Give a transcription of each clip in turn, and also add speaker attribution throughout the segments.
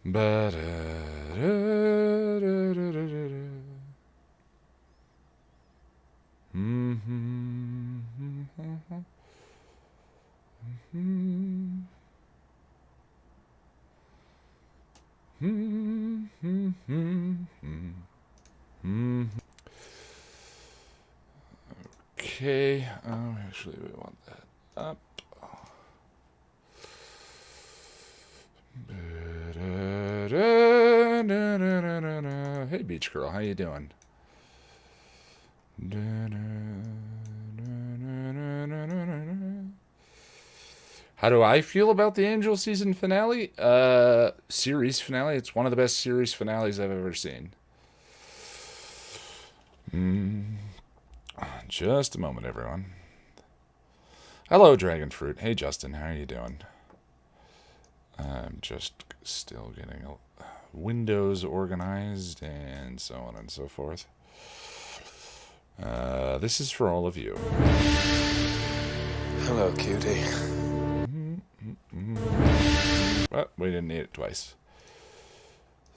Speaker 1: Okay, actually we want that up. Hey, Beach Girl, how you doing? How do I feel about the Angel season finale? Series finale. It's one of the best series finales I've ever seen. Just a moment, everyone. Hello, Dragon Fruit. Hey, Justin, how are you doing? I'm just still getting Windows organized and so on and so forth. This is for all of you.
Speaker 2: Hello, cutie.
Speaker 1: But we didn't need it twice.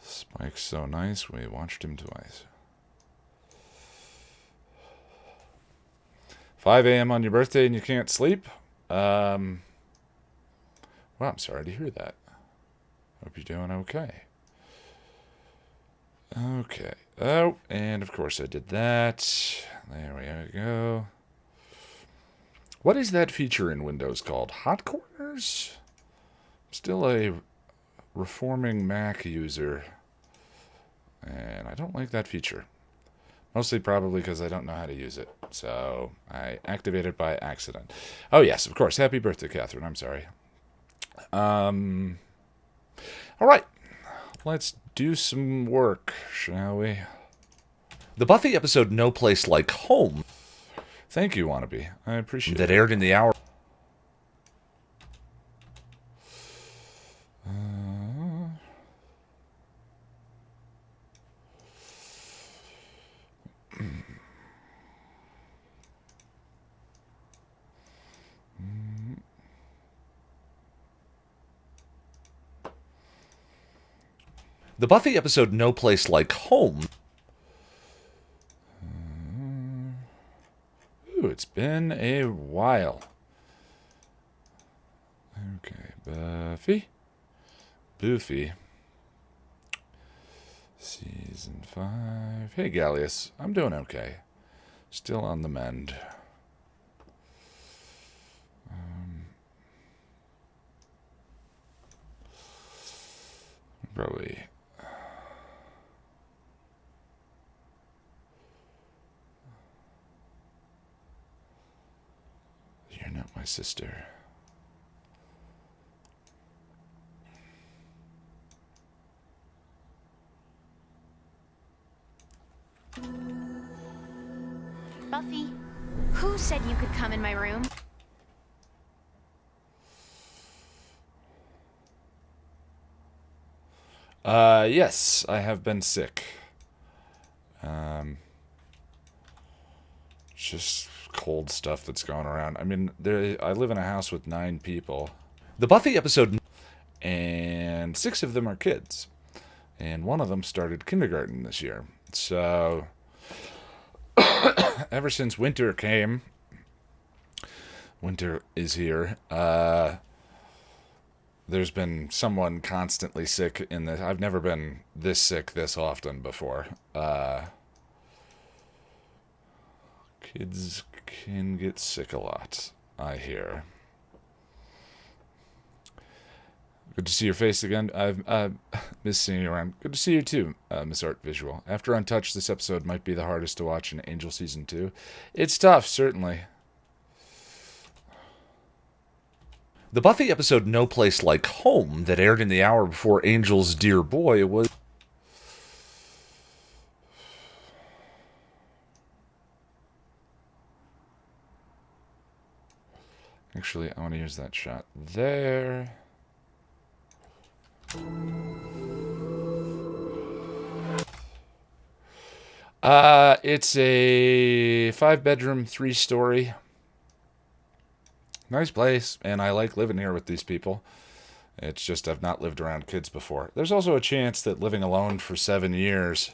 Speaker 1: Spike's so nice, we watched him twice. 5 a.m. on your birthday and you can't sleep? Well, I'm sorry to hear that. Hope you're doing okay. Okay. Oh, and of course I did that. There we go. What is that feature in Windows called? Hot corners? I'm still a reforming Mac user, and I don't like that feature. Mostly probably because I don't know how to use it. So I activated it by accident. Oh, yes, of course. Happy birthday, Catherine. I'm sorry. All right. Let's do some work, shall we? The Buffy episode No Place Like Home. Thank you, Wannabe. I appreciate it. That aired in the hour. The Buffy episode No Place Like Home. Ooh, it's been a while. Okay, Buffy. Season 5. Hey, Gallius. I'm doing okay. Still on the mend. Probably. You're not my sister.
Speaker 3: Buffy, who said you could come in my room?
Speaker 1: Yes, I have been sick. Just cold stuff that's going around. I mean, I live in a house with 9 people. The Buffy episode, and 6 of them are kids. And one of them started kindergarten this year. So, ever since winter came, winter is here, there's been someone constantly sick in this. I've never been this sick this often before. Kids can get sick a lot, I hear. Good to see your face again. I've missed seeing you around. Good to see you too, Miss Art Visual. After Untouched, this episode might be the hardest to watch in Angel Season 2. It's tough, certainly. The Buffy episode No Place Like Home that aired in the hour before Angel's Dear Boy was... Actually, I want to use that shot there. It's a 5-bedroom, 3-story. Nice place, and I like living here with these people. It's just I've not lived around kids before. There's also a chance that living alone for 7 years,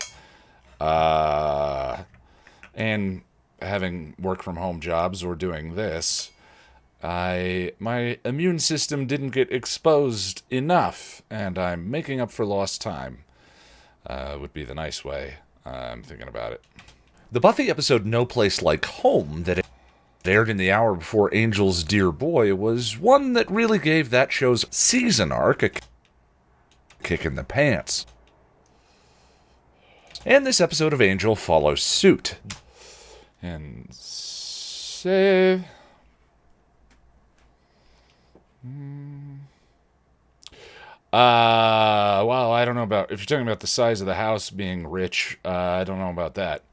Speaker 1: and having work from home jobs or doing this, my immune system didn't get exposed enough, and I'm making up for lost time. Would be the nice way. I'm thinking about it. The Buffy episode No Place Like Home that aired in the hour before Angel's Dear Boy was one that really gave that show's season arc a kick in the pants. And this episode of Angel follows suit. And save. Well, I don't know about, if you're talking about the size of the house being rich, I don't know about that.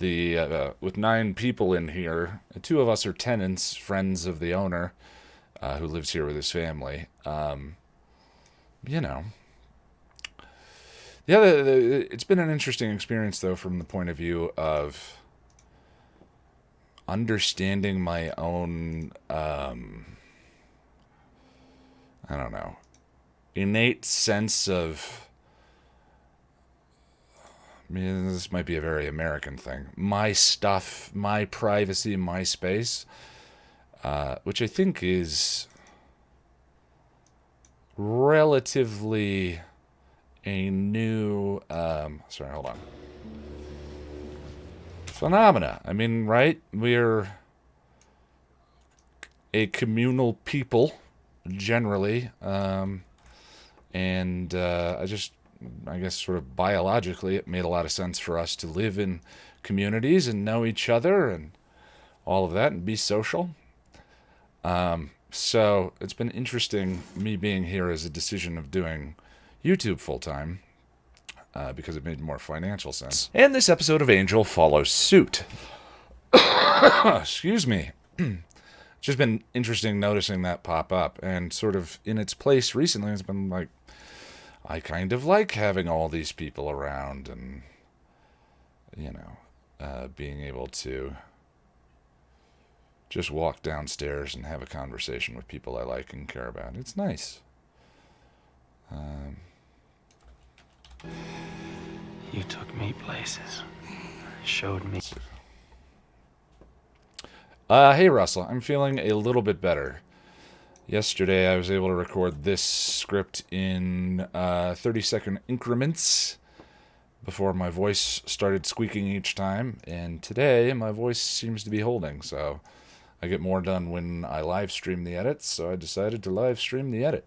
Speaker 1: With 9 people in here, 2 of us are tenants, friends of the owner, who lives here with his family. You know. Yeah, it's been an interesting experience, though, from the point of view of understanding my own, I don't know, innate sense of, I mean, this might be a very American thing, my stuff, my privacy, my space, which I think is relatively a new, sorry, hold on, phenomena. I mean, right? We're a communal people, generally, and I guess sort of biologically, it made a lot of sense for us to live in communities and know each other and all of that and be social. So it's been interesting, me being here as a decision of doing YouTube full-time, because it made more financial sense. And this episode of Angel follows suit. Excuse me. It's just been interesting noticing that pop up, and sort of in its place recently, it's been like, I kind of like having all these people around and, you know, being able to just walk downstairs and have a conversation with people I like and care about. It's nice.
Speaker 2: You took me places. Showed me.
Speaker 1: Hey, Russell. I'm feeling a little bit better. Yesterday, I was able to record this script in 30-second increments before my voice started squeaking each time. And today, my voice seems to be holding, so I get more done when I live stream the edits, so I decided to live stream the edit.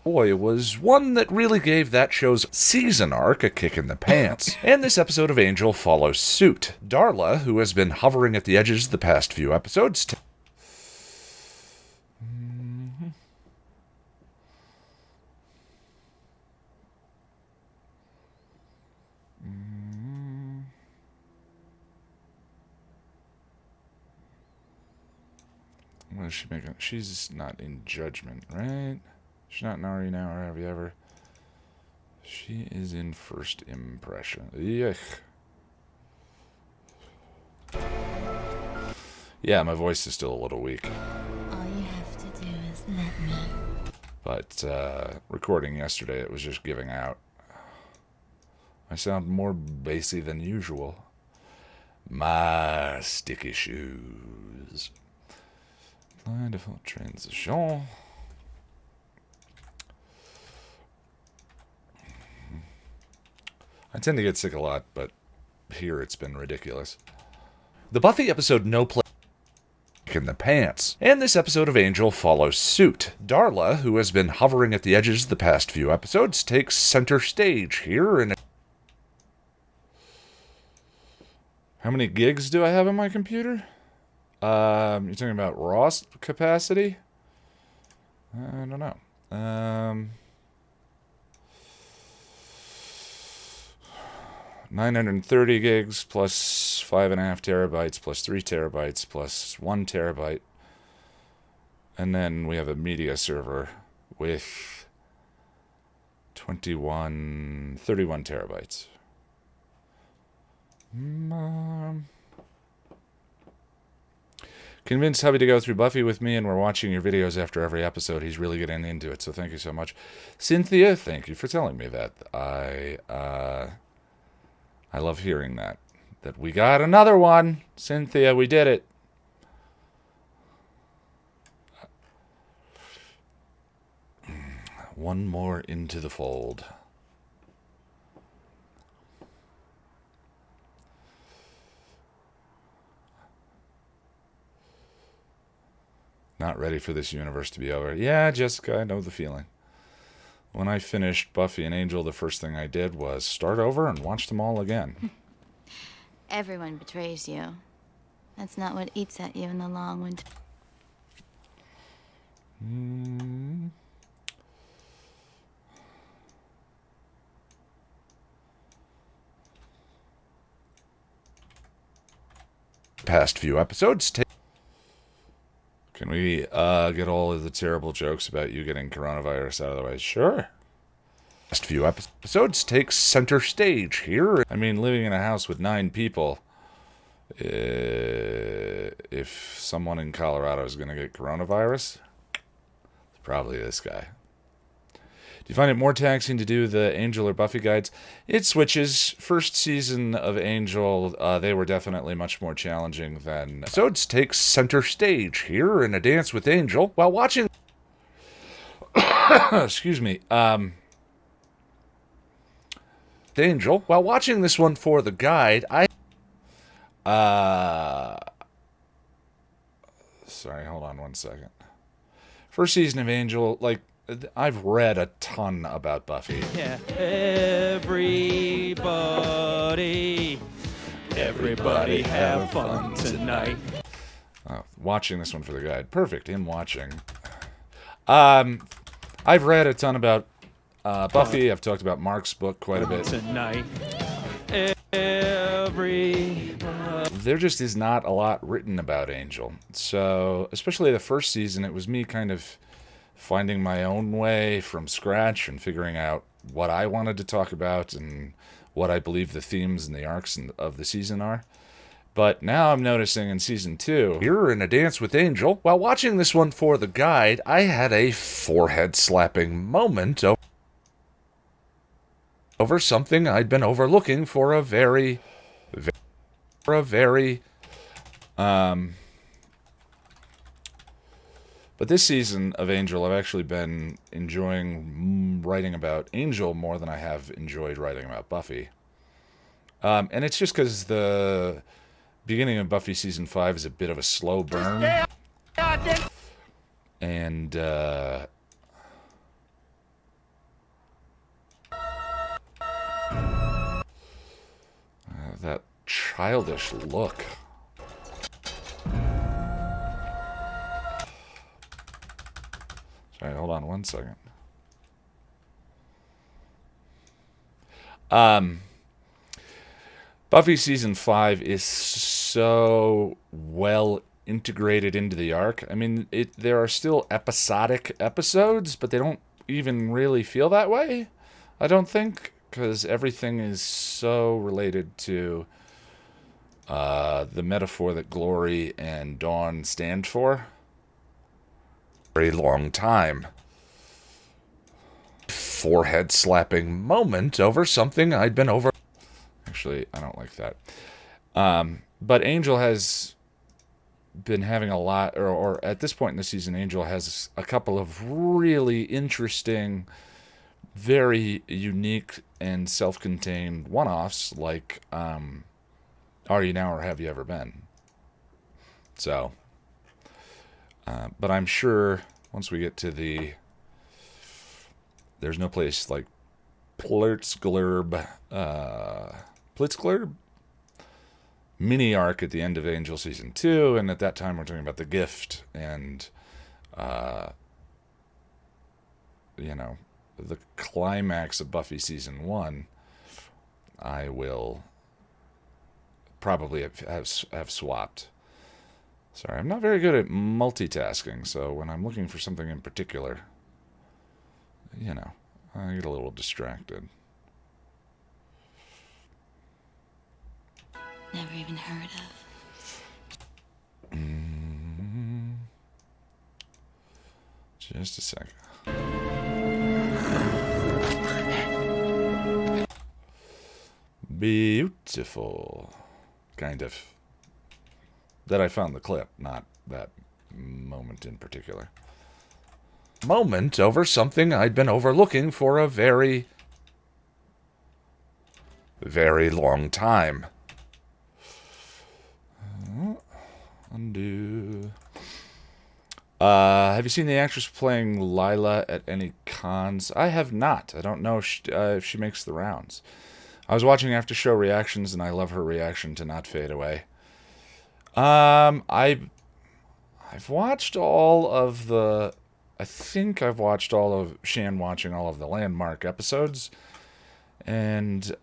Speaker 1: Boy, was one that really gave that show's season arc a kick in the pants. And this episode of Angel follows suit. Darla, who has been hovering at the edges the past few episodes, what is she making? She's not in judgment, right? She's not Nari now, or have you ever? She is in first impression. Yuck. Yeah, my voice is still a little weak.
Speaker 3: All you have to do is let me.
Speaker 1: But recording yesterday, it was just giving out. I sound more bassy than usual. My sticky shoes. Apply default transition. I tend to get sick a lot, but here it's been ridiculous. The Buffy episode No Place in the Pants. And this episode of Angel follows suit. Darla, who has been hovering at the edges the past few episodes, takes center stage here. And how many gigs do I have on my computer? You're talking about raw capacity? I don't know. 930 gigs plus 5.5 terabytes plus 3 terabytes plus 1 terabyte. And then we have a media server with 31 terabytes. Convinced hubby to go through Buffy with me, and we're watching your videos after every episode. He's really getting into it, so thank you so much. Cynthia, thank you for telling me that. I love hearing that. That we got another one. Cynthia, we did it. One more into the fold. Not ready for this universe to be over. Yeah, Jessica, I know the feeling. When I finished Buffy and Angel, the first thing I did was start over and watch them all again.
Speaker 4: Everyone betrays you. That's not what eats at you in the long winter.
Speaker 1: Past few episodes. Can we get all of the terrible jokes about you getting coronavirus out of the way? Sure. Last few episodes take center stage here. I mean, living in a house with 9 people, if someone in Colorado is going to get coronavirus, it's probably this guy. Do you find it more taxing to do the Angel or Buffy guides? It switches. First season of Angel, they were definitely much more challenging than... Episodes take center stage here in A Dance with Angel while watching... Excuse me. Angel, while watching this one for the guide, sorry, hold on one second. First season of Angel, like... I've read a ton about Buffy.
Speaker 5: Yeah, everybody have fun tonight.
Speaker 1: Watching this one for the guide. Perfect, him watching. I've read a ton about Buffy. I've talked about Mark's book quite a bit.
Speaker 5: Tonight, everybody.
Speaker 1: There just is not a lot written about Angel. So, especially the first season, it was me kind of finding my own way from scratch and figuring out what I wanted to talk about and what I believe the themes and the arcs of the season are. But now I'm noticing in season 2, here in A Dance with Angel, while watching this one for the guide, I had a forehead-slapping moment over something I'd been overlooking for a very... But this season of Angel, I've actually been enjoying writing about Angel more than I have enjoyed writing about Buffy. And it's just because the beginning of Buffy season 5 is a bit of a slow burn. And, that childish look. Sorry, hold on one second. Buffy season 5 is so well integrated into the arc. I mean, there are still episodic episodes, but they don't even really feel that way, I don't think, because everything is so related to the metaphor that Glory and Dawn stand for. Very long time. Forehead-slapping moment over something I'd been over... Actually, I don't like that. But Angel has been having a lot, or at this point in the season, Angel has a couple of really interesting, very unique and self-contained one-offs, like Are You Now or Have You Ever Been? So, but I'm sure once we get to there's no place like Plitzglurb mini arc at the end of Angel season 2, and at that time we're talking about the gift and the climax of Buffy season 1. I will probably have swapped. Sorry, I'm not very good at multitasking, so when I'm looking for something in particular, I get a little distracted.
Speaker 4: Never even heard of.
Speaker 1: Just a second. Beautiful. Kind of. That I found the clip, not that moment in particular. Moment over something I'd been overlooking for a very, very long time. Undo. Have you seen the actress playing Lila at any cons? I have not. I don't know if she makes the rounds. I was watching after show reactions, and I love her reaction to Not Fade Away. I've watched all of the. I think I've watched all of Shan watching all of the Landmark episodes, and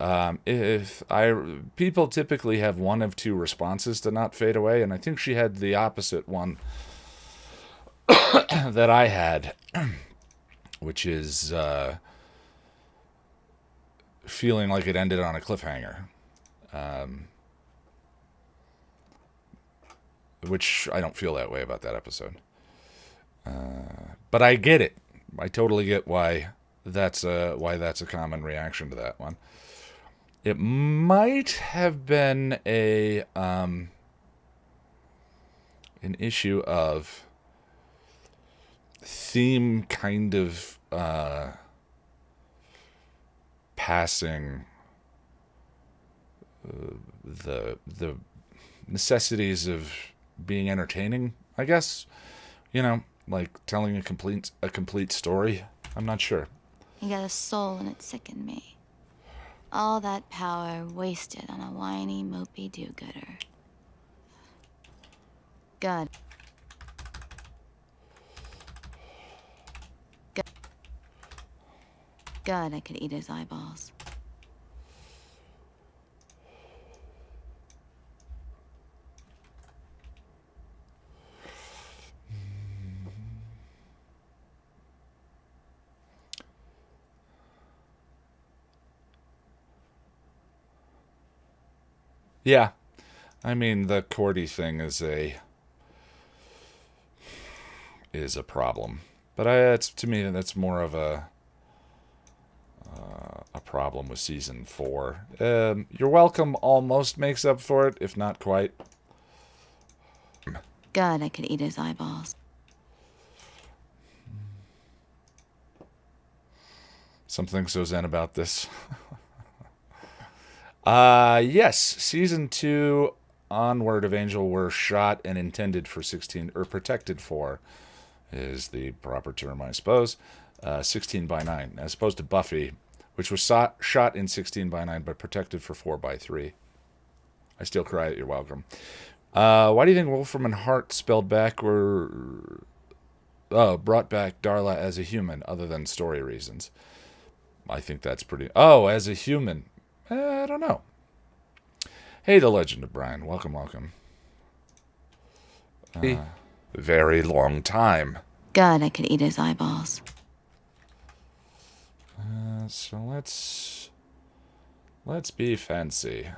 Speaker 1: people typically have one of two responses to Not Fade Away, and I think she had the opposite one that I had, which is feeling like it ended on a cliffhanger, which I don't feel that way about that episode. But I get it. I totally get why that's a common reaction to that one. It might have been an issue of theme kind of passing the necessities of being entertaining, I guess. You know, like telling a complete story. I'm not sure.
Speaker 4: You got a soul and it sickened me. All that power wasted on a whiny, mopey do-gooder. God. God, I could eat his eyeballs.
Speaker 1: Yeah. I mean, the Cordy thing is a problem. But it's, to me, that's more of a problem with season 4. You're Welcome almost makes up for it, if not quite.
Speaker 4: God, I could eat his eyeballs.
Speaker 1: Something so zen about this. Yes, season 2 onward of Angel were shot and intended for 16, or protected for, is the proper term, I suppose, 16:9, as opposed to Buffy, which was shot in 16:9, but protected for 4:3. I still cry at You're Welcome. Why do you think Wolfram and Hart spelled back were... brought back Darla as a human, other than story reasons? I think that's pretty... Oh, as a human. I don't know. Hey, the Legend of Brian. Welcome, welcome. Very long time.
Speaker 4: God, I could eat his eyeballs.
Speaker 1: So let's be fancy.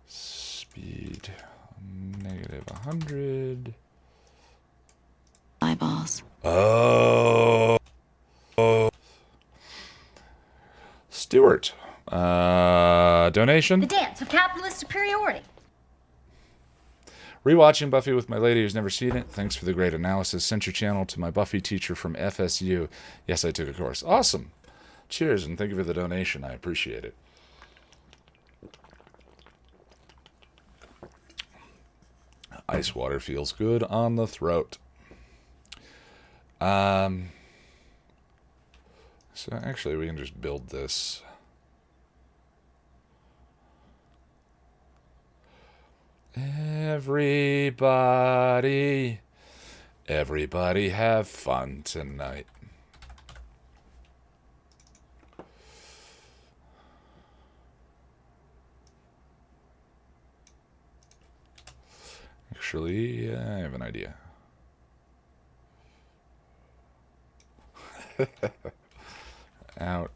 Speaker 1: Speed -100.
Speaker 4: Eyeballs.
Speaker 1: Oh. Stuart. Donation.
Speaker 3: The dance of capitalist superiority.
Speaker 1: Rewatching Buffy with my lady who's never seen it. Thanks for the great analysis. Sent your channel to my Buffy teacher from FSU. Yes, I took a course. Awesome. Cheers, and thank you for the donation. I appreciate it. Ice water feels good on the throat. So actually, we can just build this. Everybody have fun tonight. Actually, I have an idea. Out.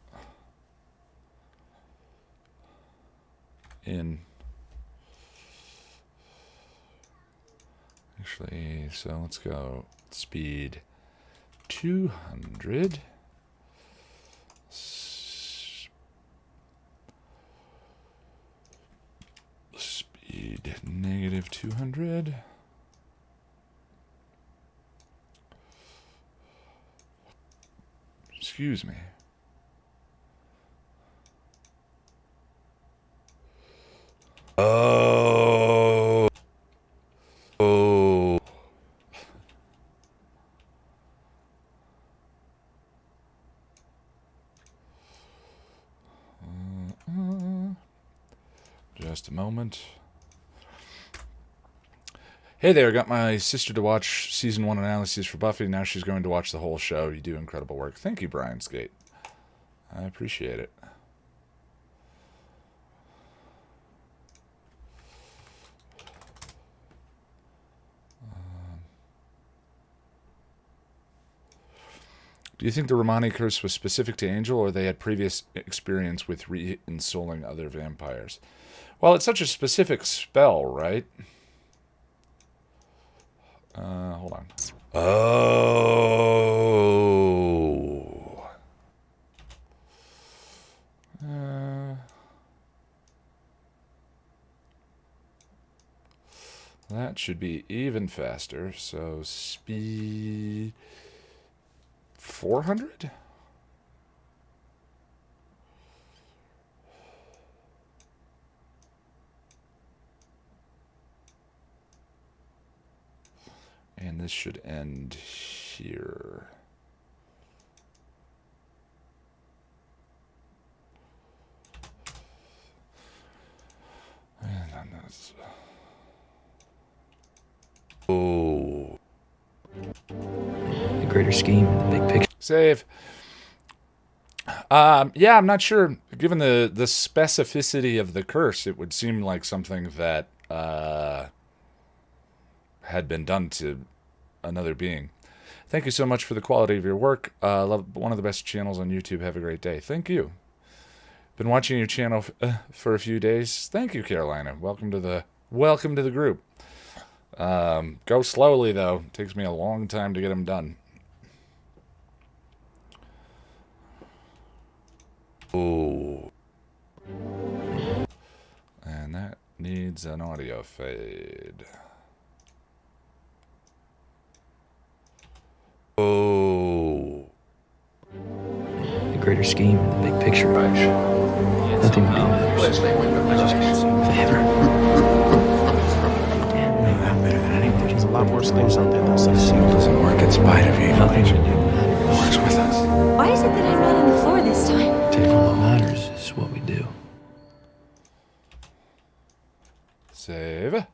Speaker 1: In. Actually, so let's go speed 200. Speed negative 200. Excuse me. Oh. Oh. Just a moment. Hey there, got my sister to watch season 1 analyses for Buffy. Now she's going to watch the whole show. You do incredible work. Thank you, Brian Skate. I appreciate it. Do you think the Romani curse was specific to Angel, or they had previous experience with reinstalling other vampires? Well, it's such a specific spell, right? Hold on. Oh. That should be even faster. So speed 400? And this should end here. And then that's... Oh.
Speaker 2: The greater scheme, the big picture.
Speaker 1: Save. Yeah, I'm not sure. Given the specificity of the curse, it would seem like something that had been done to another being. Thank you so much for the quality of your work. Love one of the best channels on YouTube. Have a great day. Thank you. Been watching your channel for a few days. Thank you, Carolina. Welcome to the group. Go slowly though. It takes me a long time to get them done. Oh. And that needs an audio fade. Oh.
Speaker 2: The greater scheme, the big picture. Nothing matters. Favor.
Speaker 5: I'm better than anything. There's a lot worse things out there than some
Speaker 2: This doesn't work in spite of you.
Speaker 5: Nothing to do.
Speaker 2: It works with us.
Speaker 3: Why is it that I'm not on the floor this time?
Speaker 2: All that matters is what we do.
Speaker 1: Save.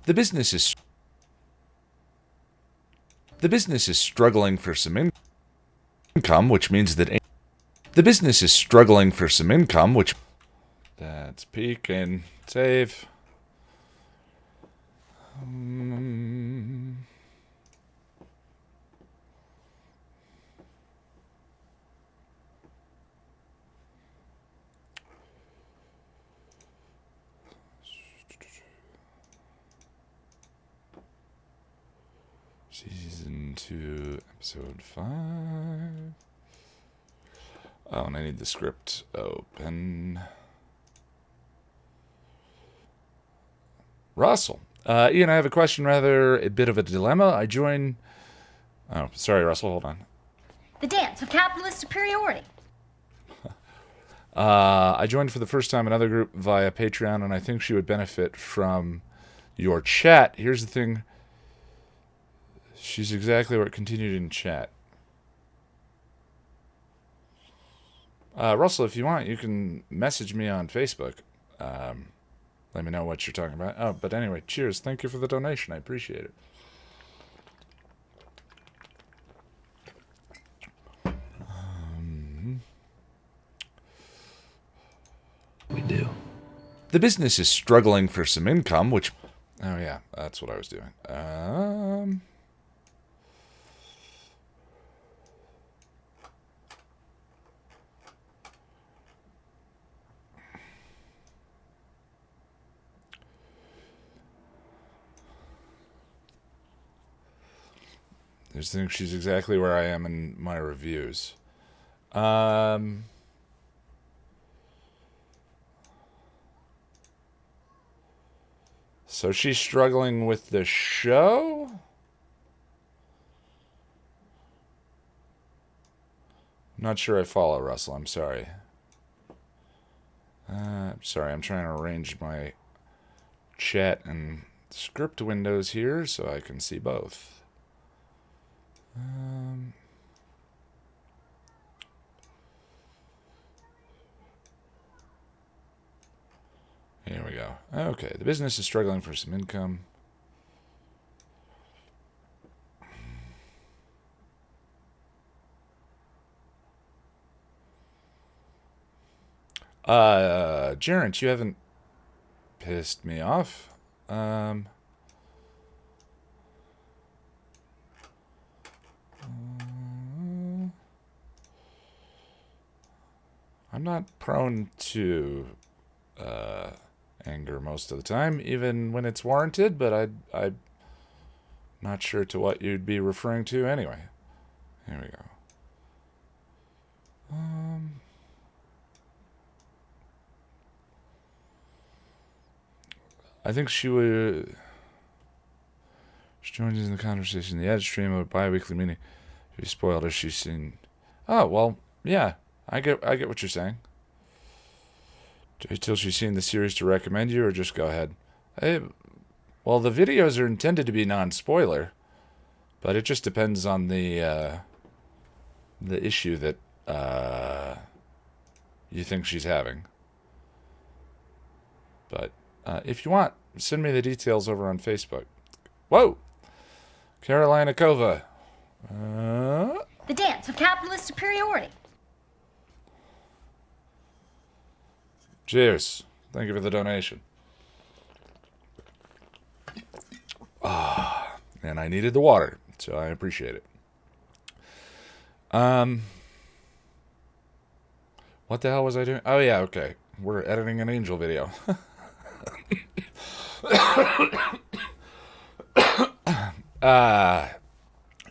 Speaker 1: The business is struggling for some income, which means that the business is struggling for some income, which that's peak and save. Season 2, episode 5. Oh, and I need the script open. Russell. Ian, I have a question, rather a bit of a dilemma. I join... Oh, sorry, Russell, hold on.
Speaker 3: The dance of capitalist superiority.
Speaker 1: I joined for the first time another group via Patreon, and I think she would benefit from your chat. Here's the thing. She's exactly where it continued in chat. Russell, if you want, you can message me on Facebook. Let me know what you're talking about. Oh, but anyway, cheers. Thank you for the donation. I appreciate it.
Speaker 2: We do.
Speaker 1: The business is struggling for some income, which... Oh, yeah, that's what I was doing. I just think she's exactly where I am in my reviews. So she's struggling with the show? Not sure I follow, Russell. I'm sorry. Sorry, I'm trying to arrange my chat and script windows here so I can see both. Here we go. Okay, the business is struggling for some income. Jarrett, you haven't pissed me off. I'm not prone to anger most of the time, even when it's warranted, but I'm not sure to what you'd be referring to anyway. Here we go. I think she joins in the conversation. The ad stream of a bi-weekly meeting. She's spoiled as she's seen. Oh, well, yeah. I get what you're saying. Until she's seen the series to recommend you, or just go ahead. Well, the videos are intended to be non-spoiler, but it just depends on the issue that you think she's having. But if you want, send me the details over on Facebook. Whoa! Carolina Kova.
Speaker 3: The dance of capitalist superiority.
Speaker 1: Cheers. Thank you for the donation. And I needed the water, so I appreciate it. What the hell was I doing? Oh, yeah, okay. We're editing an Angel video.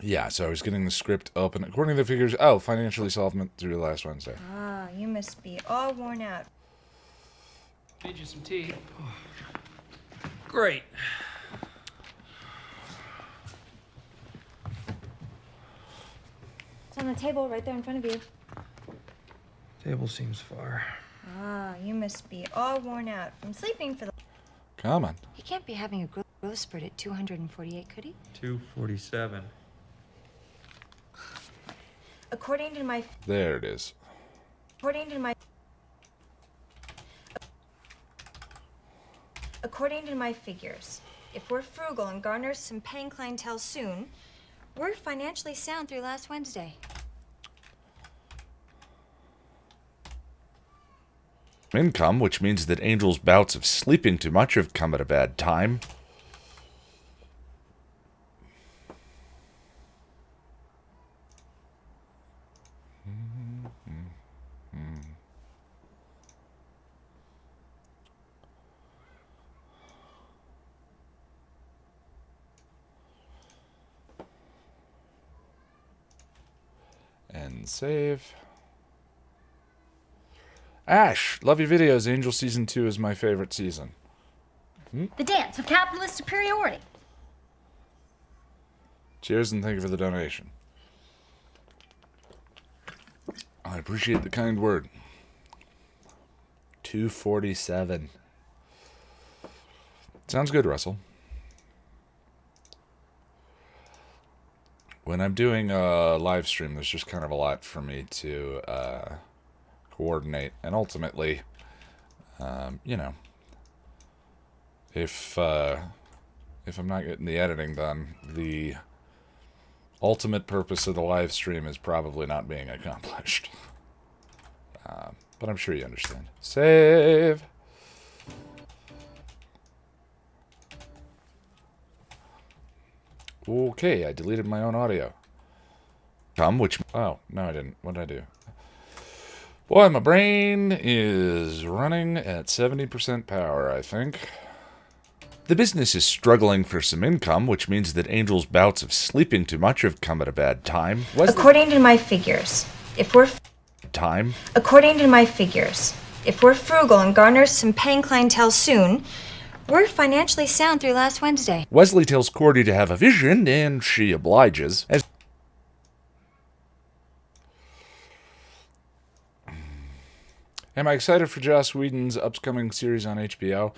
Speaker 1: Yeah, so I was getting the script open. According to the figures, financially solved through last Wednesday.
Speaker 6: Ah, you must be all worn out.
Speaker 2: Made you some tea. Great.
Speaker 6: It's on the table right there in front of you.
Speaker 2: Table seems far.
Speaker 6: Ah, you must be all worn out from sleeping for the...
Speaker 1: Come on.
Speaker 7: He can't be having a growth spurt at 248, could he?
Speaker 2: 247.
Speaker 6: According to my...
Speaker 1: There it is.
Speaker 6: According to my figures, if we're frugal and garner some paying clientele soon, we're financially sound through last Wednesday.
Speaker 1: Income, which means that Angel's bouts of sleeping too much have come at a bad time. And save. Ash, love your videos. Angel Season 2 is my favorite season.
Speaker 3: The dance of capitalist superiority.
Speaker 1: Cheers and thank you for the donation. I appreciate the kind word. 247. Sounds good, Russell. When I'm doing a live stream, there's just kind of a lot for me to coordinate. And ultimately, you know, if I'm not getting the editing done, the ultimate purpose of the live stream is probably not being accomplished. But I'm sure you understand. Save. Okay, I deleted my own audio. Oh, no I didn't. What did I do? Boy, my brain is running at 70% power, I think. The business is struggling for some income, which means that Angel's bouts of sleeping too much have come at a bad time.
Speaker 6: According to my figures, if we're frugal and garner some paying clientele soon, we're financially sound through last Wednesday.
Speaker 1: Wesley tells Cordy to have a vision, and she obliges. Am I excited for Joss Whedon's upcoming series on HBO?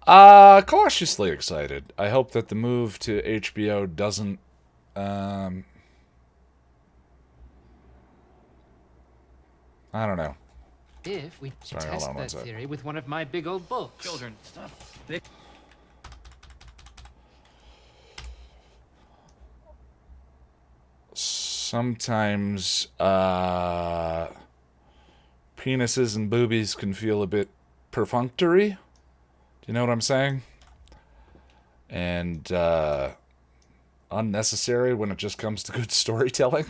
Speaker 1: Cautiously excited. I hope that the move to HBO doesn't, I don't know.
Speaker 8: If we
Speaker 1: Sorry,
Speaker 8: test
Speaker 1: hold on one
Speaker 8: that
Speaker 1: sec.
Speaker 8: theory with one of my big old books.
Speaker 2: Children, stop.
Speaker 1: Sometimes, penises and boobies can feel a bit perfunctory. Do you know what I'm saying? And, unnecessary when it just comes to good storytelling.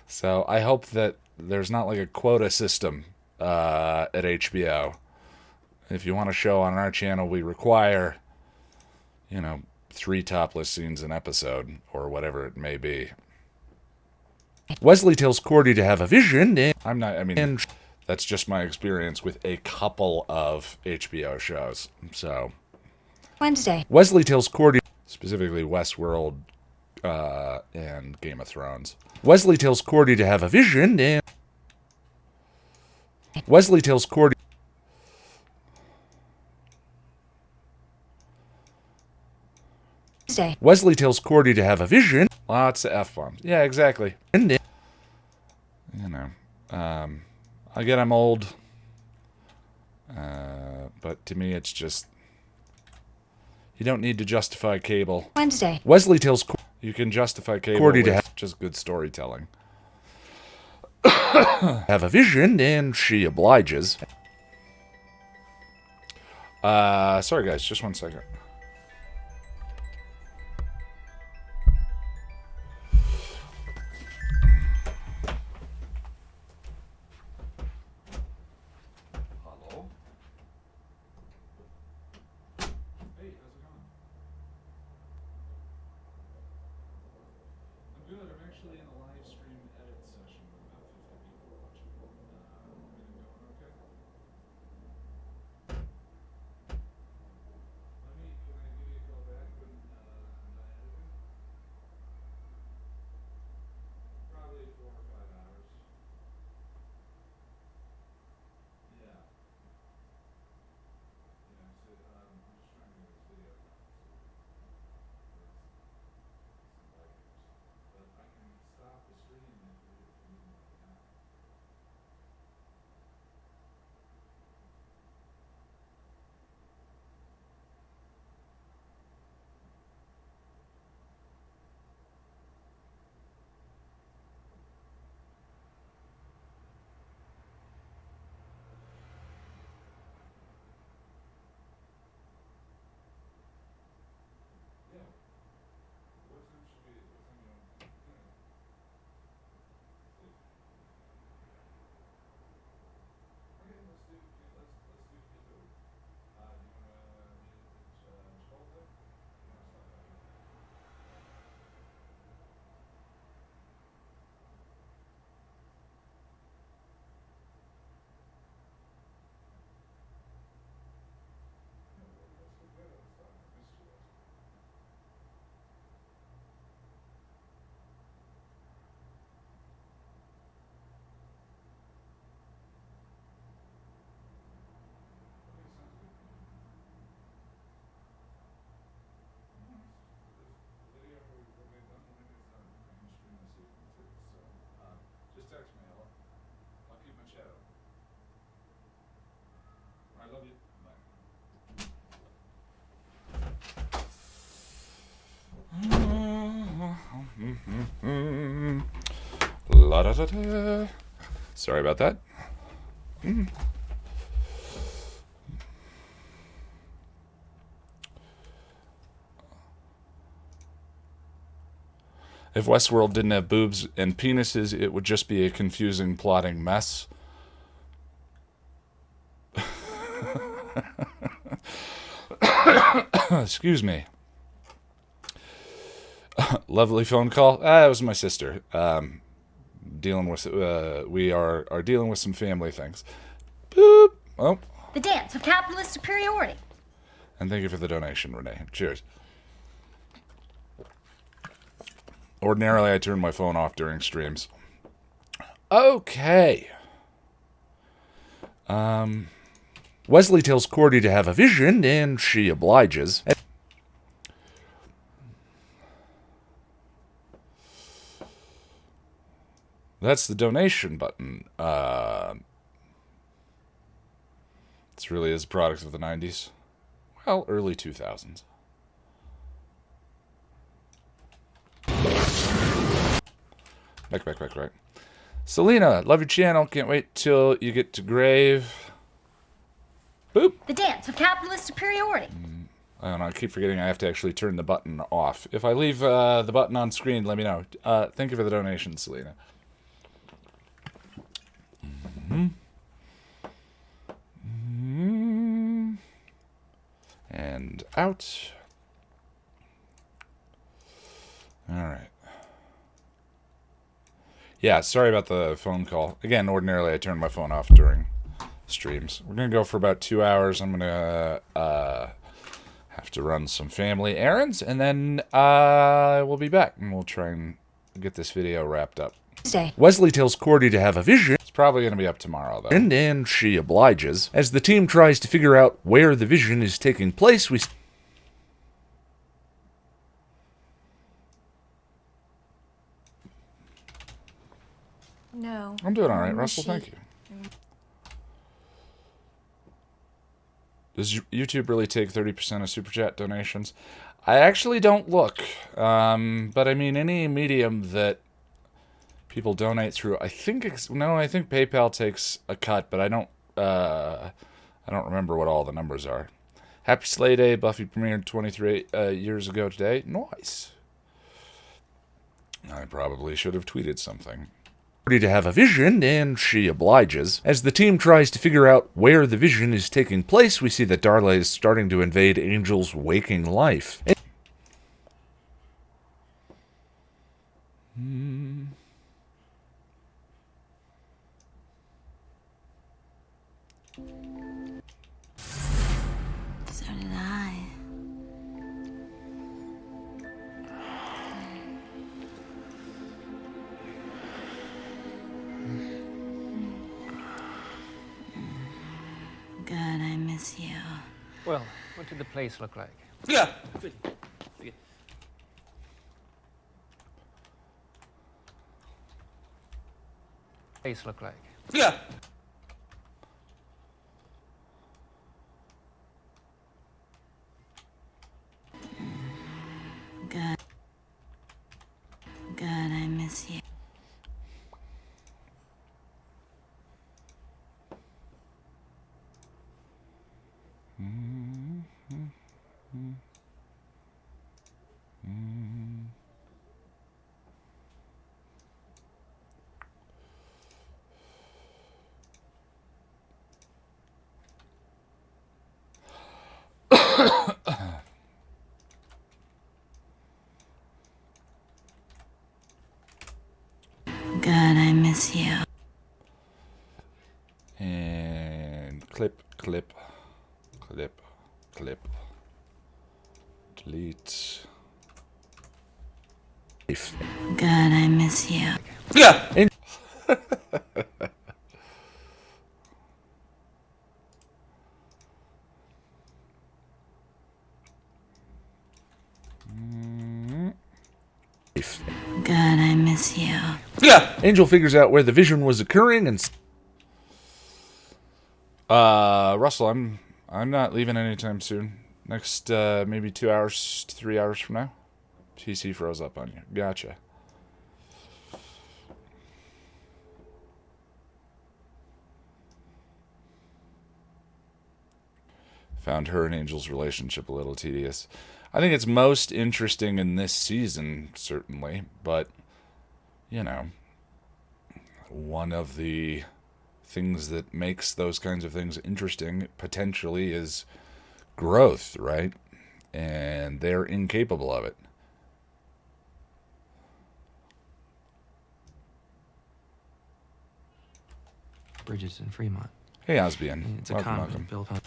Speaker 1: So I hope that there's not like a quota system at HBO. If you want a show on our channel, we require, 3 topless scenes an episode, or whatever it may be. Wesley tells Cordy to have a vision, and that's just my experience with a couple of HBO shows. So,
Speaker 6: Wednesday.
Speaker 1: Wesley tells Cordy, specifically Westworld and Game of Thrones. Wesley tells Cordy to have a vision, and Wesley tells Cordy. Wesley tells Cordy to have a vision. Lots of F-bombs. Yeah, exactly. And I get I'm old, but to me it's just, you don't need to justify cable.
Speaker 6: Wednesday.
Speaker 1: Wesley tells you can justify cable Cordy with to have just good storytelling. Have a vision, and she obliges. Sorry guys, just 1 second. Good. I'm actually in a live stream edit session with about 50 people watching. Everything going okay? Can I give you a call back when I'm done editing? Probably 4 or 5 hours. Yeah. Yeah, so, I'm just trying to get this video done. But I can stop the stream if you need me right now. Yeah. What time should we, what time you want? Okay, let's do two. Do you wanna meet at 12 then? You wanna stop by? Yeah, well, let's go get it. Let's talk. I missed you last time. Okay, sounds good. The video when we get done, when it gets done, I can stream this evening too. So, just text me. I'll keep my chat open. I love you. Bye. La da da da. Sorry about that. If Westworld didn't have boobs and penises, it would just be a confusing plotting mess. Excuse me. Lovely phone call. It was my sister. Dealing with we are dealing with some family things. Boop. Oh,
Speaker 3: The dance of capitalist superiority.
Speaker 1: and thank you for the donation, Renee. Cheers. Ordinarily, I turn my phone off during streams. Okay. Wesley tells Cordy to have a vision, and she obliges. That's the donation button. This really is a product of the 90s. Well, early 2000s. Back. Selena, love your channel. Can't wait till you get to grave. Boop.
Speaker 3: The dance of capitalist superiority.
Speaker 1: I don't know, I keep forgetting I have to actually turn the button off. If I leave the button on screen, let me know. Thank you for the donation, Selena. And out. Alright. Yeah, sorry about the phone call. Again, ordinarily I turn my phone off during streams. We're going to go for about 2 hours. I'm going to have to run some family errands, and then we'll be back, and we'll try and get this video wrapped up.
Speaker 7: Tuesday.
Speaker 1: Wesley tells Cordy to have a vision. It's probably going to be up tomorrow, though. And she obliges. As the team tries to figure out where the vision is taking place, we...
Speaker 6: No.
Speaker 1: I'm doing all right, Russell. Thank you. Does YouTube really take 30% of Super Chat donations? I actually don't look. But I mean, any medium that people donate through, I think I think PayPal takes a cut, but I don't remember what all the numbers are. Happy Slay Day. Buffy premiered 23 years ago today. Nice. I probably should have tweeted something. To have a vision, and she obliges. As the team tries to figure out where the vision is taking place, we see that Darla is starting to invade Angel's waking life.
Speaker 4: So did I. God, I miss you.
Speaker 8: Well, what did the place look like?
Speaker 2: Yeah.
Speaker 8: Place look like?
Speaker 2: Yeah.
Speaker 4: God, I miss you. God, I miss you.
Speaker 1: And clip. Delete.
Speaker 4: God, I miss you.
Speaker 2: Yeah.
Speaker 4: God, I miss you.
Speaker 2: Yeah.
Speaker 1: Angel figures out where the vision was occurring, and Russell, I'm not leaving anytime soon. Next maybe 2 hours to 3 hours from now. PC froze up on you. Gotcha. Found her and Angel's relationship a little tedious. I think it's most interesting in this season, certainly, but, you know, one of the things that makes those kinds of things interesting, potentially, is growth, right? and they're incapable of it.
Speaker 2: Bridges in Fremont.
Speaker 1: Hey, Osbian.
Speaker 2: It's a
Speaker 1: Welcome,
Speaker 2: convent
Speaker 1: welcome.
Speaker 2: built on.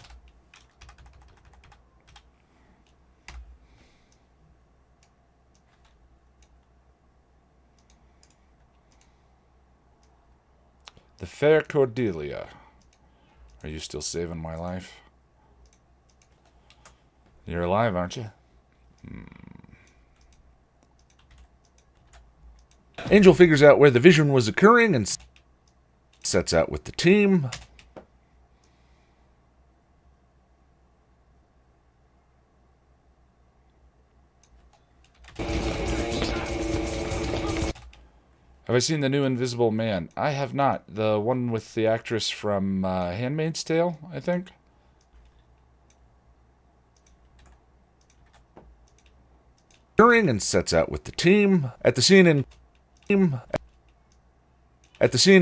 Speaker 1: The fair Cordelia. Are you still saving my life? You're alive, aren't you? Angel figures out where the vision was occurring and sets out with the team. Have I seen the new Invisible Man? I have not. The one with the actress from Handmaid's Tale, I think. And sets out with the team. At the scene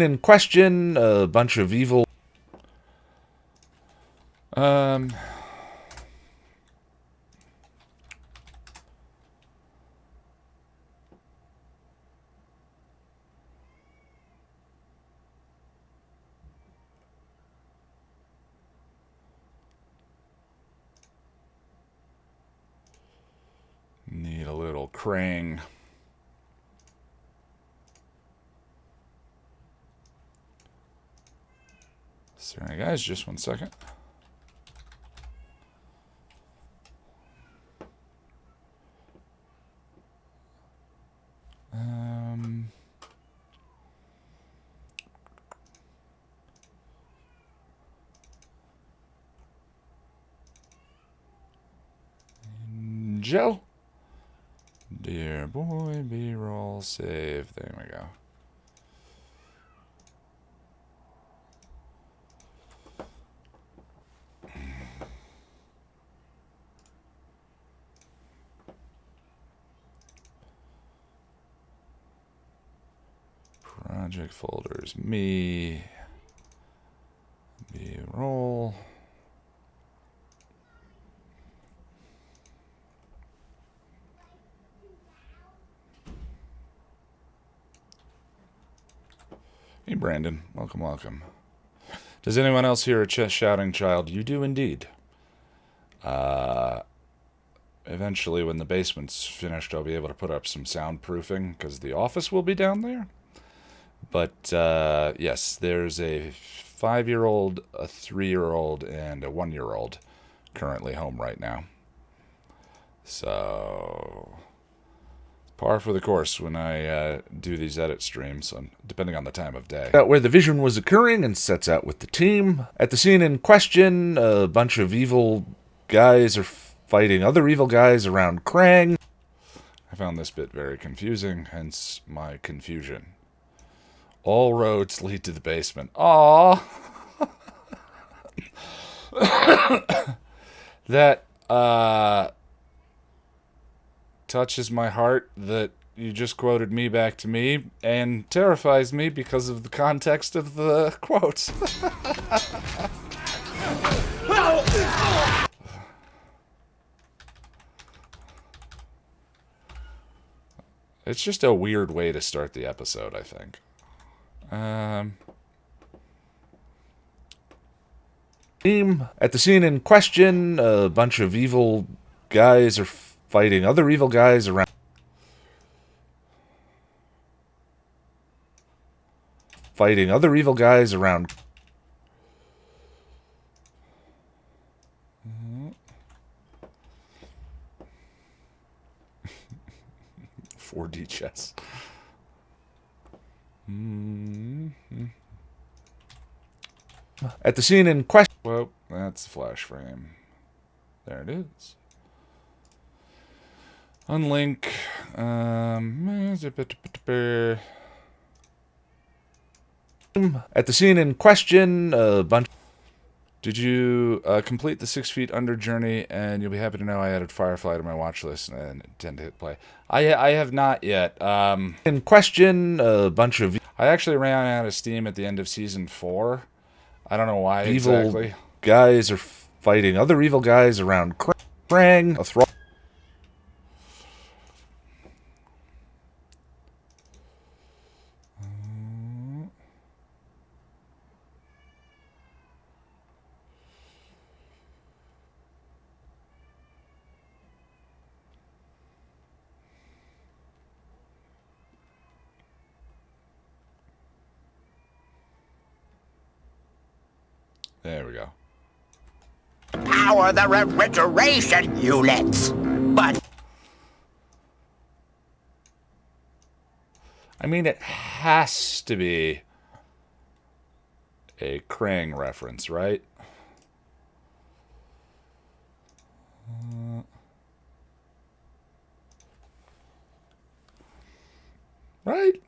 Speaker 1: in question, a bunch of evil. Need a little Krang. Sorry, guys, just one second. Joe. Dear boy, B-roll, save. There we go. Project folders, me. B-roll. Hey, Brandon. Welcome, welcome. Does anyone else hear a chest shouting child? You do indeed. Eventually, when the basement's finished, I'll be able to put up some soundproofing, because the office will be down there. But, yes, there's a 5-year-old, a 3-year-old, and a 1-year-old currently home right now. So, par for the course when I do these edit streams, depending on the time of day. Out where the vision was occurring and sets out with the team. At the scene in question, a bunch of evil guys are fighting other evil guys around Krang. I found this bit very confusing, hence my confusion. All roads lead to the basement. Aww. That, touches my heart that you just quoted me back to me, and terrifies me because of the context of the quotes. It's just a weird way to start the episode, I think. At the scene in question, a bunch of evil guys are fighting other evil guys around. Fighting other evil guys around. 4D chess. At the scene in question. Well, that's the flash frame. There it is. Unlink. At the scene in question, a bunch. Did you complete the 6 Feet Under journey? And you'll be happy to know I added Firefly to my watch list and intend to hit play. I have not yet. In question, a bunch of. I actually ran out of steam at the end of season 4. I don't know why evil exactly. Guys are fighting other evil guys around. Krang, a thrall. There we go.
Speaker 9: Power the refrigeration units. But
Speaker 1: I mean, it has to be a Krang reference, right? Right?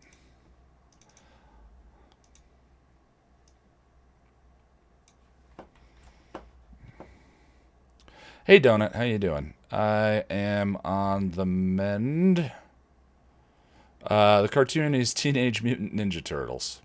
Speaker 1: Hey, Donut, how you doing? I am on the mend. The cartoon is Teenage Mutant Ninja Turtles.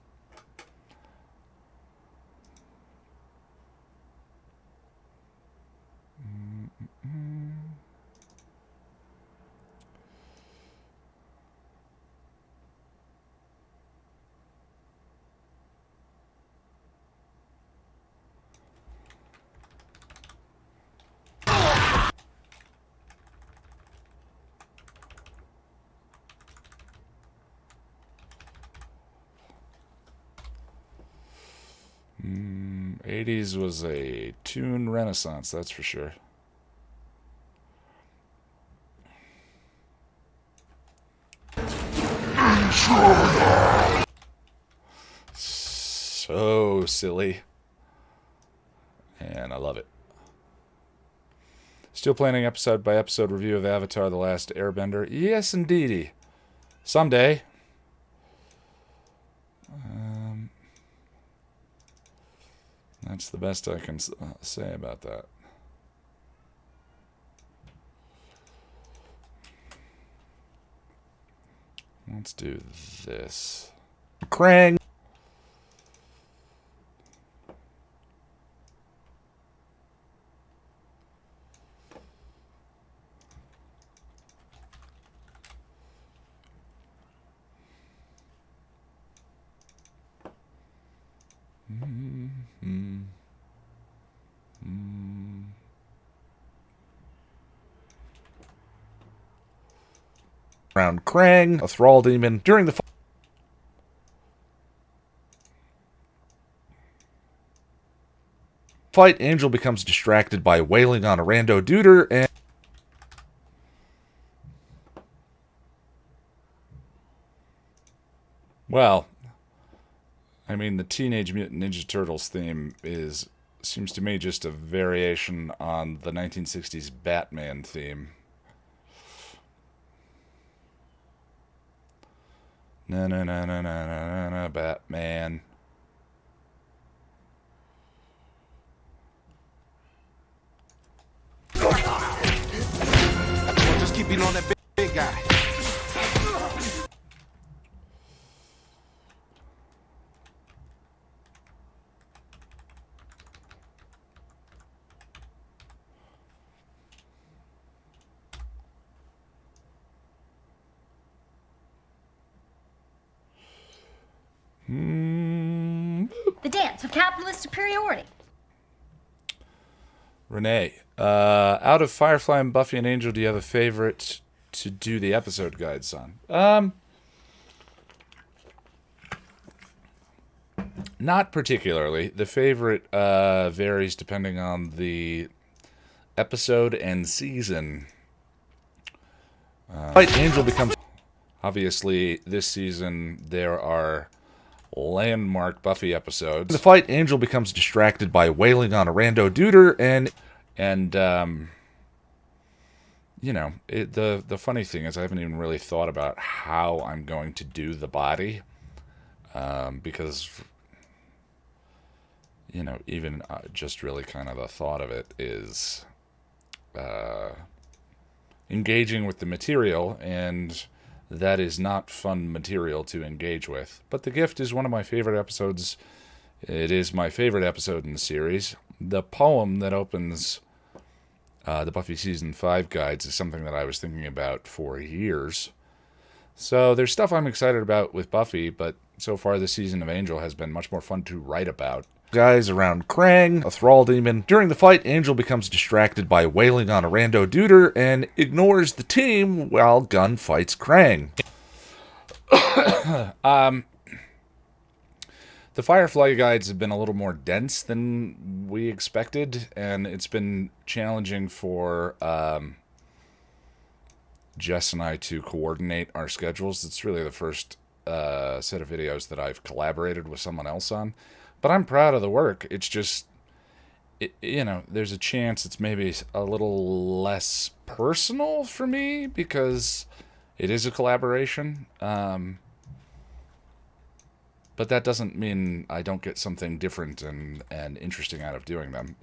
Speaker 1: '80s was a toon renaissance, that's for sure. So silly. And I love it. Still planning episode by episode review of Avatar: The Last Airbender? Yes, indeedy. Someday. That's the best I can say about that. Let's do this. Krang! Around Krang, a thrall demon, during the fight, Angel becomes distracted by wailing on a rando duder and... Well, I mean, the Teenage Mutant Ninja Turtles theme seems to me just a variation on the 1960s Batman theme. Na na na na na na na Batman.
Speaker 9: just keep beating on that big guy.
Speaker 10: The dance of capitalist superiority.
Speaker 1: Renee, out of Firefly and Buffy and Angel, do you have a favorite to do the episode guides on? Not particularly. The favorite varies depending on the episode and season. Angel becomes... Obviously, this season there are landmark Buffy episodes. In the fight, Angel becomes distracted by wailing on a rando duder, and you know, the funny thing is I haven't even really thought about how I'm going to do the body, because, you know, even just really kind of the thought of it is engaging with the material, and that is not fun material to engage with. But The Gift is one of my favorite episodes. It is my favorite episode in the series. The poem that opens the Buffy Season 5 guides is something that I was thinking about for years. So there's stuff I'm excited about with Buffy, but so far this season of Angel has been much more fun to write about. Guys around Krang, a thrall demon. During the fight, Angel becomes distracted by wailing on a rando duder and ignores the team while Gunn fights Krang. The Firefly guides have been a little more dense than we expected, and it's been challenging for Jess and I to coordinate our schedules. It's really the first set of videos that I've collaborated with someone else on. But I'm proud of the work. It's just, there's a chance it's maybe a little less personal for me because it is a collaboration. But that doesn't mean I don't get something different and interesting out of doing them.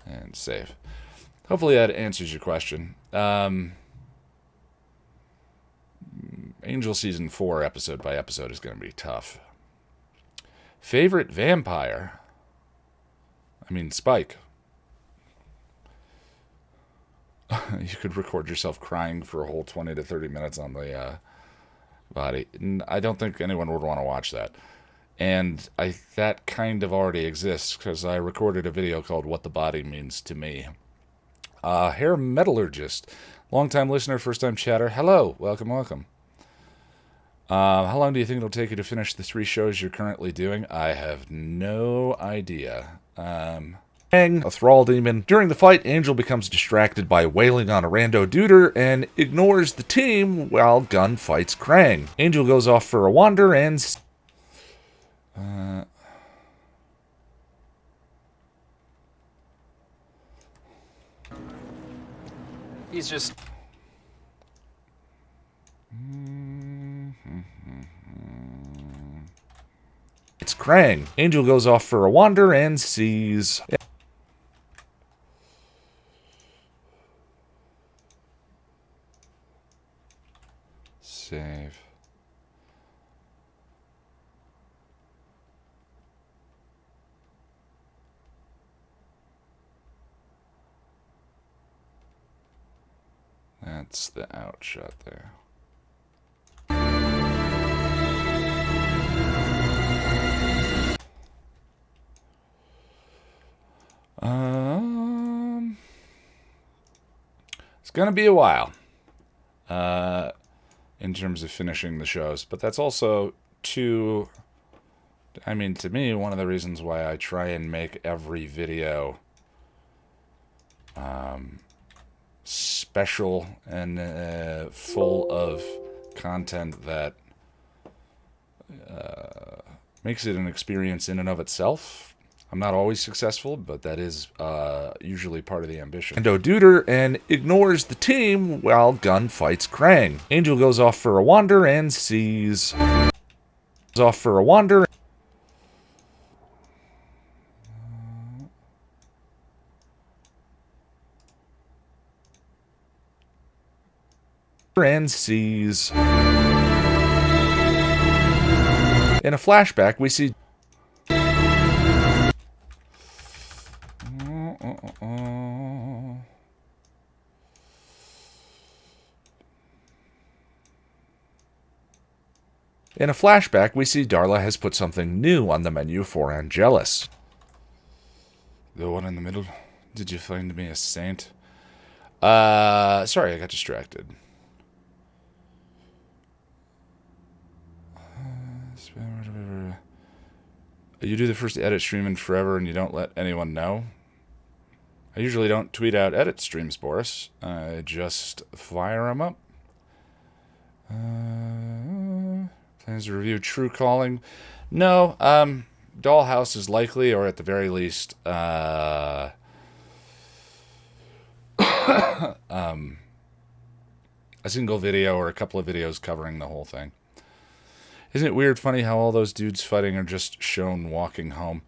Speaker 1: And save. Hopefully that answers your question. Angel Season 4 episode by episode is going to be tough. Favorite vampire? I mean, Spike. You could record yourself crying for a whole 20 to 30 minutes on the body. And I don't think anyone would want to watch that. And that kind of already exists because I recorded a video called What the Body Means to Me. Hair Metallurgist. Long-time listener, first-time chatter. Hello. Welcome, welcome. How long do you think it'll take you to finish the 3 shows you're currently doing? I have no idea. A thrall demon. During the fight, Angel becomes distracted by wailing on a rando duder and ignores the team while Gunn fights Krang. Angel goes off for a wander and...
Speaker 2: He's just...
Speaker 1: It's Krang. Angel goes off for a wander and sees... Save. That's the outshot there. It's gonna be a while. In terms of finishing the shows, but that's also to me, one of the reasons why I try and make every video special and full of content that makes it an experience in and of itself. I'm not always successful, but that is usually part of the ambition. Rando duder and ignores the team while Gunn fights Krang. Angel goes off for a wander and sees... and sees... In a flashback, we see... In a flashback, we see Darla has put something new on the menu for Angelus. The one in the middle. Did you find me a saint? Sorry, I got distracted. You do the first edit stream in forever and you don't let anyone know? I usually don't tweet out edit streams, Boris. I just fire them up. Plans to review True Calling? No, Dollhouse is likely, or at the very least, a single video or a couple of videos covering the whole thing. Isn't it weird, funny how all those dudes fighting are just shown walking home?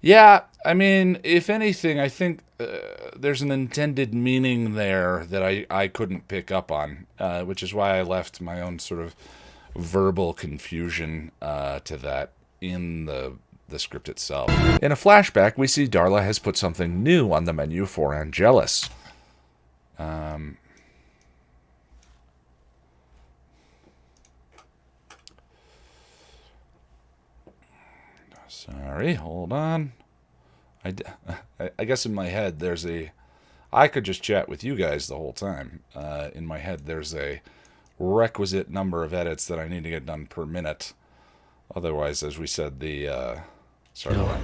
Speaker 1: Yeah, I mean, if anything, I think there's an intended meaning there that I couldn't pick up on, which is why I left my own sort of verbal confusion to that in the the script itself. In a flashback, we see Darla has put something new on the menu for Angelus. Sorry, hold on. I guess in my head there's a... I could just chat with you guys the whole time. In my head there's a requisite number of edits that I need to get done per minute. Otherwise, as we said, the... sorry.
Speaker 2: No,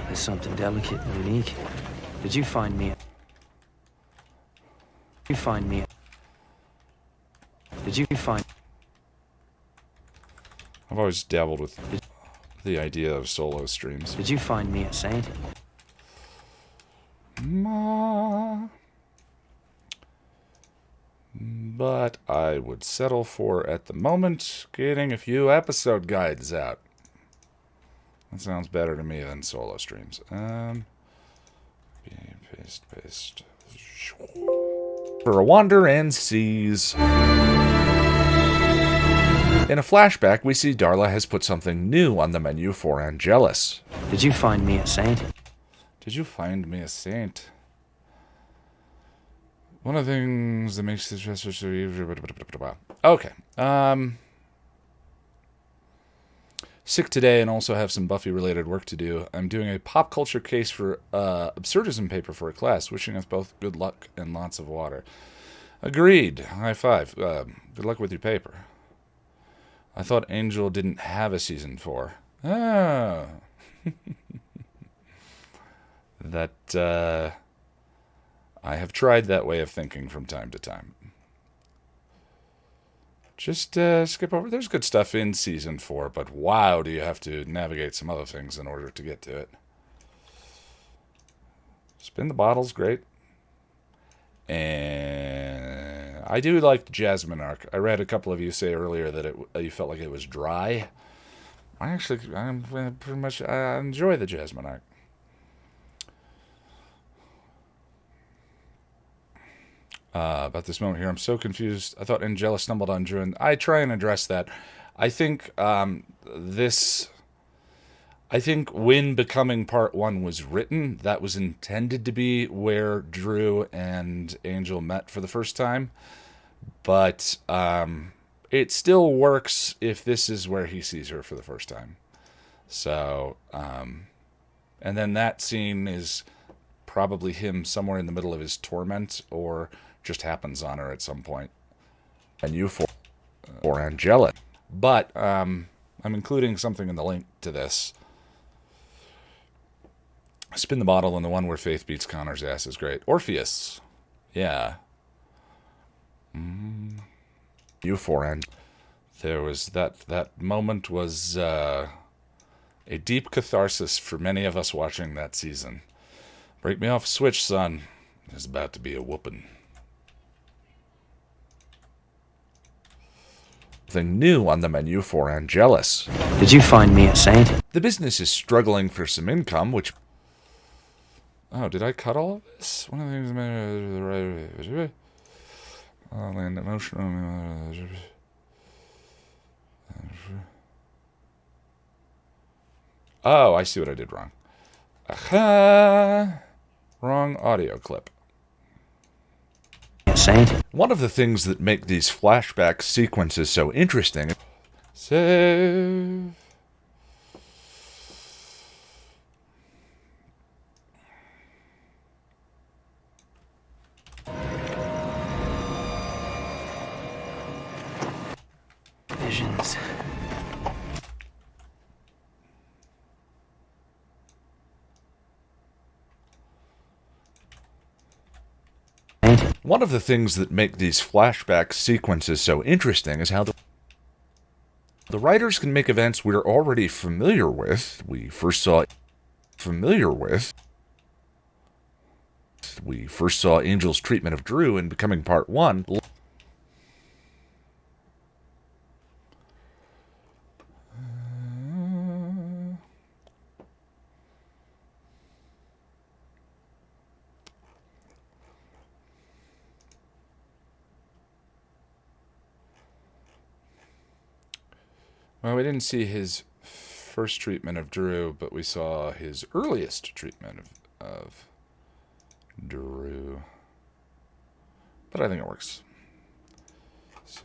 Speaker 2: there's something delicate and unique. Did you find me? Did you find me? Did you find...
Speaker 1: I've always dabbled with the idea of solo streams.
Speaker 2: Did you find me a saint?
Speaker 1: But I would settle for, at the moment, getting a few episode guides out. That sounds better to me than solo streams. Paste. For a wander and sees. In a flashback, we see Darla has put something new on the menu for Angelus.
Speaker 2: Did you find me a saint?
Speaker 1: Did you find me a saint? One of the things that makes this dresser so easy. Okay. Sick today and also have some Buffy-related work to do. I'm doing a pop culture case for absurdism paper for a class. Wishing us both good luck and lots of water. Agreed. High five. Good luck with your paper. I thought Angel didn't have a season 4. Oh. That, I have tried that way of thinking from time to time. Just skip over. There's good stuff in season 4, but wow, do you have to navigate some other things in order to get to it. Spin the bottle's great. And I do like the Jasmine arc. I read a couple of you say earlier that you felt like it was dry. I enjoy the Jasmine arc. About this moment here, I'm so confused. I thought Angela stumbled on Drew, and I try and address that. I think I think when Becoming Part 1 was written, that was intended to be where Drew and Angel met for the first time. But it still works if this is where he sees her for the first time. So, and then that scene is probably him somewhere in the middle of his torment, or just happens on her at some point. And you for Angela. But I'm including something in the link to this. Spin the bottle, and the one where Faith beats Connor's ass is great. Orpheus. Yeah. You for Angela. There was that moment was a deep catharsis for many of us watching that season. Break me off a switch, son. There's about to be a whooping. Something new on the menu for Angelus.
Speaker 2: Did you find me a saint?
Speaker 1: The business is struggling for some income, which... Oh, did I cut all of this? One of the things... And emotional... Oh, I see what I did wrong. Aha! Wrong audio clip.
Speaker 2: Saint?
Speaker 1: One of the things that make these flashback sequences so interesting... Save...
Speaker 2: Visions.
Speaker 1: One of the things that make these flashback sequences so interesting is how the writers can make events we're already familiar with. We first saw Angel's treatment of Drew in Becoming Part 1. Well, we didn't see his first treatment of Drew, but we saw his earliest treatment of Drew. But I think it works. So...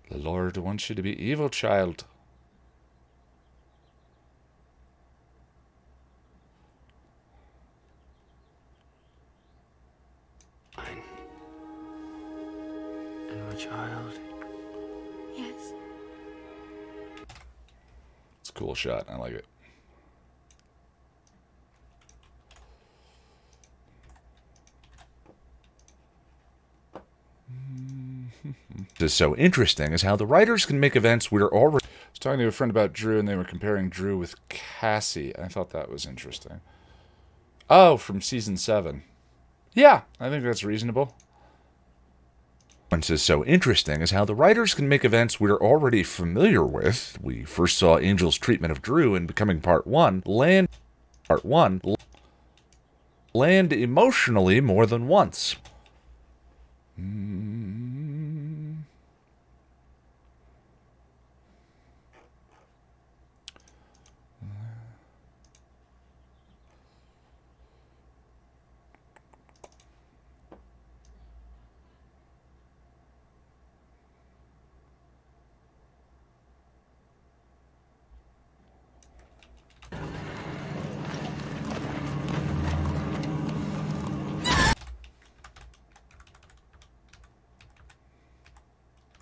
Speaker 1: The Lord wants you to be evil, child.
Speaker 2: Fine. And a child.
Speaker 4: Yes.
Speaker 1: It's a cool shot. I like it. Is so interesting is how the writers can make events we're already... I was talking to a friend about Drew, and they were comparing Drew with Cassie. I thought that was interesting. Oh, from season 7. Yeah, I think that's reasonable. What is so interesting is how the writers can make events we're already familiar with. We first saw Angel's treatment of Drew in Becoming Part 1 land emotionally more than once.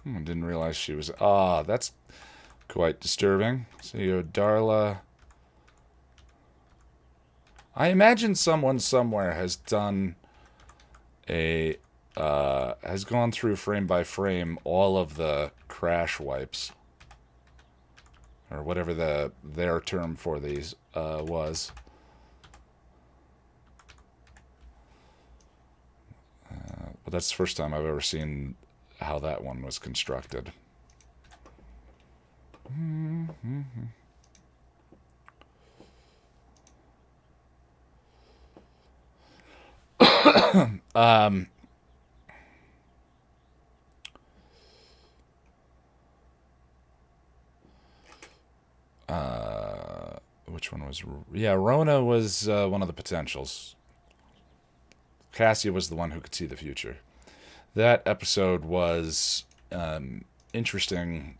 Speaker 1: I didn't realize she was... Ah, that's quite disturbing. So you, Darla... I imagine someone somewhere has done a... has gone through frame by frame all of the crash wipes. Or whatever their term for these was. But that's the first time I've ever seen how that one was constructed. Which one was... Yeah, Rona was one of the potentials. Cassie was the one who could see the future. That episode was interesting,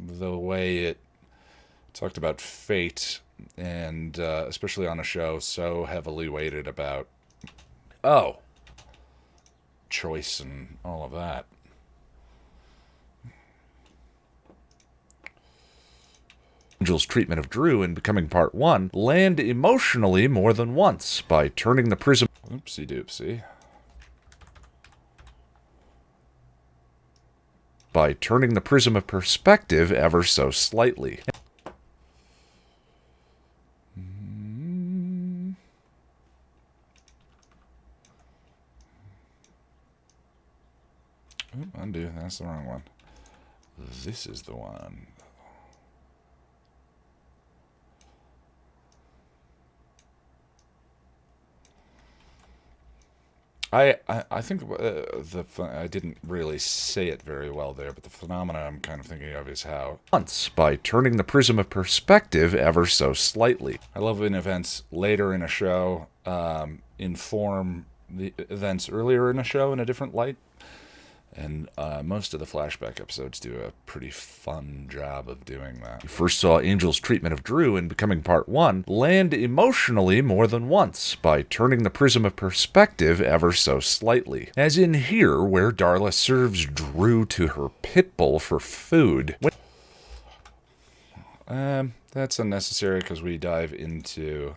Speaker 1: the way it talked about fate, and especially on a show so heavily weighted about, choice and all of that. Angel's treatment of Drew in Becoming Part 1 land emotionally more than once by turning the prism... Oopsie doopsie. By turning the prism of perspective ever so slightly. Undo, that's the wrong one. This is the one. I think I didn't really say it very well there, but the phenomena I'm kind of thinking of is how once by turning the prism of perspective ever so slightly. I love when events later in a show inform the events earlier in a show in a different light. And most of the flashback episodes do a pretty fun job of doing that. We first saw Angel's treatment of Drew in Becoming Part 1 land emotionally more than once by turning the prism of perspective ever so slightly. As in here, where Darla serves Drew to her pit bull for food. That's unnecessary because we dive into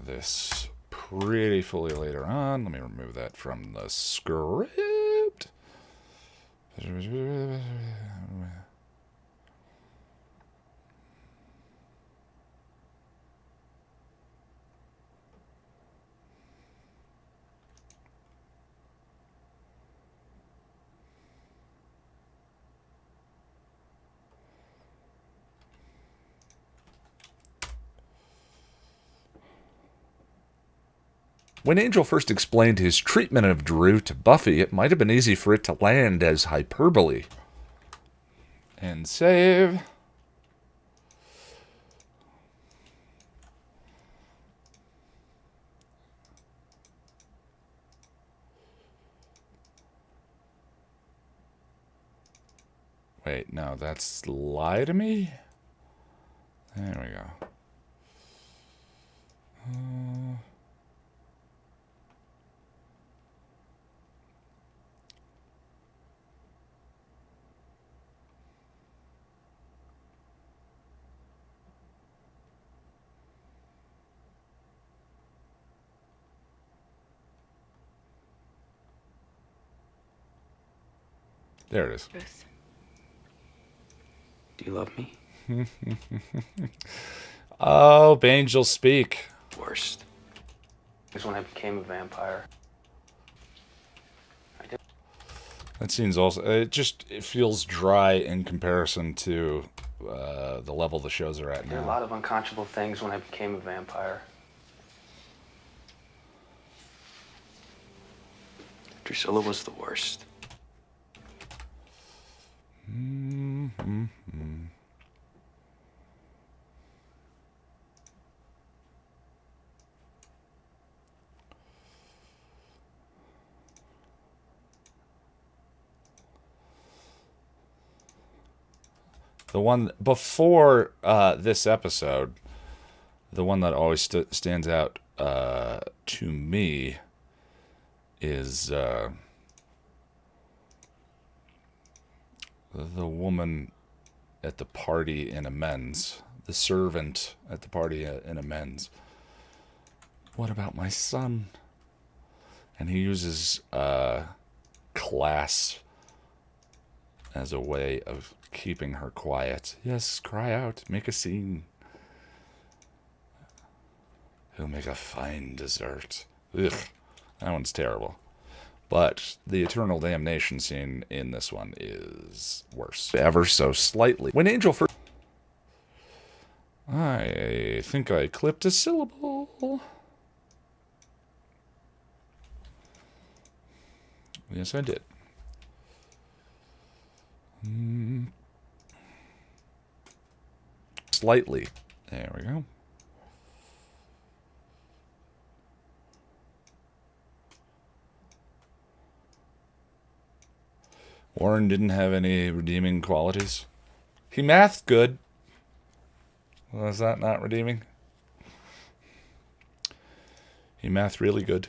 Speaker 1: this pretty fully later on. Let me remove that from the script. When Angel first explained his treatment of Drew to Buffy, it might have been easy for it to land as hyperbole. And save. Wait, no, that's lie to me? There we go. There it is.
Speaker 2: Truth. Do you love me?
Speaker 1: Oh, angels speak.
Speaker 2: Worst. Is when I became a vampire.
Speaker 1: That scene's also, it feels dry in comparison to the level the shows are at
Speaker 2: There are a
Speaker 1: now.
Speaker 2: lot of unconscionable things when I became a vampire. Drusilla was the worst.
Speaker 1: The one before this episode, the one that always stands out to me is the woman at the party in Amends, the servant at the party in Amends. What about my son? And he uses class as a way of keeping her quiet. Yes, cry out, make a scene. He'll make a fine dessert. Ugh, that one's terrible. But the eternal damnation scene in this one is worse. Ever so slightly. When Angel first... I think I clipped a syllable. Yes, I did. Slightly. There we go. Warren didn't have any redeeming qualities. He mathed good. Was that not redeeming? He mathed really good.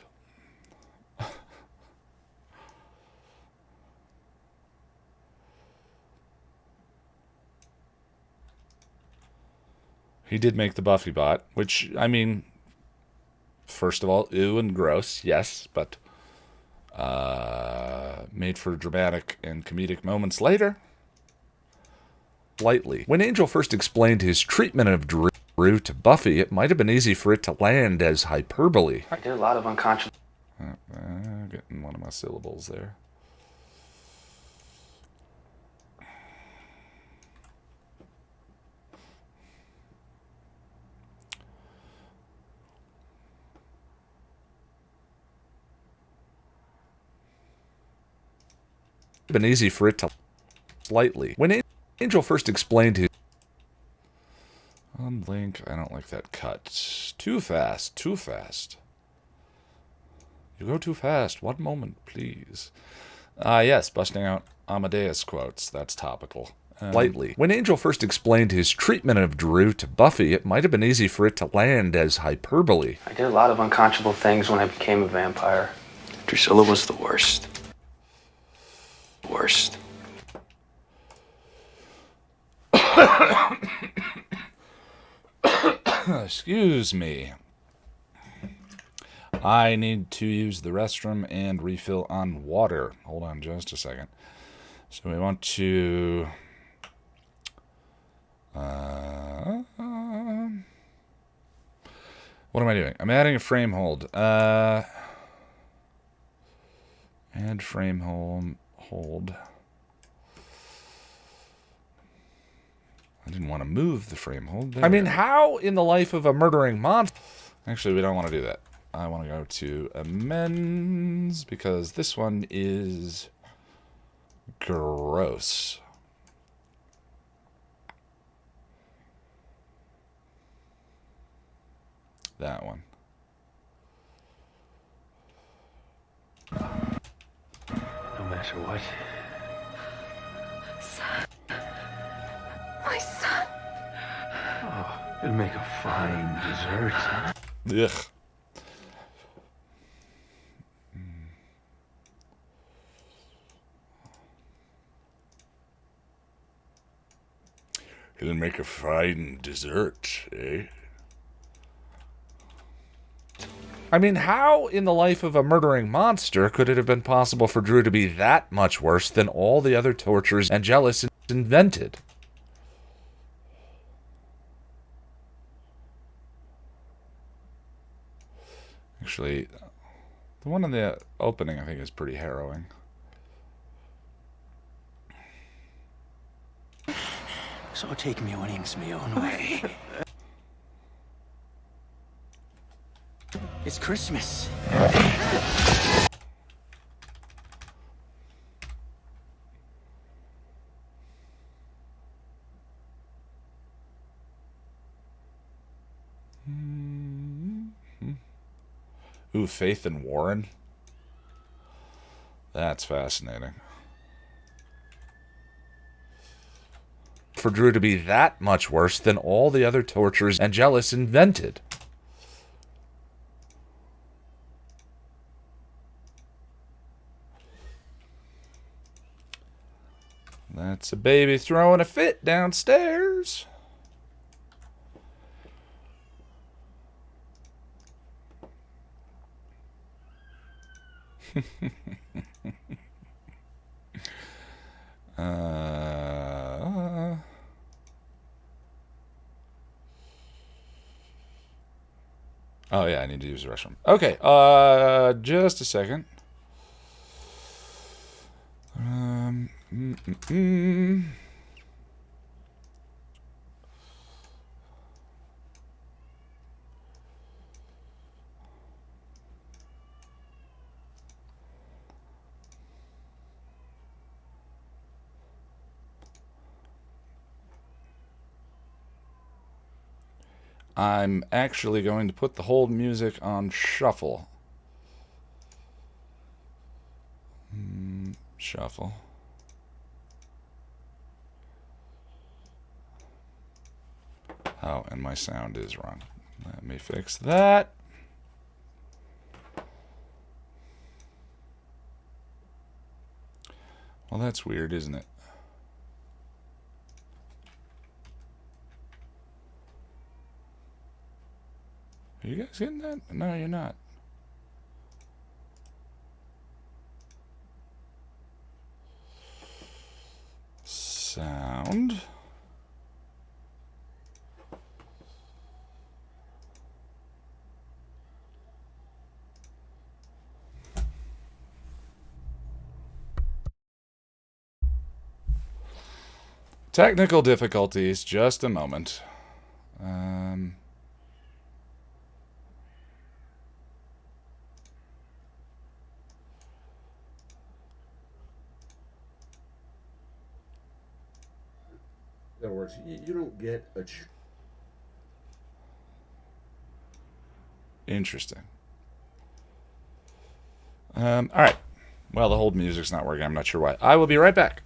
Speaker 1: He did make the Buffy bot, which, I mean, first of all, ew and gross, yes, but made for dramatic and comedic moments later. Slightly. When Angel first explained his treatment of Drew to Buffy, it might have been easy for it to land as hyperbole.
Speaker 2: I did a lot of unconscious.
Speaker 1: Getting one of my syllables there. Been easy for it to slightly. When Angel first explained his unlink, I don't like that cut. Too fast, too fast. You go too fast. One moment, please. Yes, busting out Amadeus quotes. That's topical. Slightly. When Angel first explained his treatment of Drew to Buffy, it might have been easy for it to land as hyperbole.
Speaker 2: I did a lot of unconscionable things when I became a vampire. Drusilla was the worst. Worst.
Speaker 1: Excuse me. I need to use the restroom and refill on water. Hold on just a second. So we want to... what am I doing? I'm adding a frame hold. Add frame hold. I didn't want to move the frame hold. I mean, how in the life of a murdering monster? Actually, we don't want to do that. I want to go to amends because this one is gross. That one.
Speaker 2: No matter what.
Speaker 10: My son.
Speaker 2: Oh, it'll make a fine dessert.
Speaker 1: Ugh. It'll make a fine dessert, eh? I mean, how in the life of a murdering monster could it have been possible for Drew to be that much worse than all the other tortures Angelus invented? Actually, the one in the opening I think is pretty harrowing.
Speaker 9: So take me winnings me own way. It's Christmas.
Speaker 1: Ooh, Faith and Warren. That's fascinating. For Drew to be that much worse than all the other tortures Angelus invented. That's a baby throwing a fit downstairs. Oh yeah, I need to use the restroom. Okay, just a second. I'm actually going to put the hold music on shuffle. Shuffle. Oh, and my sound is wrong. Let me fix that. Well, that's weird, isn't it? Are you guys getting that? No, you're not. Sound. Technical difficulties, just a moment.
Speaker 11: In other words, you don't get a...
Speaker 1: Interesting. All right. Well, the hold music's not working. I'm not sure why. I will be right back.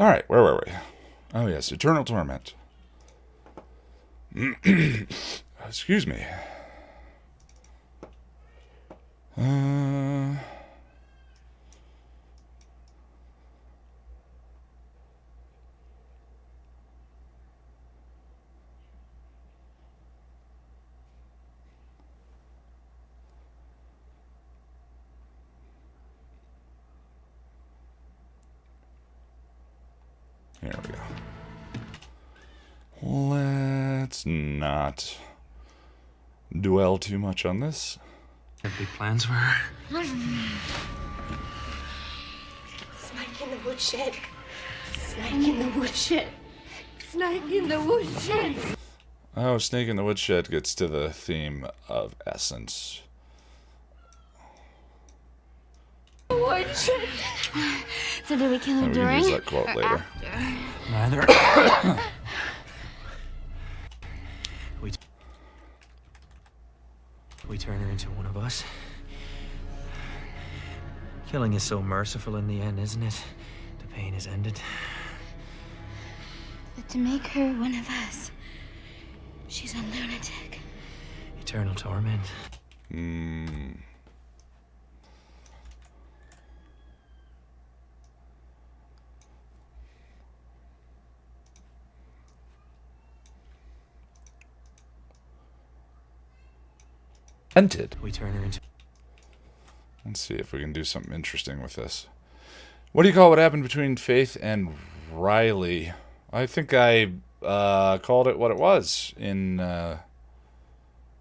Speaker 1: All right, where were we? Oh, yes, eternal torment. Excuse me. Here we go. Let's not dwell too much on this.
Speaker 2: Have big plans for her?
Speaker 10: Snake in the woodshed. Snake in the woodshed. Snake in the woodshed.
Speaker 1: Oh, Snake in the Woodshed gets to the theme of essence.
Speaker 10: Woodshed.
Speaker 4: So do we kill her
Speaker 1: And we can
Speaker 4: during?
Speaker 1: use that quote later.
Speaker 9: Neither. we turn her into one of us. Killing is so merciful in the end, isn't it? The pain is ended.
Speaker 4: But to make her one of us, she's a lunatic.
Speaker 9: Eternal torment.
Speaker 1: Entered.
Speaker 9: We turn her into...
Speaker 1: Let's see if we can do something interesting with this. What do you call what happened between Faith and Riley? I think I called it what it was in that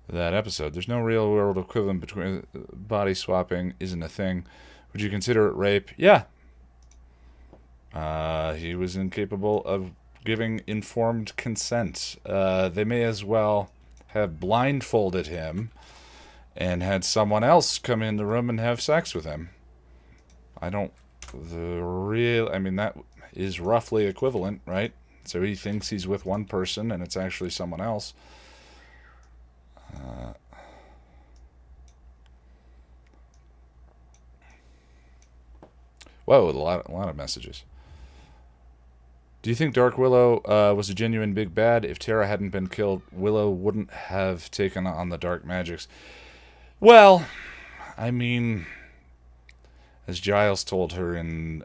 Speaker 1: episode. There's no real world equivalent between body swapping isn't a thing. Would you consider it rape? Yeah. He was incapable of giving informed consent. They may as well have blindfolded him and had someone else come in the room and have sex with him. I mean, that is roughly equivalent, right? So he thinks he's with one person and it's actually someone else. Whoa, a lot of messages. Do you think Dark Willow was a genuine big bad? If Tara hadn't been killed, Willow wouldn't have taken on the dark magics. Well, I mean, as Giles told her in,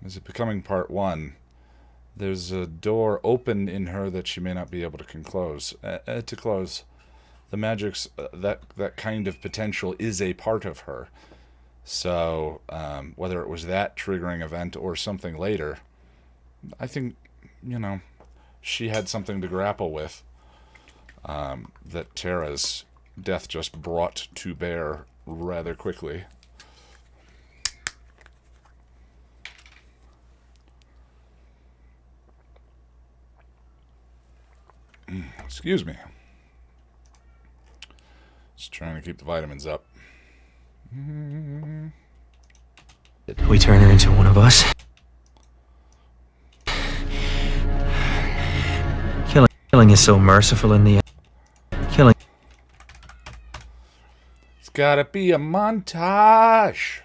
Speaker 1: is it Becoming Part 1, there's a door open in her that she may not be able to close. The magics, that kind of potential is a part of her. So, whether it was that triggering event or something later, I think, she had something to grapple with. That Tara's death just brought to bear rather quickly. Excuse me. Just trying to keep the vitamins up.
Speaker 9: We turn her into one of us. Killing is so merciful in the end. Killing.
Speaker 1: It's gotta be a montage.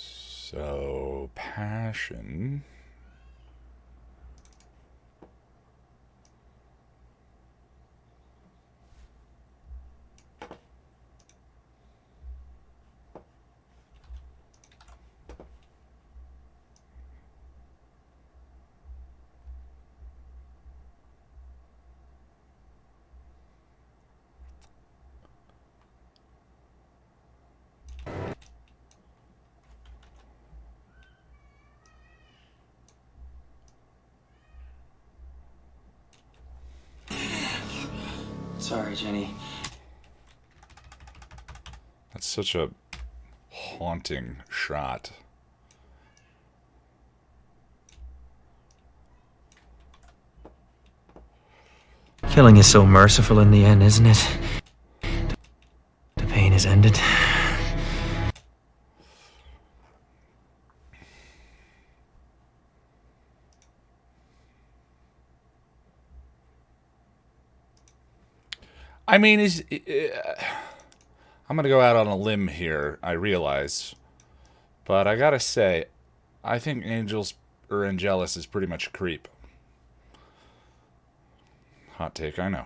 Speaker 1: So, passion.
Speaker 2: Sorry, Jenny.
Speaker 1: That's such a haunting shot.
Speaker 9: Killing is so merciful in the end, isn't it? The pain is ended.
Speaker 1: I mean, I'm gonna go out on a limb here, I realize. But I gotta say, I think Angelus is pretty much a creep. Hot take, I know.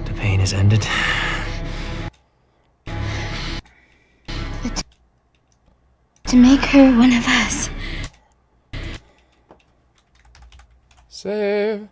Speaker 9: The pain is ended.
Speaker 4: To make her one of us.
Speaker 1: Save.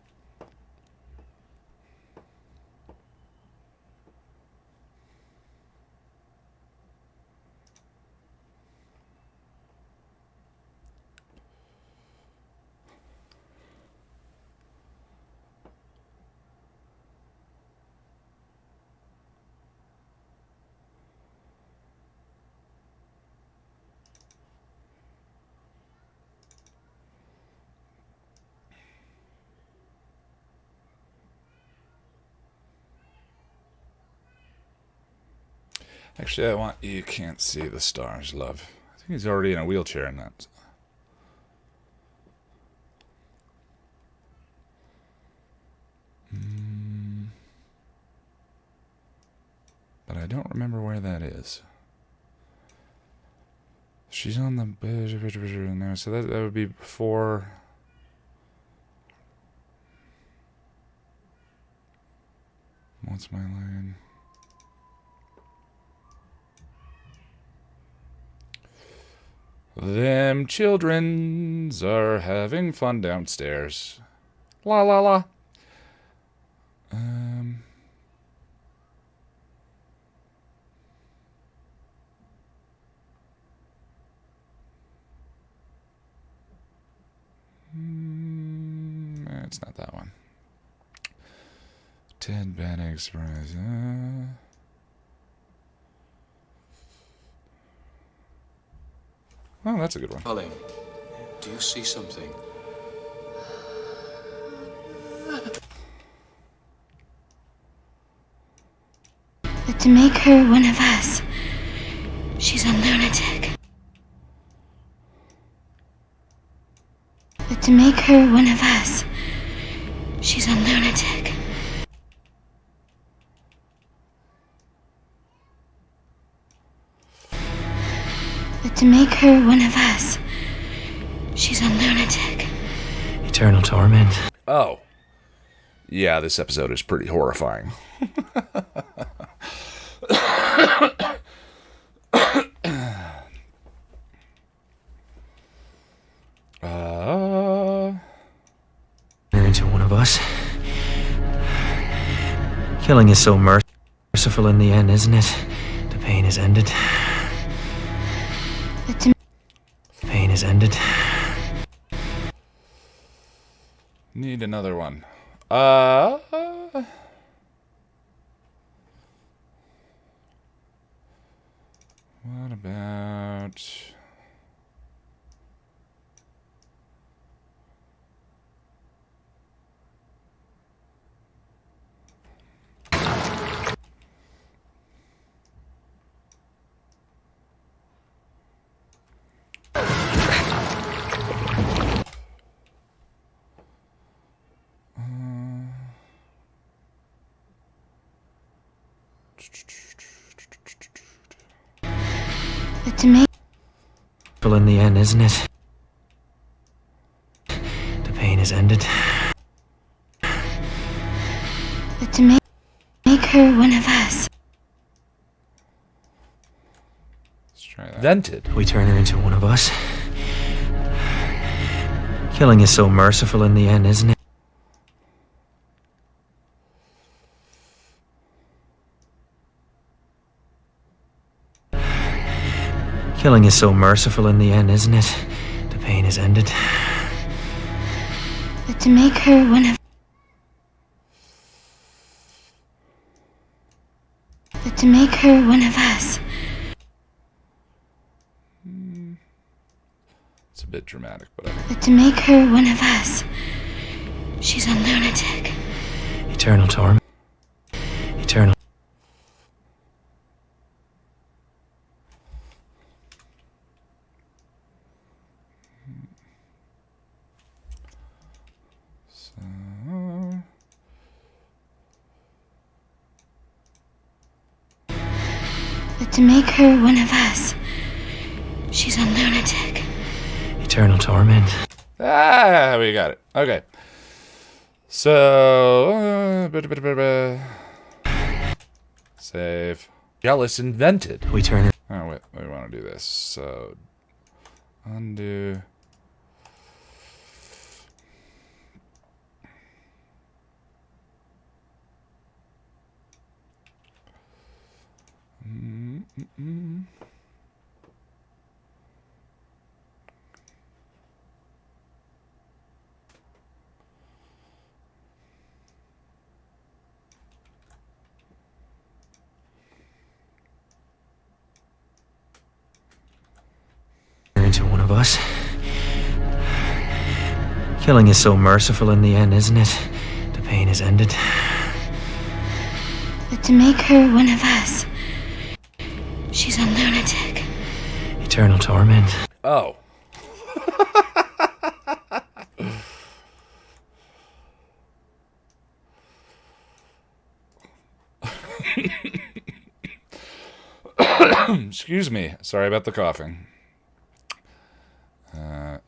Speaker 1: Actually, you can't see the stars, love. I think he's already in a wheelchair in that. But I don't remember where that is. She's on the now, so that would be before. What's my line? Them childrens are having fun downstairs. La la la. It's not that one. Ted Bad Egg Surprise. Oh, that's a good one.
Speaker 12: Colin, do you see something?
Speaker 4: But to make her one of us, she's a lunatic. But to make her one of us, she's a lunatic. But to make her one of us, she's a lunatic.
Speaker 9: Eternal torment.
Speaker 1: Oh. Yeah, this episode is pretty horrifying.
Speaker 9: Into one of us. Killing is so merciful in the end, isn't it? The pain is ended. The pain is ended.
Speaker 1: Need another one. What about...
Speaker 4: But to make
Speaker 9: In the end, isn't it? The pain is ended.
Speaker 4: But to make her one of us.
Speaker 1: Let's try that. Vented.
Speaker 9: We turn her into one of us. Killing is so merciful in the end, isn't it? Killing is so merciful in the end, isn't it? The pain is ended.
Speaker 4: But to make her one of... But to make her one of us.
Speaker 1: It's a bit dramatic, but I think...
Speaker 4: But to make her one of us, she's a lunatic.
Speaker 9: Eternal torment. Eternal.
Speaker 4: But to make her one of us, she's a lunatic.
Speaker 9: Eternal torment.
Speaker 1: Ah, we got it. Okay. So, save. Jealous invented.
Speaker 9: We turn her.
Speaker 1: Oh, wait, we want to do this. So, undo.
Speaker 9: Into one of us. Killing is so merciful in the end, isn't it? The pain is ended.
Speaker 4: But to make her one of us, she's a lunatic.
Speaker 9: Eternal torment.
Speaker 1: Oh. Excuse me. Sorry about the coughing.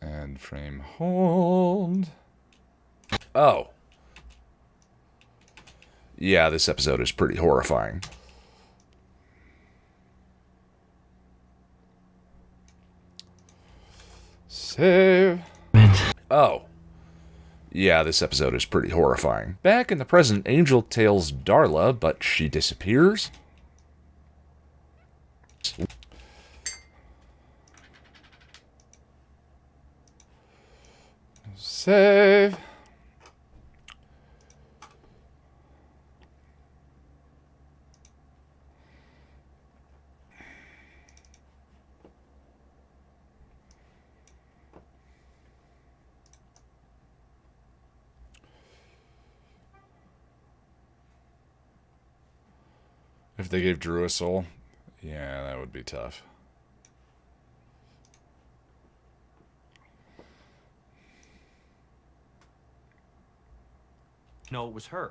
Speaker 1: And frame hold. Oh. Yeah, this episode is pretty horrifying. Save. Oh. Yeah, this episode is pretty horrifying. Back in the present, Angel tails Darla, but she disappears. Save. If they gave Drew a soul, yeah, that would be tough.
Speaker 13: No, it was her.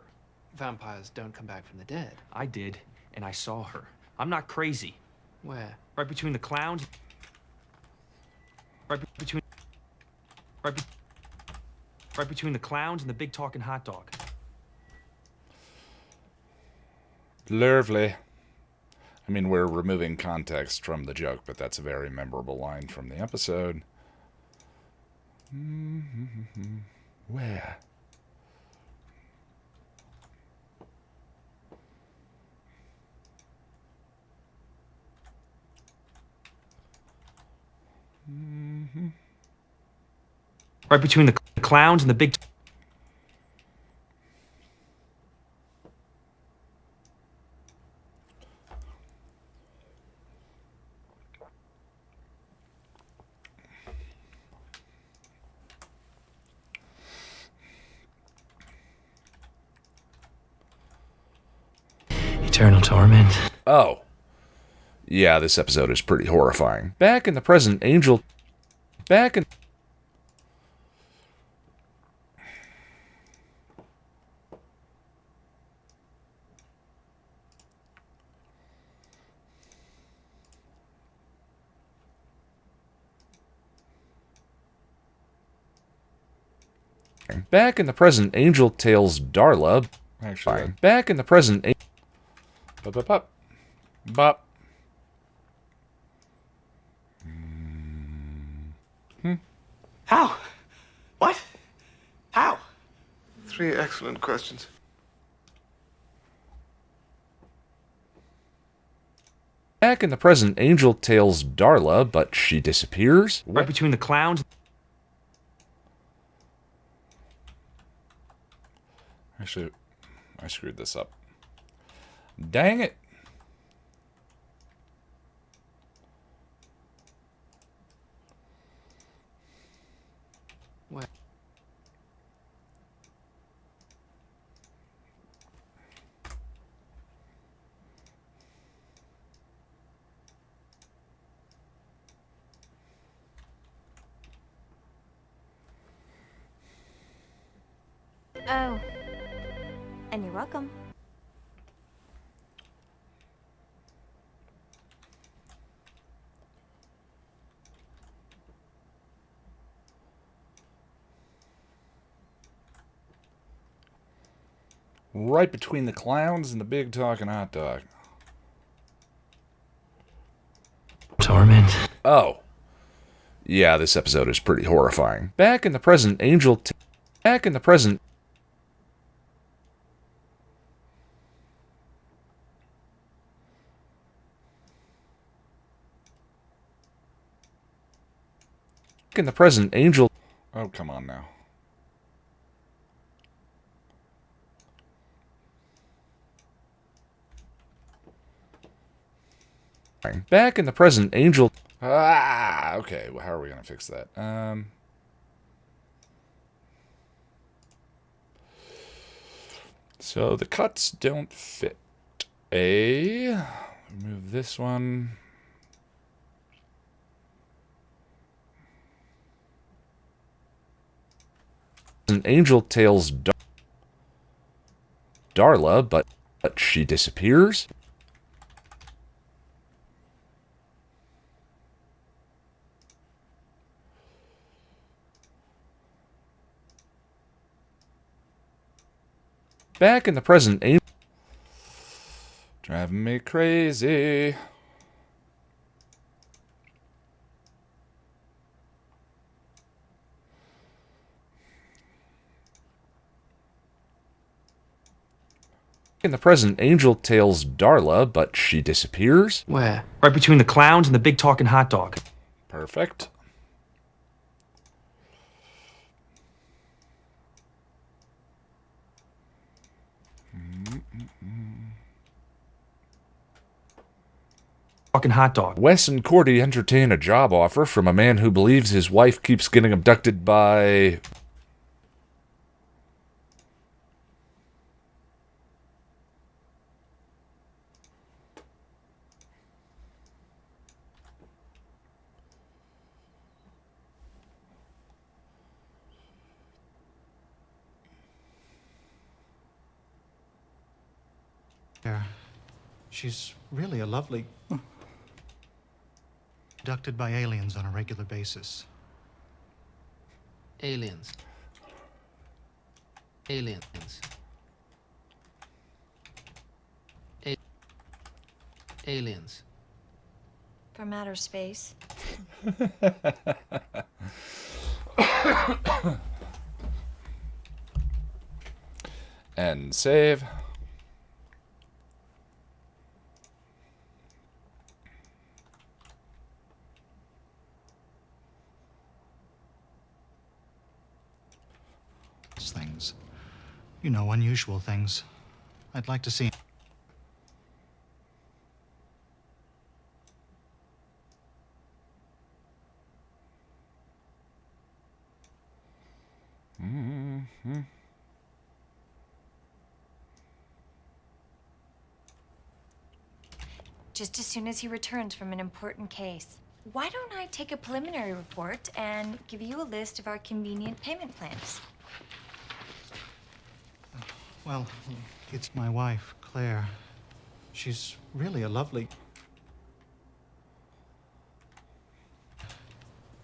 Speaker 8: Vampires don't come back from the dead.
Speaker 13: I did, and I saw her. I'm not crazy.
Speaker 8: Where?
Speaker 13: Right between the clowns. Right between the clowns and the big talking hot dog.
Speaker 1: Lovely. I mean, we're removing context from the joke, but that's a very memorable line from the episode. Where?
Speaker 13: Right between the clowns and the big...
Speaker 9: Eternal torment.
Speaker 1: Oh. Yeah, this episode is pretty horrifying. Back in the present, Angel... Back in... Back in the present, Angel tails Darla. Actually, back in the present... Bop, bop, bop. Bop.
Speaker 14: How? What? How? 3 excellent questions.
Speaker 1: Back in the present, Angel tails Darla, but she disappears.
Speaker 13: Right between the clowns...
Speaker 1: Actually, I screwed this up. Dang it.
Speaker 8: Where?
Speaker 6: Oh. And you're welcome.
Speaker 1: Right between the clowns and the big talking hot dog.
Speaker 9: Torment.
Speaker 1: Oh. Yeah, this episode is pretty horrifying. Back in the present, Angel... Back in the present... Back in the present, Angel... Oh, come on now. Back in the present, Angel... Ah, okay. Well, how are we going to fix that? So the cuts don't fit. Move this one. An Angel tails Darla, but she disappears. Back in the present, Angel... Driving me crazy. In the present, Angel tails Darla, but she disappears.
Speaker 13: Where? Right between the clowns and the big talking hot dog.
Speaker 1: Perfect.
Speaker 13: Talking hot dog.
Speaker 1: Wes and Cordy entertain a job offer from a man who believes his wife keeps getting abducted by...
Speaker 15: She's really a lovely... Abducted by aliens on a regular basis.
Speaker 8: Aliens. Aliens. Aliens.
Speaker 6: From outer space.
Speaker 1: And save.
Speaker 15: Things. You know, unusual things. I'd like to see...
Speaker 1: Mm-hmm.
Speaker 6: Just as soon as he returns from an important case. Why don't I take a preliminary report and give you a list of our convenient payment plans?
Speaker 15: Well, it's my wife, Claire. She's really a lovely...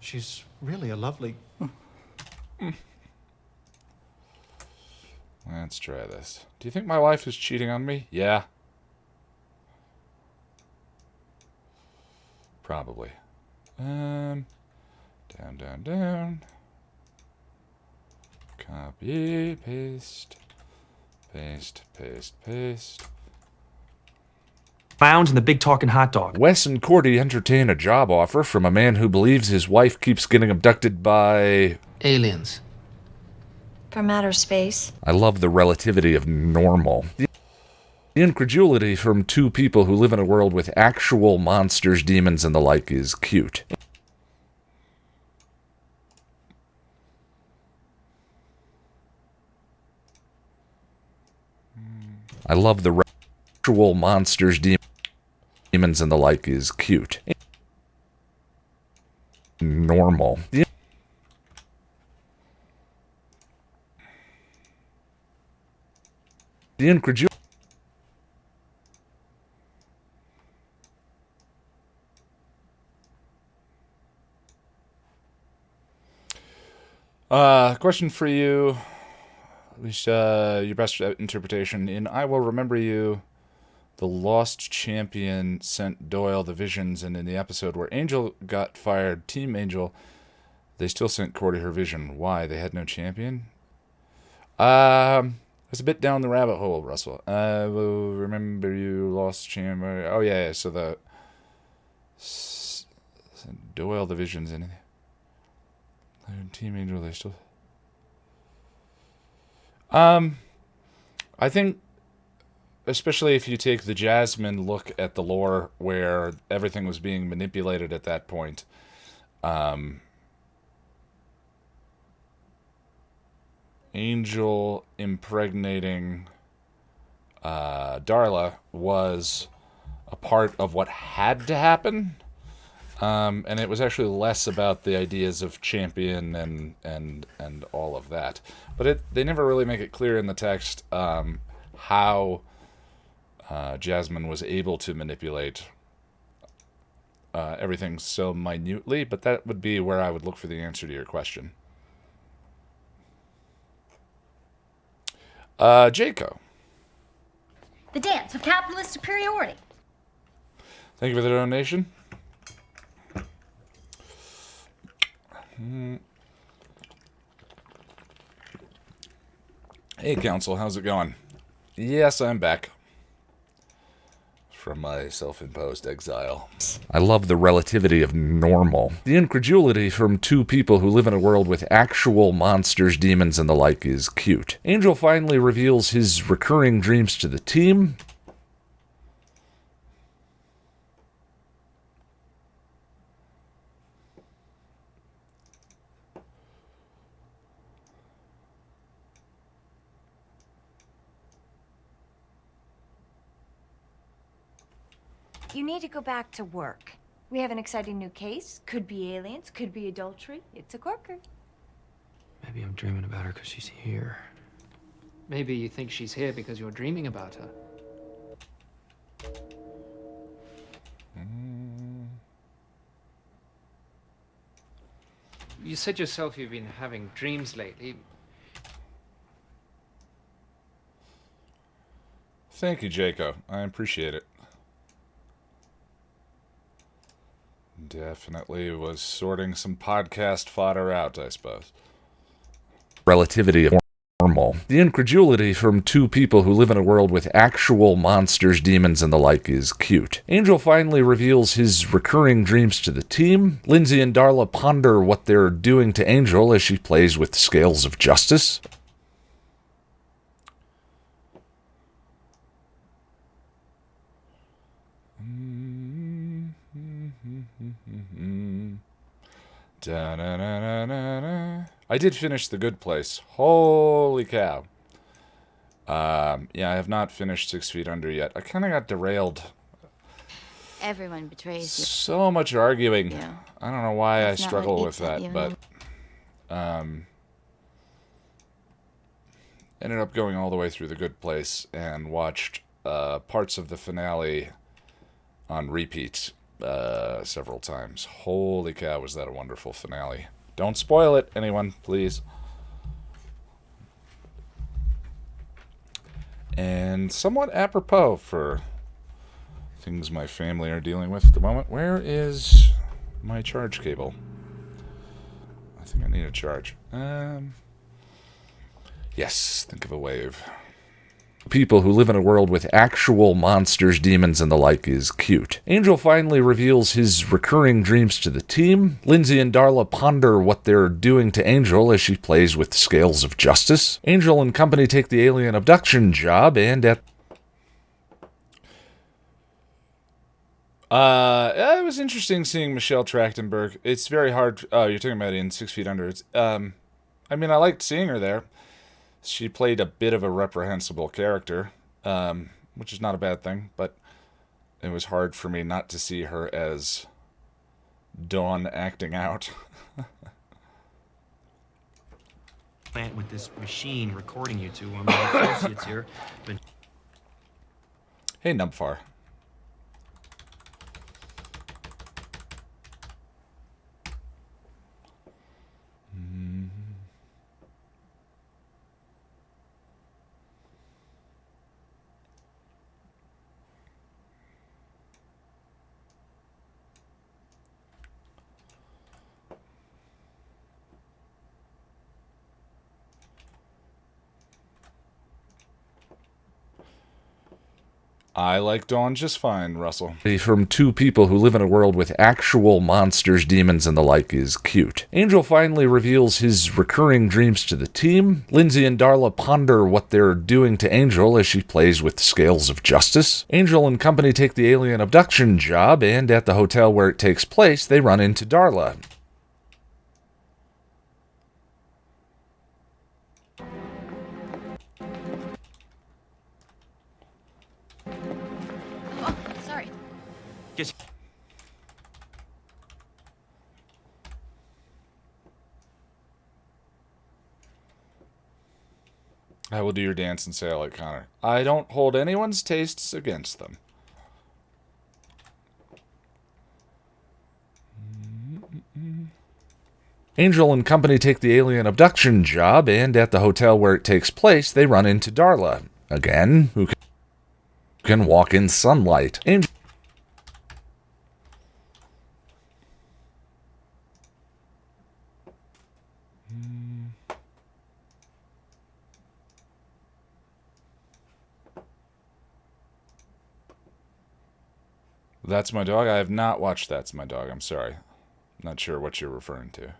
Speaker 15: She's really a lovely...
Speaker 1: Let's try this. Do you think my wife is cheating on me? Yeah. Probably. Down, down, down. Copy, paste. Paste, paste, paste.
Speaker 13: Clowns and the big talking hot dog.
Speaker 1: Wes and Cordy entertain a job offer from a man who believes his wife keeps getting abducted by...
Speaker 8: Aliens.
Speaker 6: From outer space.
Speaker 1: I love the relativity of normal. The incredulity from two people who live in a world with actual monsters, demons, and the like is cute. I love the actual monsters, demons, and the like is cute. Normal. The incredulity. Question for you. At least your best interpretation. In I Will Remember You, the Lost Champion sent Doyle the visions, and in the episode where Angel got fired, Team Angel, they still sent Cordy her vision. Why? They had no champion? It's a bit down the rabbit hole, Russell. I will remember you, Lost Champion. Oh, yeah, so the... Doyle the visions in Team Angel, they still... I think, especially if you take the Jasmine look at the lore where everything was being manipulated at that point, Angel impregnating Darla was a part of what had to happen. And it was actually less about the ideas of champion and all of that. But they never really make it clear in the text how Jasmine was able to manipulate everything so minutely. But that would be where I would look for the answer to your question. Jaco.
Speaker 16: The dance of capitalist superiority.
Speaker 1: Thank you for the donation. Hey, Council, how's it going? Yes, I'm back from my self-imposed exile. I love the relativity of normal. The incredulity from two people who live in a world with actual monsters, demons, and the like is cute. Angel finally reveals his recurring dreams to the team.
Speaker 6: You need to go back to work. We have an exciting new case. Could be aliens, could be adultery. It's a corker.
Speaker 8: Maybe I'm dreaming about her because she's here. Maybe you think she's here because you're dreaming about her. You said yourself you've been having dreams lately.
Speaker 1: Thank you, Jaco. I appreciate it. Definitely was sorting some podcast fodder out, I suppose. Relativity of normal. The incredulity from two people who live in a world with actual monsters, demons, and the like is cute. Angel finally reveals his recurring dreams to the team. Lindsay and Darla ponder what they're doing to Angel as she plays with scales of justice. I did finish The Good Place. Holy cow. Yeah, I have not finished 6 Feet Under yet. I kind of got derailed.
Speaker 4: Everyone betrays you.
Speaker 1: So much arguing.
Speaker 4: Yeah.
Speaker 1: I don't know why
Speaker 4: That's
Speaker 1: I
Speaker 4: not
Speaker 1: struggle
Speaker 4: what
Speaker 1: with
Speaker 4: eats at
Speaker 1: that,
Speaker 4: you,
Speaker 1: but ended up going all the way through The Good Place and watched parts of the finale on repeat several times. Holy cow, was that a wonderful finale. Don't spoil it, anyone, please. And somewhat apropos for things my family are dealing with at the moment, where is my charge cable? I think I need a charge. Yes, think of a wave. People who live in a world with actual monsters, demons, and the like is cute. Angel finally reveals his recurring dreams to the team. Lindsay and Darla ponder what they're doing to Angel as she plays with scales of justice. Angel and company take the alien abduction job, and at... it was interesting seeing Michelle Trachtenberg. It's very hard... Oh, you're talking about in 6 Feet Under. It's, I mean, I liked seeing her there. She played a bit of a reprehensible character, which is not a bad thing, but it was hard for me not to see her as Dawn acting out.
Speaker 13: plant with this machine recording you two. My associates here.
Speaker 1: Hey, Nubfar. I like Dawn just fine, Russell. From two people who live in a world with actual monsters, demons, and the like is cute. Angel finally reveals his recurring dreams to the team. Lindsay and Darla ponder what they're doing to Angel as she plays with scales of justice. Angel and company take the alien abduction job, and at the hotel where it takes place, they run into Darla.
Speaker 13: Guess.
Speaker 1: I will do your dance and say I like Connor. I don't hold anyone's tastes against them. Angel and company take the alien abduction job, and at the hotel where it takes place, they run into Darla. Again, who can walk in sunlight. Angel That's My Dog? I have not watched That's My Dog. I'm sorry. Not sure what you're referring to.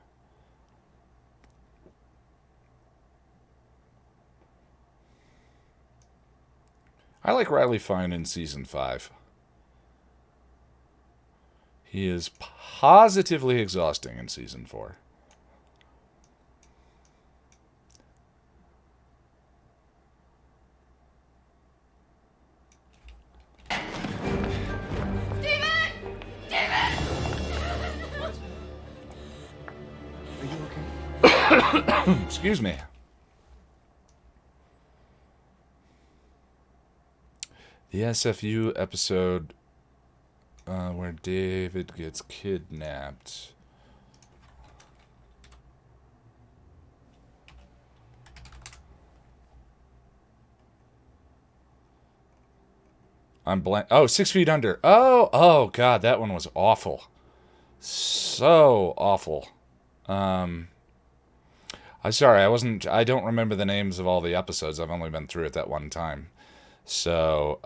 Speaker 1: I like Riley Fine in Season 5. He is positively exhausting in Season 4. Excuse me. The SFU episode where David gets kidnapped. I'm blank. Oh, 6 Feet Under. Oh, God, that one was awful. So awful. I'm sorry, I don't remember the names of all the episodes. I've only been through it that one time. So,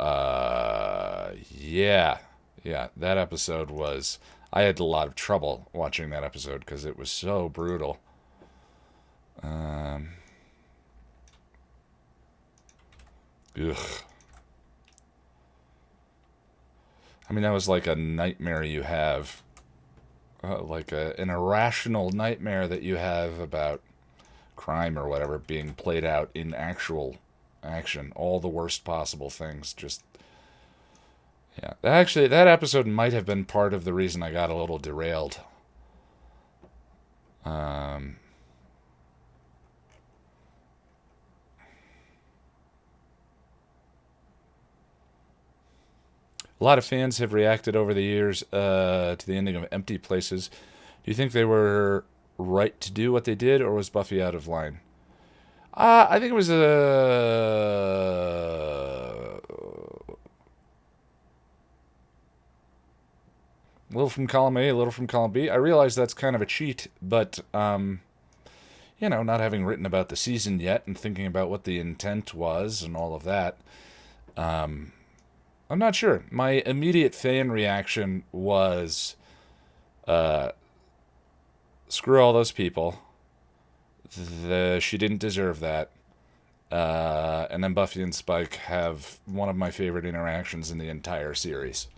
Speaker 1: yeah, that episode was, I had a lot of trouble watching that episode because it was so brutal. Ugh. I mean, that was like a nightmare you have, like an irrational nightmare that you have about crime or whatever being played out in actual action. All the worst possible things. Just, yeah. Actually, that episode might have been part of the reason I got a little derailed. A lot of fans have reacted over the years to the ending of Empty Places. Do you think they were right to do what they did, or was Buffy out of line? I think it was a little from column A, a little from column B. I realize that's kind of a cheat, but, you know, not having written about the season yet and thinking about what the intent was and all of that, I'm not sure. My immediate fan reaction was, screw all those people. She didn't deserve that. And then Buffy and Spike have one of my favorite interactions in the entire series.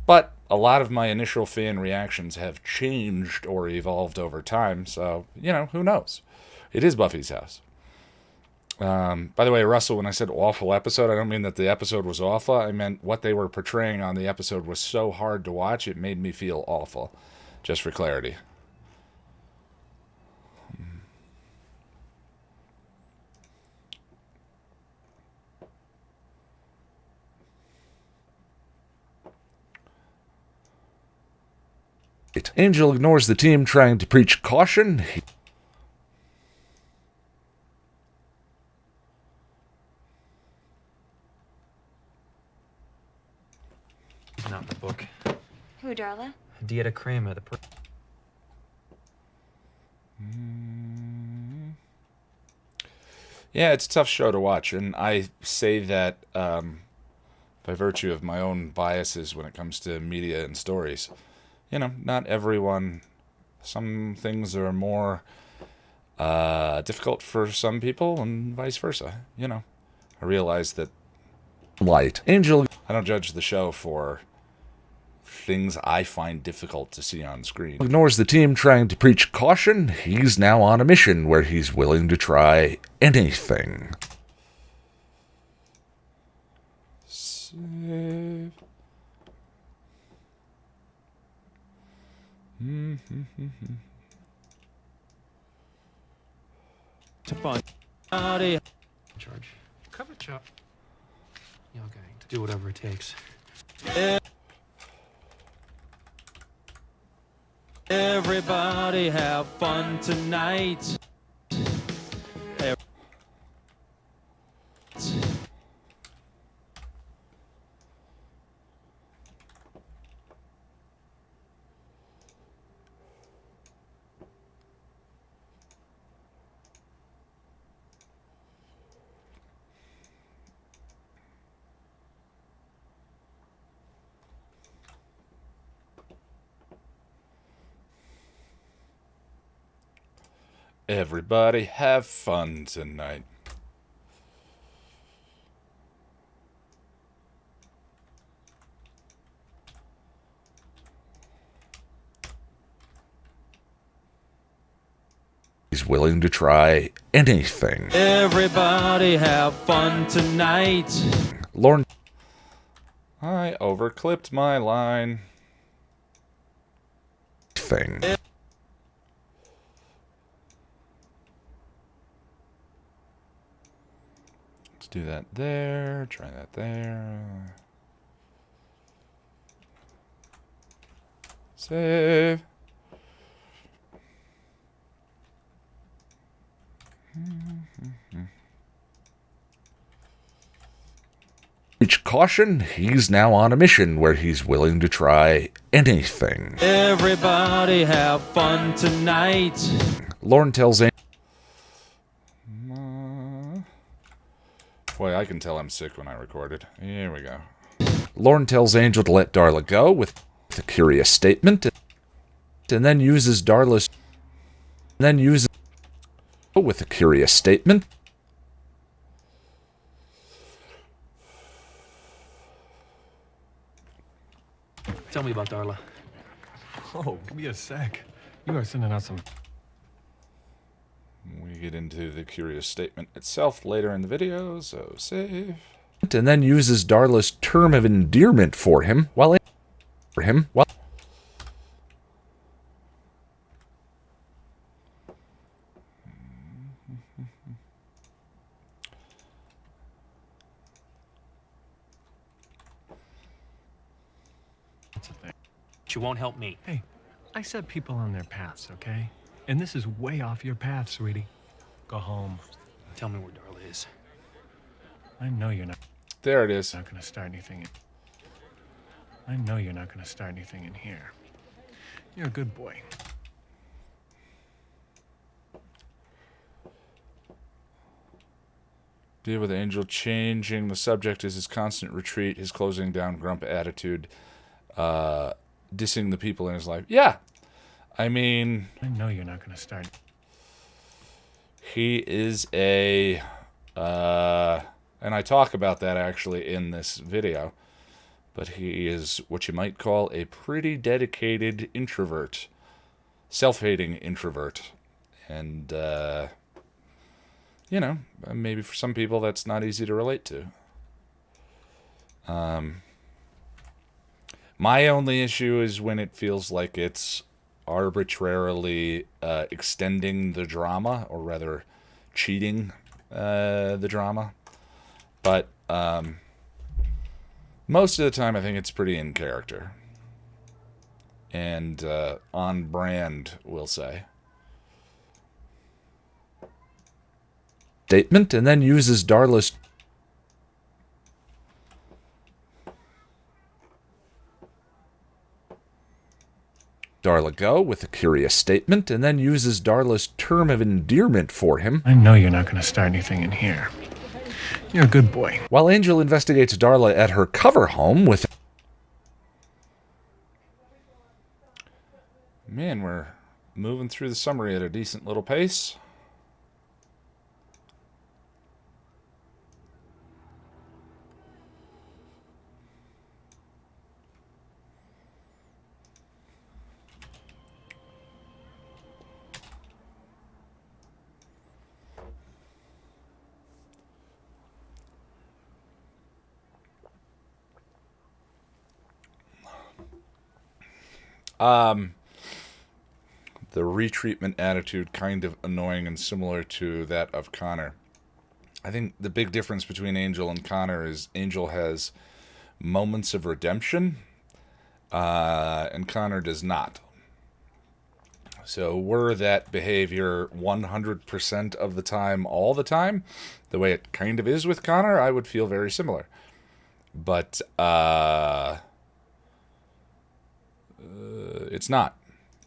Speaker 1: But a lot of my initial fan reactions have changed or evolved over time, so, you know, who knows? It is Buffy's house. By the way, Russell, when I said awful episode, I don't mean that the episode was awful. I meant what they were portraying on the episode was so hard to watch, it made me feel awful. Just for clarity. Angel ignores the team trying to preach caution.
Speaker 8: Not in the book.
Speaker 6: Who, Darla?
Speaker 8: Dieta Crema, the
Speaker 1: Yeah, it's a tough show to watch, and I say that by virtue of my own biases when it comes to media and stories. You know, not everyone. Some things are more difficult for some people, and vice versa. You know, I realize that light Angel. I don't judge the show for things I find difficult to see on screen. Ignores the team trying to preach caution. He's now on a mission where he's willing to try anything. Save.
Speaker 8: To find charge.
Speaker 5: Cover chop.
Speaker 8: You're going to do whatever it takes.
Speaker 17: Everybody have fun tonight.
Speaker 1: Everybody have fun tonight. He's willing to try anything.
Speaker 17: Everybody have fun tonight.
Speaker 1: Lorne. I overclipped my line. Thing. Let's do that there. Try that there. Save. Preach caution. He's now on a mission where he's willing to try anything.
Speaker 17: Everybody have fun tonight.
Speaker 1: Lorne tells Angel. Boy, I can tell I'm sick when I recorded. Here we go. Lorne tells Angel to let Darla go with a curious statement, and then uses Darla's. With a curious statement.
Speaker 13: Tell me about Darla.
Speaker 5: Oh, give me a sec. You are sending out some...
Speaker 1: We get into the curious statement itself later in the video, so save. And then uses Darla's term of endearment for him while...
Speaker 13: She won't help me.
Speaker 5: Hey, I set people on their paths, okay? And this is way off your path, sweetie. Go home.
Speaker 13: Tell me where Darla is.
Speaker 5: I know you're not...
Speaker 1: There it is.
Speaker 5: Not gonna start anything. I know you're not gonna start anything in here. You're a good boy.
Speaker 1: Deal with Angel changing the subject is his constant retreat, his closing down grump attitude, dissing the people in his life. Yeah, I mean...
Speaker 5: I know you're not going to start.
Speaker 1: He is a... and I talk about that actually in this video, but he is what you might call a pretty dedicated introvert. Self-hating introvert. And, you know, maybe for some people that's not easy to relate to. My only issue is when it feels like it's arbitrarily extending the drama, or rather cheating the drama. But most of the time I think it's pretty in character. and on brand, we'll say. Statement, and then uses Darla's Darla go with a curious statement, and then uses Darla's term of endearment for him.
Speaker 5: I know you're not going to start anything in here. You're a good boy.
Speaker 1: While Angel investigates Darla at her cover home with... Man, we're moving through the summary at a decent little pace. The retreatment attitude kind of annoying and similar to that of Connor. I think the big difference between Angel and Connor is Angel has moments of redemption, and Connor does not. So were that behavior 100% of the time, all the time, the way it kind of is with Connor, I would feel very similar. But it's not.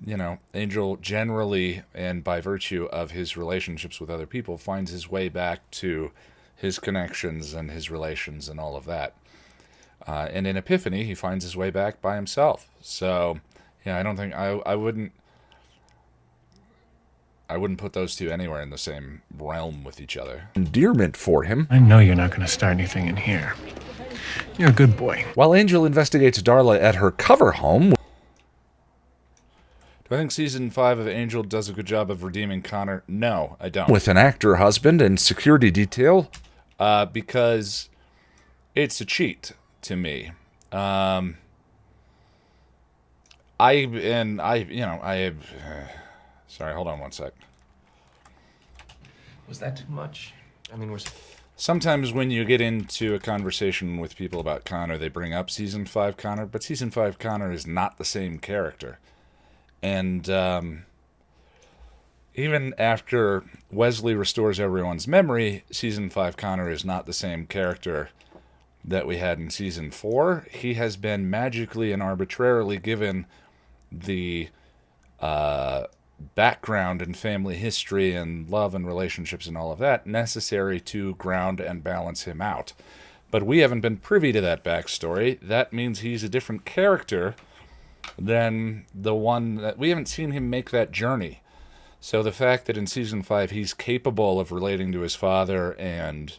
Speaker 1: You know, Angel generally, and by virtue of his relationships with other people, finds his way back to his connections and his relations and all of that. And in Epiphany, he finds his way back by himself. So, yeah, I don't think I wouldn't put those two anywhere in the same realm with each other. Endearment for him.
Speaker 5: I know you're not going to start anything in here. You're a good boy.
Speaker 1: While Angel investigates Darla at her cover home... Do I think Season 5 of Angel does a good job of redeeming Connor? No, I don't. With an actor husband and security detail? Because it's a cheat to me. Sorry, hold on one sec.
Speaker 8: Was that too much? I mean,
Speaker 1: Sometimes when you get into a conversation with people about Connor, they bring up Season 5 Connor, but Season 5 Connor is not the same character. And even after Wesley restores everyone's memory, Season 5 Connor is not the same character that we had in Season 4. He has been magically and arbitrarily given the background and family history and love and relationships and all of that necessary to ground and balance him out. But we haven't been privy to that backstory. That means he's a different character than the one that we haven't seen him make that journey. So the fact that in Season 5 he's capable of relating to his father and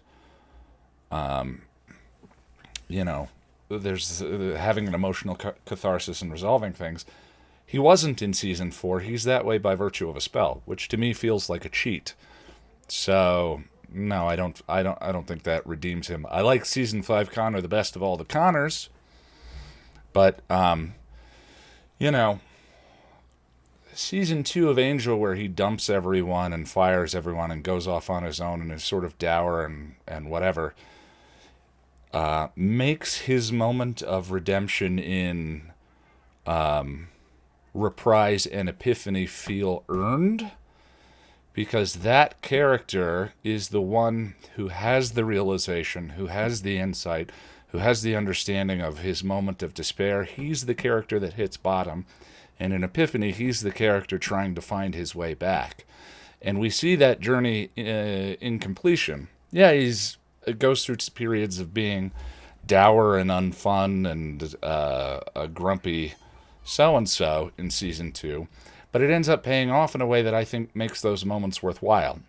Speaker 1: there's having an emotional catharsis and resolving things, he wasn't in Season 4. He's that way by virtue of a spell, which to me feels like a cheat. So no, I don't think that redeems him. I like Season 5 Connor the best of all the Connors, but Season 2 of Angel, where he dumps everyone and fires everyone and goes off on his own and is sort of dour and whatever, makes his moment of redemption in Reprise and Epiphany feel earned, because that character is the one who has the realization, who has the insight, who has the understanding of his moment of despair. He's the character that hits bottom. And in Epiphany, he's the character trying to find his way back. And we see that journey in completion. Yeah, it goes through periods of being dour and unfun and a grumpy so-and-so in Season 2. But it ends up paying off in a way that I think makes those moments worthwhile.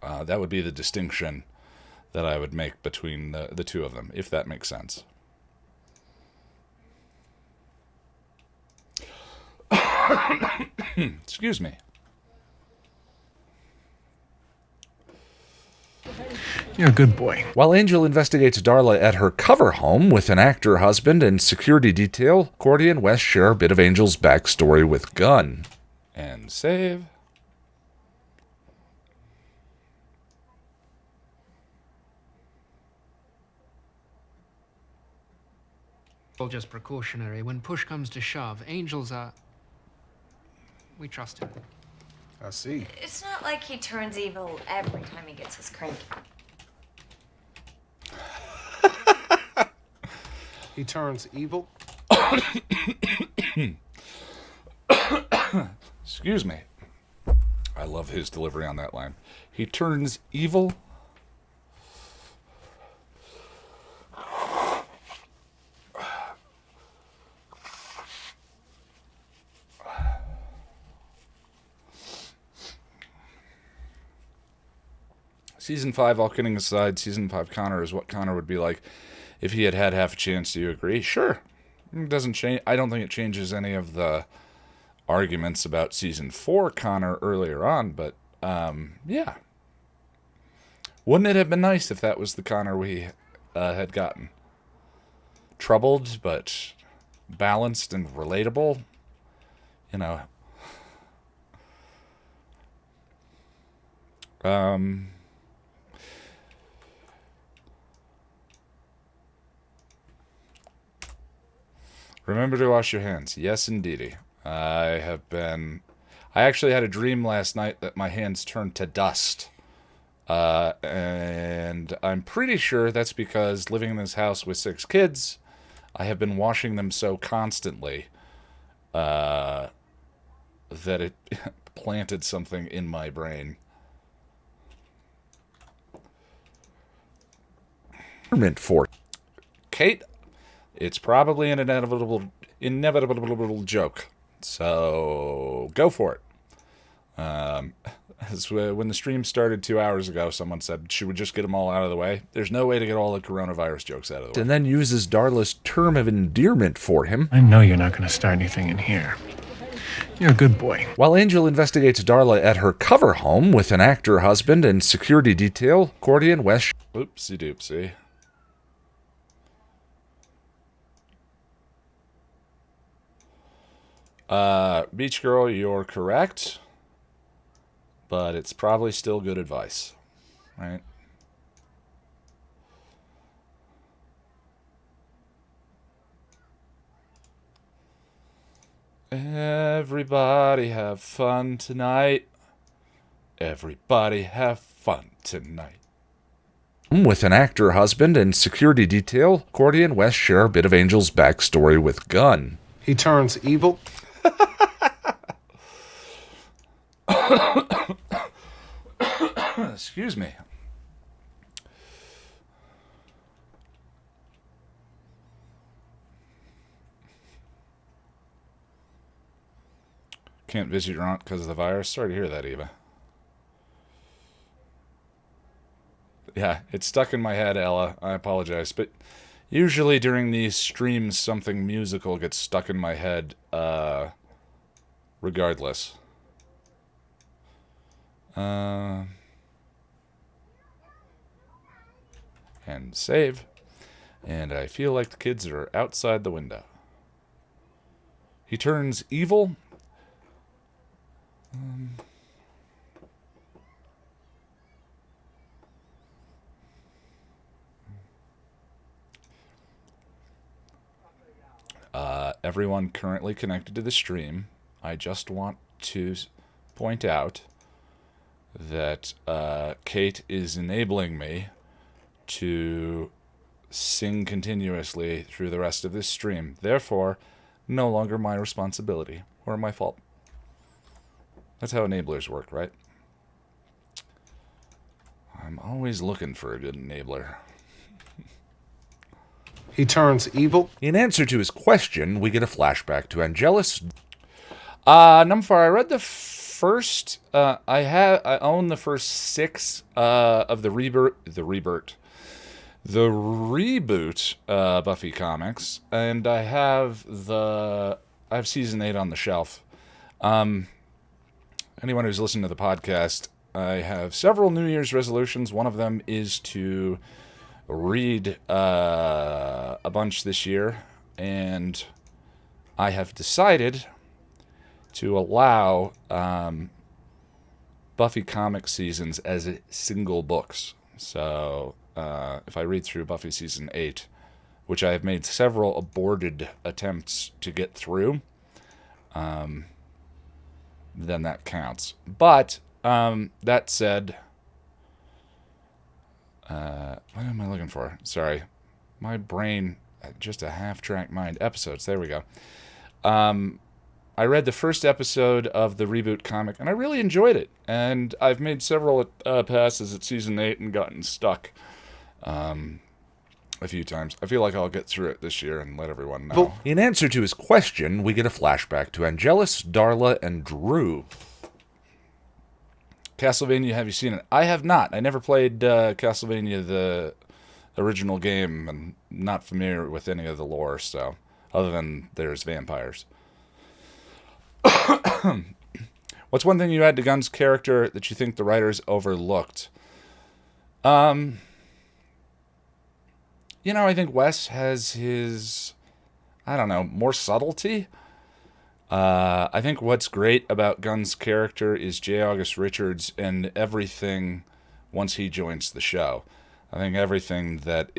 Speaker 1: That would be the distinction that I would make between the two of them, if that makes sense. Excuse me.
Speaker 5: You're a good boy.
Speaker 1: While Angel investigates Darla at her cover home with an actor husband and security detail, Cordy and Wes share a bit of Angel's backstory with Gunn. And save.
Speaker 8: all just precautionary. When push comes to shove, angels are... We trust him.
Speaker 11: I see.
Speaker 6: It's not like he turns evil every time he gets his cranky.
Speaker 11: He turns evil?
Speaker 1: Excuse me. I love his delivery on that line. He turns evil? Season 5, all kidding aside, Season 5 Connor is what Connor would be like if he had had half a chance. Do you agree? Sure. It doesn't change. I don't think it changes any of the arguments about Season 4 Connor earlier on, but yeah. Wouldn't it have been nice if that was the Connor we had gotten? Troubled, but balanced and relatable. You know. Remember to wash your hands. Yes, indeedy. I actually had a dream last night that my hands turned to dust. And I'm pretty sure that's because living in this house with 6 kids, I have been washing them so constantly that it planted something in my brain. For Kate, it's probably an inevitable joke. So go for it. When the stream started 2 hours ago, someone said, should we just get them all out of the way? There's no way to get all the coronavirus jokes out of the way. And then uses Darla's term of endearment for him.
Speaker 5: I know you're not going to start anything in here. You're a good boy.
Speaker 1: While Angel investigates Darla at her cover home with an actor husband and security detail, Cordy and Wes... Oopsie doopsie. Beach Girl, you're correct. But it's probably still good advice, right? Everybody have fun tonight. Everybody have fun tonight. With an actor husband and security detail, Cordy and Wes share a bit of Angel's backstory with Gunn.
Speaker 11: He turns evil?
Speaker 1: Excuse me. Can't visit your aunt because of the virus. Sorry to hear that, Eva. Yeah, it's stuck in my head, Ella. I apologize. But usually during these streams, something musical gets stuck in my head, regardless. And save. And I feel like the kids are outside the window. He turns evil. Everyone currently connected to the stream, I just want to point out that Kate is enabling me to sing continuously through the rest of this stream. Therefore, no longer my responsibility or my fault. That's how enablers work, right? I'm always looking for a good enabler.
Speaker 11: He turns evil?
Speaker 1: In answer to his question, we get a flashback to Angelus. Number 4, I read the first... I own the first 6 of the reboot Buffy comics, and I have season 8 on the shelf. Anyone who's listened to the podcast, I have several New Year's resolutions. One of them is to read a bunch this year, and I have decided to allow Buffy comic seasons as single books. So if I read through Buffy season 8, which I have made several aborted attempts to get through, then that counts. But that said, what am I looking for? Sorry, my brain, just a half-track mind. Episodes, there we go. I read the first episode of the reboot comic, and I really enjoyed it. And I've made several passes at season 8 and gotten stuck a few times. I feel like I'll get through it this year and let everyone know. In answer to his question, we get a flashback to Angelus, Darla, and Drew. Castlevania, have you seen it? I have not. I never played Castlevania, the original game, and not familiar with any of the lore, so, other than there's vampires. What's one thing you add to Gunn's character that you think the writers overlooked? You know, I think Wes has his, I don't know, more subtlety. I think what's great about Gunn's character is J. August Richards and everything once he joins the show. I think everything that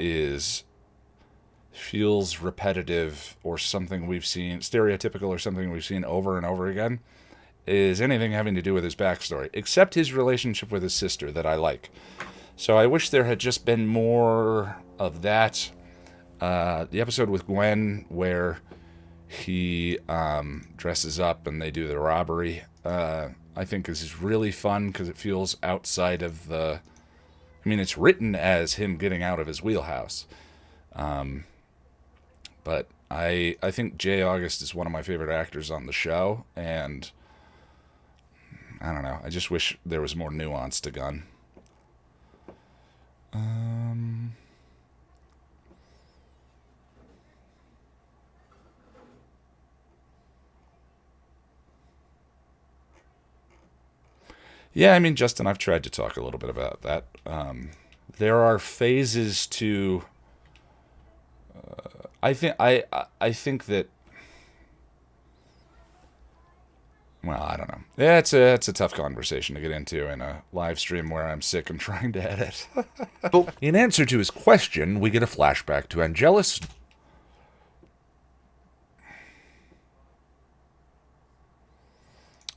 Speaker 1: feels repetitive or something we've seen, stereotypical or something we've seen over and over again, is anything having to do with his backstory, except his relationship with his sister that I like. So I wish there had just been more of that. The episode with Gwen where he dresses up and they do the robbery, I think is really fun because it feels outside of the... I mean, it's written as him getting out of his wheelhouse. But I think J. August is one of my favorite actors on the show, and I don't know. I just wish there was more nuance to Gunn. Yeah, I mean, Justin, I've tried to talk a little bit about that. There are phases to... I think that... Well, I don't know. Yeah, it's a tough conversation to get into in a live stream where I'm sick and trying to edit. In answer to his question, we get a flashback to Angelus.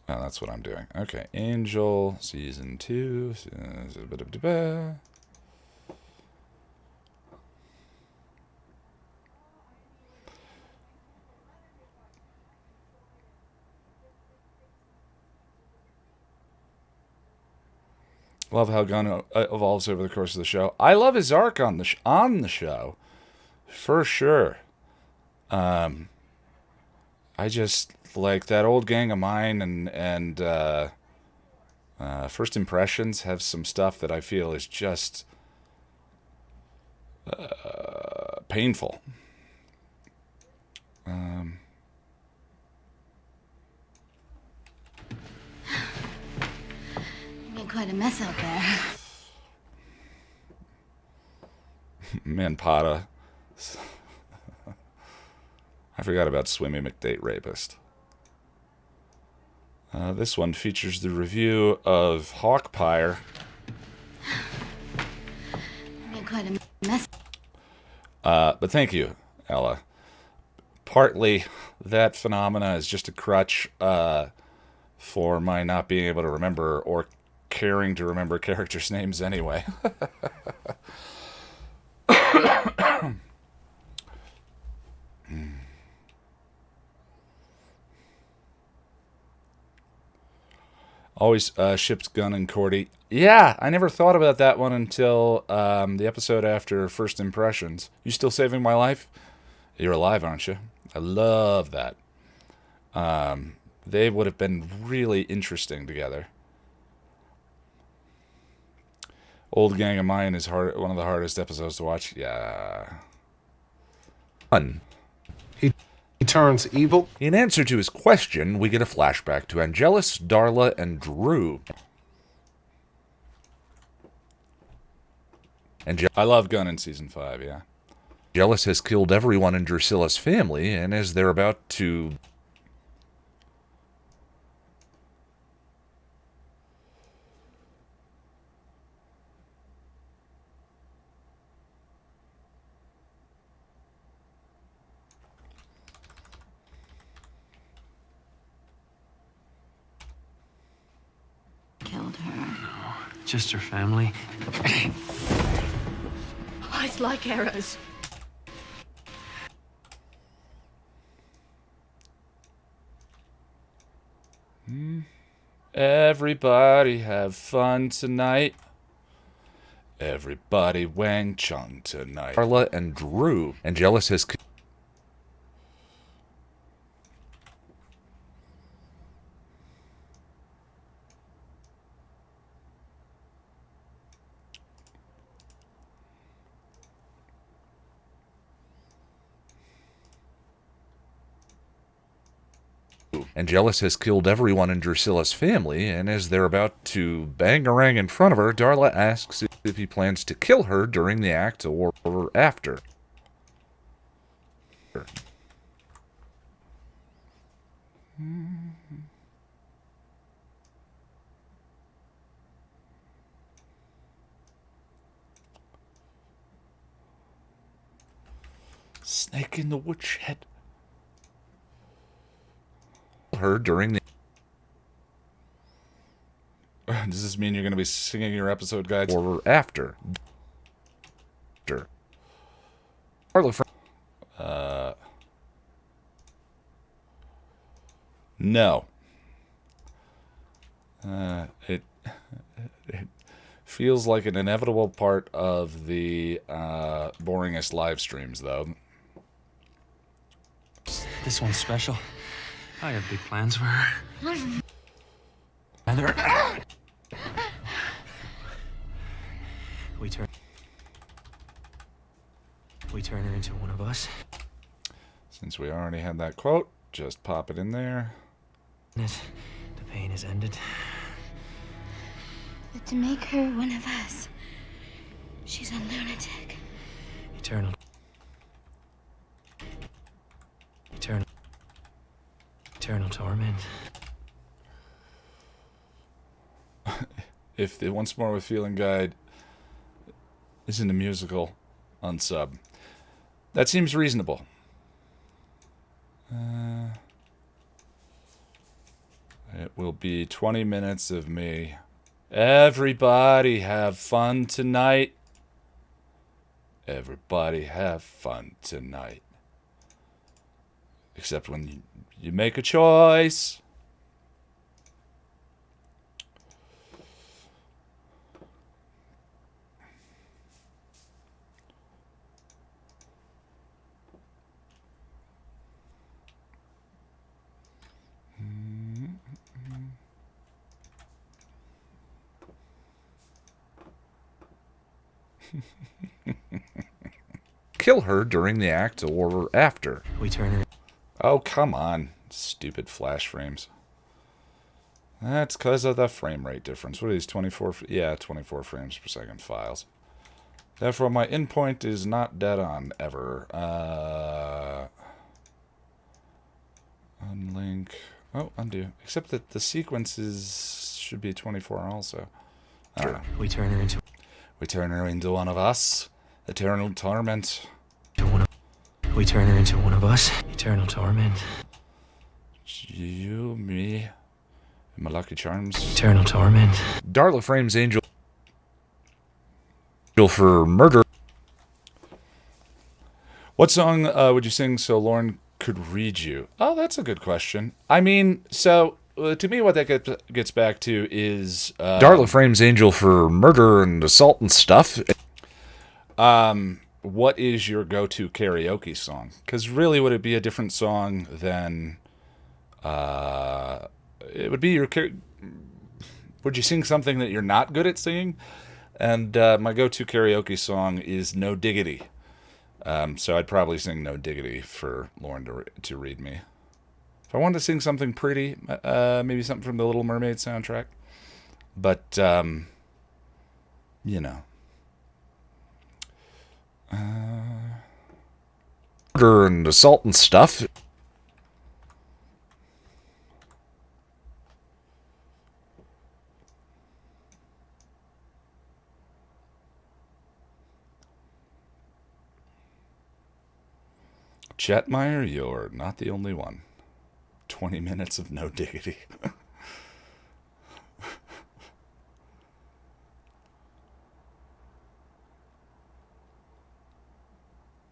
Speaker 1: Oh, that's what I'm doing. Okay, Angel, Season 2. Love how Gunn evolves over the course of the show. I love his arc on the show, for sure. I just like that old gang of mine and First Impressions have some stuff that I feel is just painful.
Speaker 4: Quite a mess out there.
Speaker 1: Manpata. I forgot about Swimmy McDate Rapist. This one features the review of Hawkpire.
Speaker 4: Quite a mess.
Speaker 1: But thank you, Ella. Partly that phenomena is just a crutch for my not being able to remember or caring to remember characters' names anyway. Always shipped Gunn and Cordy. Yeah, I never thought about that one until the episode after First Impressions. You still saving my life? You're alive, aren't you? I love that. They would have been really interesting together. Old Gang of Mine is one of the hardest episodes to watch. Yeah. Fun.
Speaker 11: He turns evil.
Speaker 1: In answer to his question, we get a flashback to Angelus, Darla, and Drew. I love Gunn in Season 5, yeah. Angelus has killed everyone in Drusilla's family, and as they're about to...
Speaker 8: Just her family.
Speaker 10: Eyes like arrows.
Speaker 1: Everybody have fun tonight. Everybody Wang Chung tonight. Carla and Drew. Angelus has... Angelus has killed everyone in Drusilla's family, and as they're about to bang-a-rang in front of her, Darla asks if he plans to kill her during the act or after. Snake in the woodshed. Her during the... Does this mean you're going to be singing your episode guides or after? No. It feels like an inevitable part of the Boringest live streams, though.
Speaker 8: This one's special. I have big plans for her. We turn her into one of us.
Speaker 1: Since we already had that quote, just pop it in there.
Speaker 9: The pain is ended.
Speaker 4: But to make her one of us, she's a lunatic.
Speaker 9: Eternal torment.
Speaker 1: If the Once More with Feeling guide isn't a musical, unsub. That seems reasonable. It will be 20 minutes of me. Everybody have fun tonight. Everybody have fun tonight. Except when you make a choice. Kill her during the act or after.
Speaker 8: We turn her...
Speaker 1: Oh, come on. Stupid flash frames. That's because of the frame rate difference. What are these, 24? Yeah, 24 frames per second files. Therefore, my endpoint is not dead on, ever. Unlink. Oh, undo. Except that the sequences should be 24 also.
Speaker 8: We turn her into...
Speaker 1: We turn her into one of us. Eternal torment.
Speaker 8: We turn her into one of us. Eternal torment.
Speaker 1: You, me, and my lucky charms.
Speaker 8: Eternal torment.
Speaker 1: Darla frames Angel for murder. What song would you sing so Lauren could read you? Oh, that's a good question. I mean, so to me, what that gets back to is Darla frames Angel for murder and assault and stuff. What is your go-to karaoke song? Because really, would it be a different song than... it would be your... Would you sing something that you're not good at singing? And my go-to karaoke song is No Diggity. So I'd probably sing No Diggity for Lauren to read me. If I wanted to sing something pretty, maybe something from the Little Mermaid soundtrack. But, you know. Murder and assault and stuff. Chetmeyer, you're not the only one. 20 minutes of No Diggity.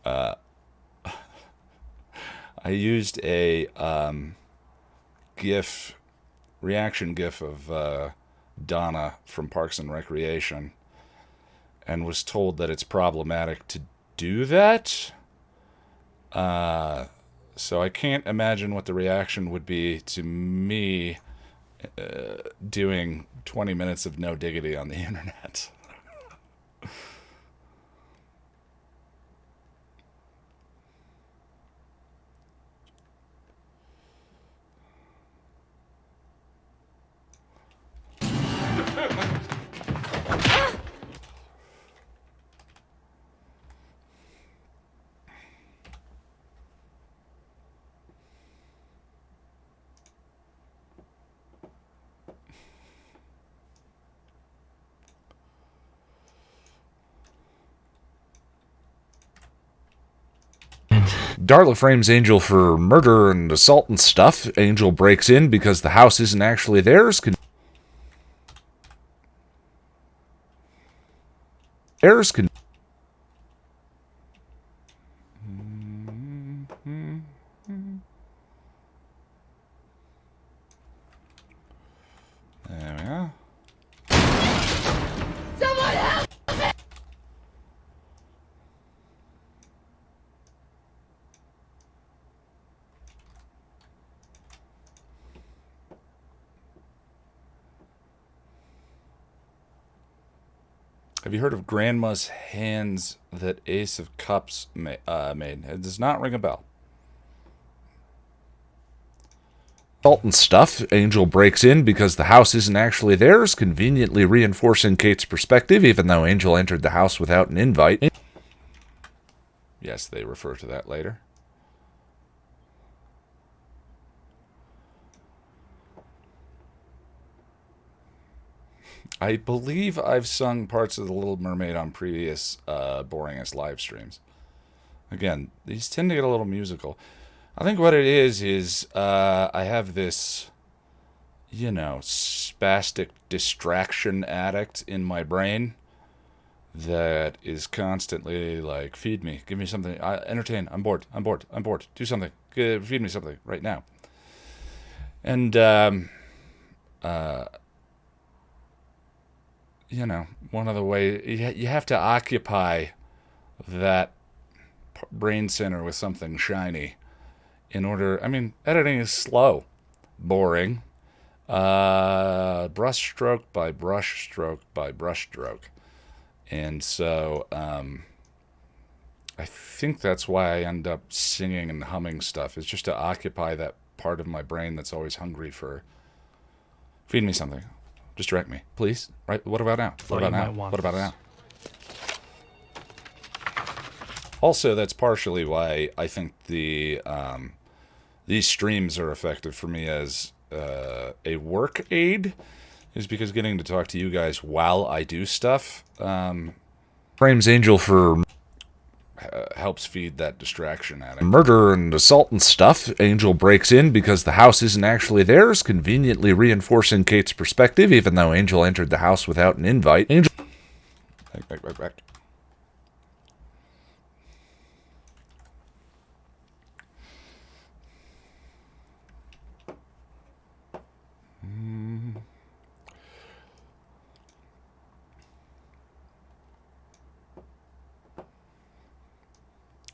Speaker 1: I used a reaction GIF of Donna from Parks and Recreation, and was told that it's problematic to do that. So I can't imagine what the reaction would be to me doing 20 minutes of no diggity on the internet. Darla frames Angel for murder and assault and stuff. Angel breaks in because the house isn't actually theirs. There we go.
Speaker 10: Someone help me!
Speaker 1: Have you heard of Grandma's hands that Ace of Cups made? It does not ring a bell. Thornton stuff. Angel breaks in because the house isn't actually theirs, conveniently reinforcing Kate's perspective, even though Angel entered the house without an invite. Yes, they refer to that later. I believe I've sung parts of The Little Mermaid on previous Boringest live streams. Again, these tend to get a little musical. I think what it is I have this, you know, spastic distraction addict in my brain that is constantly like, feed me, give me something, entertain, I'm bored, do something, feed me something right now. And, you know, one of the ways, you have to occupy that brain center with something shiny in order, I mean, editing is slow, boring, brush stroke by brush stroke by brush stroke. And so, I think that's why I end up singing and humming stuff, is just to occupy that part of my brain that's always hungry for, feed me something. Distract me, please. Right? What about now? What about now? What about now? Also, that's partially why I think these streams are effective for me as a work aid, is because getting to talk to you guys while I do stuff frames Angel for helps feed that distraction addict. Murder and assault and stuff. Angel breaks in because the house isn't actually theirs, conveniently reinforcing Kate's perspective, even though Angel entered the house without an invite. Angel... Back.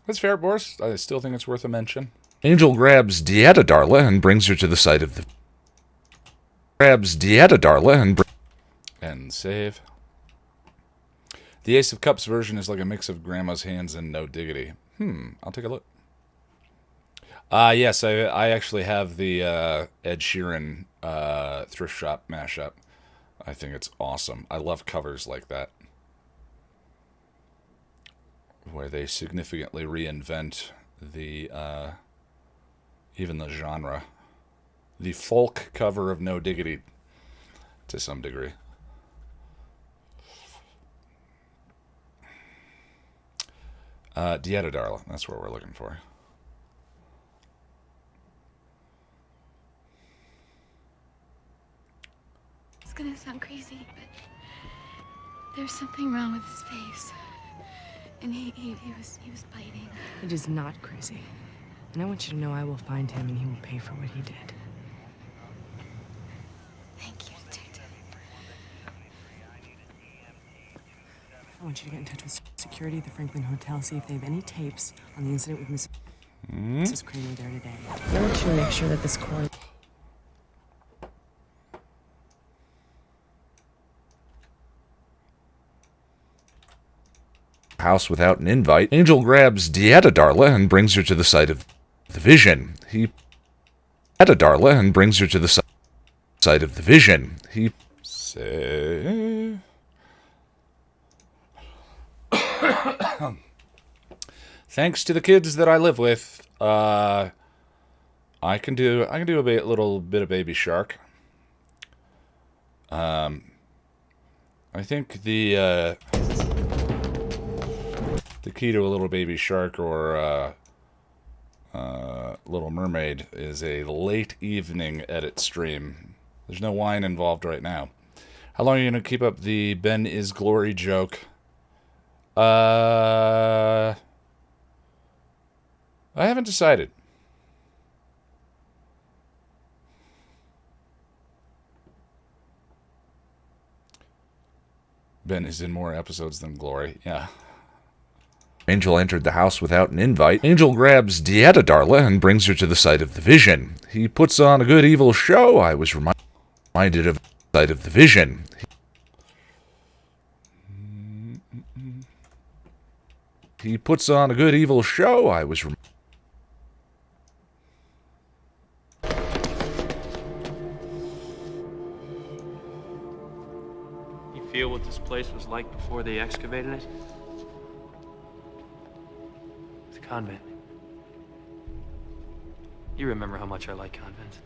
Speaker 1: That's fair, Boris. I still think it's worth a mention. Angel grabs Dieta Darla and brings her to the side of the... And save. The Ace of Cups version is like a mix of Grandma's hands and No Diggity. I'll take a look. Yes, I actually have the Ed Sheeran thrift shop mashup. I think it's awesome. I love covers like that, where they significantly reinvent the even the genre. The folk cover of No Diggity, to some degree. Dieta Darla, that's what we're looking for.
Speaker 4: It's gonna sound crazy, but there's something wrong with his face.
Speaker 10: And he was biting.
Speaker 18: It is not crazy. And I want you to know I will find him and he will pay for what he did.
Speaker 10: Thank you, Detective.
Speaker 18: I want you to get in touch with security at the Franklin Hotel, see if they have any tapes on the incident with Mrs. Kramer there today. I want you to make sure that this coroner...
Speaker 1: House without an invite. Angel grabs Dieta Darla and brings her to the site of the vision. Dieta Darla and brings her to the site of the vision. He say... Thanks to the kids that I live with, I can do a little bit of Baby Shark. I think the key to a little Baby Shark or Little Mermaid is a late evening edit stream. There's no wine involved right now. How long are you going to keep up the Ben is Glory joke? I haven't decided. Ben is in more episodes than Glory. Yeah. Angel entered the house without an invite. Angel grabs Dieta Darla and brings her to the site of the vision. He puts on a good evil show. I was reminded of the site of the vision. He puts on a good evil show. I was
Speaker 2: You feel what this place was like before they excavated it? It's a convent. You remember how much I like convents.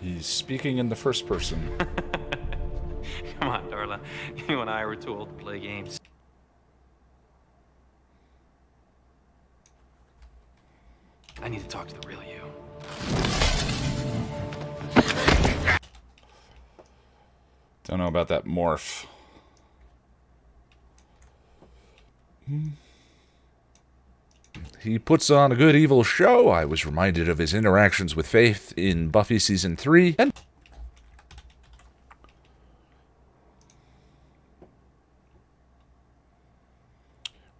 Speaker 1: He's speaking in the first person.
Speaker 2: Come on, Darla. You and I were too old to play games. I need to talk to the real you.
Speaker 1: Don't know about that morph. He puts on a good evil show. I was reminded of his interactions with Faith in Buffy Season 3. And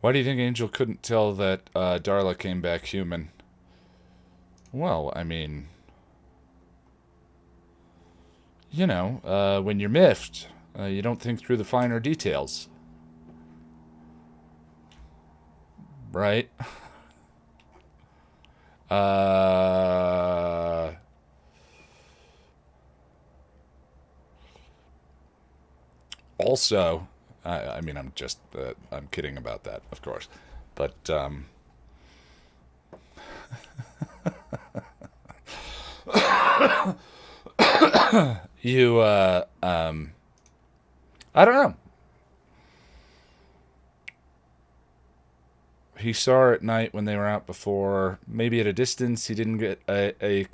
Speaker 1: why do you think Angel couldn't tell that Darla came back human? Well, I mean, you know, when you're miffed, you don't think through the finer details. Right? Also, I mean, I'm just, I'm kidding about that, of course. But, you, I don't know. He saw her at night when they were out before. Maybe at a distance, he didn't get a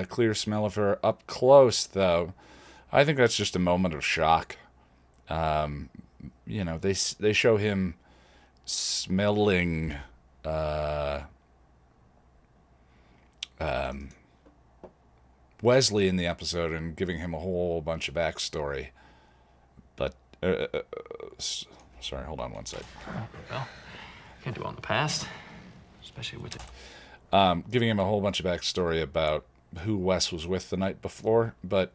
Speaker 1: clear smell of her. Up close, though, I think that's just a moment of shock. You know, they show him smelling Wesley in the episode and giving him a whole bunch of backstory. But, sorry, hold on one sec.
Speaker 2: Well, can't dwell on the past, especially with it.
Speaker 1: Giving him a whole bunch of backstory about who Wes was with the night before, but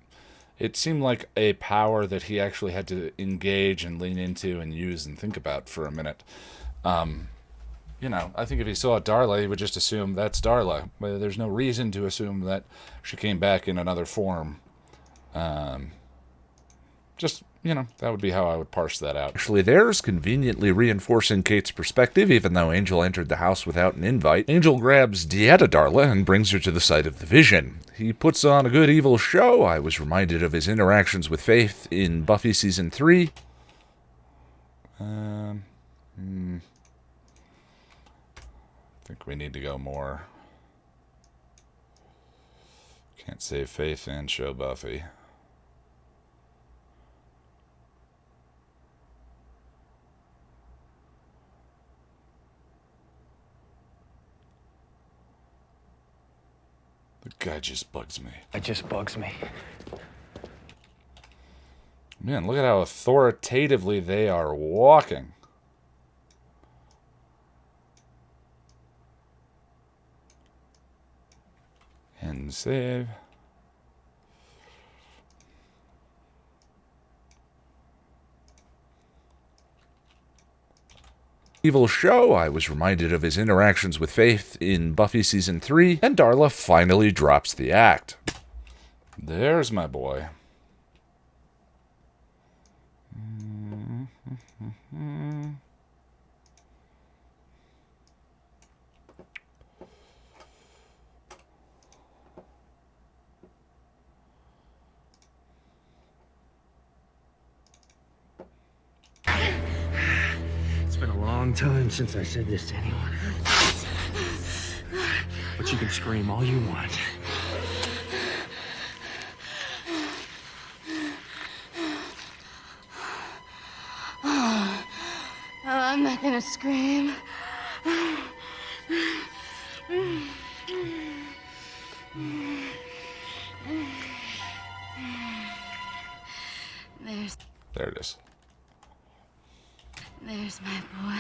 Speaker 1: it seemed like a power that he actually had to engage and lean into and use and think about for a minute. You know, I think if he saw Darla, he would just assume that's Darla. But there's no reason to assume that she came back in another form. Just, you know, that would be how I would parse that out. Actually, there's conveniently reinforcing Kate's perspective, even though Angel entered the house without an invite. Angel grabs Dieta Darla and brings her to the site of the vision. He puts on a good evil show. I was reminded of his interactions with Faith in Buffy Season 3. I think we need to go more. Can't save Faith and show Buffy. The guy just bugs me.
Speaker 2: It just bugs me.
Speaker 1: Man, look at how authoritatively they are walking. And save. Evil show, I was reminded of his interactions with Faith in Buffy Season 3, and Darla finally drops the act. There's my boy.
Speaker 13: It's been a long time since I said this to anyone. But you can scream all you want.
Speaker 10: Oh, I'm not gonna scream.
Speaker 1: There it is.
Speaker 10: There's my boy.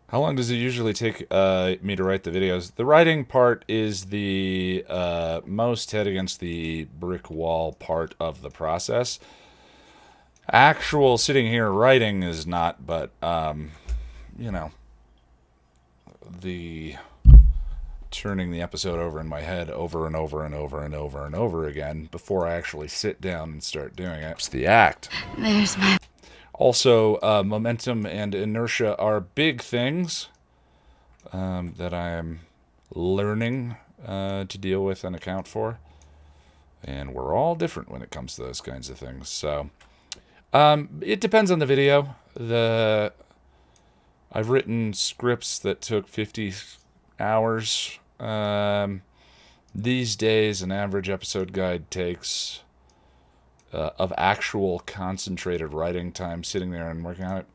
Speaker 1: How long does it usually take me to write the videos? The writing part is the most head against the brick wall part of the process. Actual sitting here writing is not, but, you know, the turning the episode over in my head over and over and over and over and over again before I actually sit down and start doing it. It's the act.
Speaker 10: There's my...
Speaker 1: Also, momentum and inertia are big things that I am learning to deal with and account for. And we're all different when it comes to those kinds of things. So, it depends on the video. I've written scripts that took 50 hours. These days, an average episode guide takes... of actual concentrated writing time sitting there and working on it,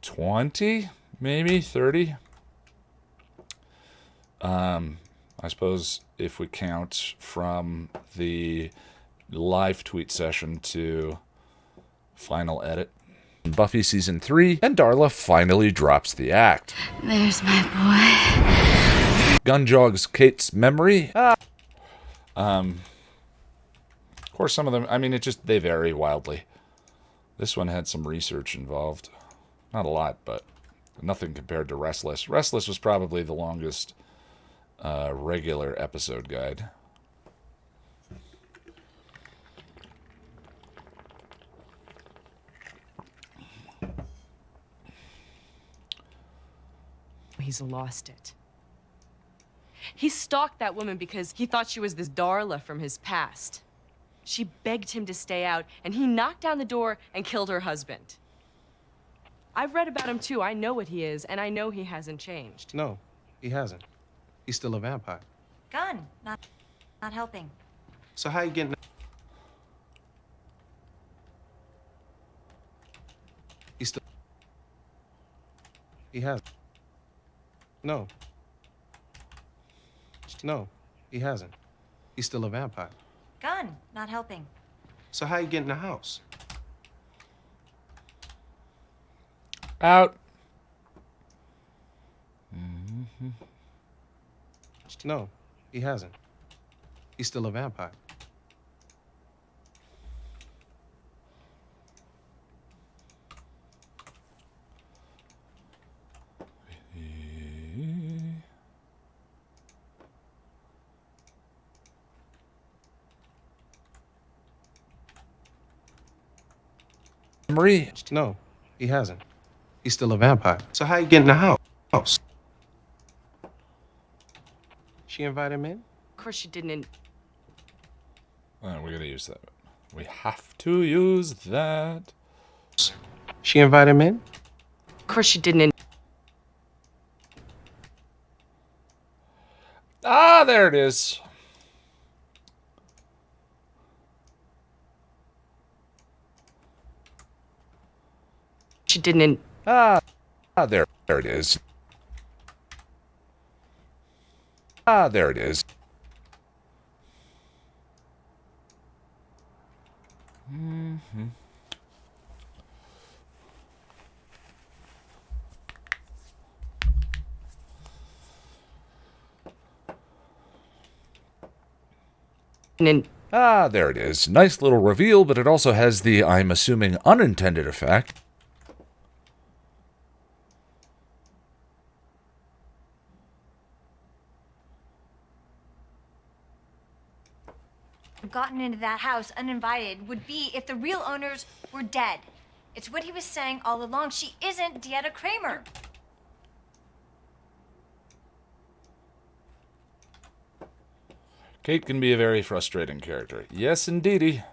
Speaker 1: 20, maybe 30. I suppose if we count from the live tweet session to final edit. Buffy Season 3, and Darla finally drops the act.
Speaker 10: There's my boy.
Speaker 1: Gun jogs Kate's memory. Of course, some of them, I mean, they vary wildly. This one had some research involved. Not a lot, but nothing compared to Restless. Restless was probably the longest regular episode guide.
Speaker 18: He's lost it. He stalked that woman because he thought she was this Darla from his past. She begged him to stay out, and he knocked down the door and killed her husband. I've read about him too. I know what he is, and I know he hasn't changed.
Speaker 11: No, he hasn't. He's still a vampire.
Speaker 6: Gun, not helping.
Speaker 11: So how you getting... He's still... He has. No. No, he hasn't. He's still a vampire.
Speaker 6: Gun, not helping.
Speaker 11: So how you get in the house?
Speaker 1: Out.
Speaker 11: No, he hasn't. He's still a vampire.
Speaker 1: Marie.
Speaker 11: No, he hasn't. He's still a vampire. So how you get in the house? She invited him in?
Speaker 18: Of course she didn't.
Speaker 1: We're gonna use that. We have to use that.
Speaker 11: She invited him in?
Speaker 18: Of course she didn't.
Speaker 1: Ah, there it is.
Speaker 18: she didn't.
Speaker 1: There it is. There it is. Mm-hmm. There it is. Nice little reveal, but it also has the, I'm assuming, unintended effect.
Speaker 6: Gotten into that house uninvited would be if the real owners were dead. It's what he was saying all along. She isn't Dieta Kramer.
Speaker 1: Kate can be a very frustrating character. Yes, indeedy.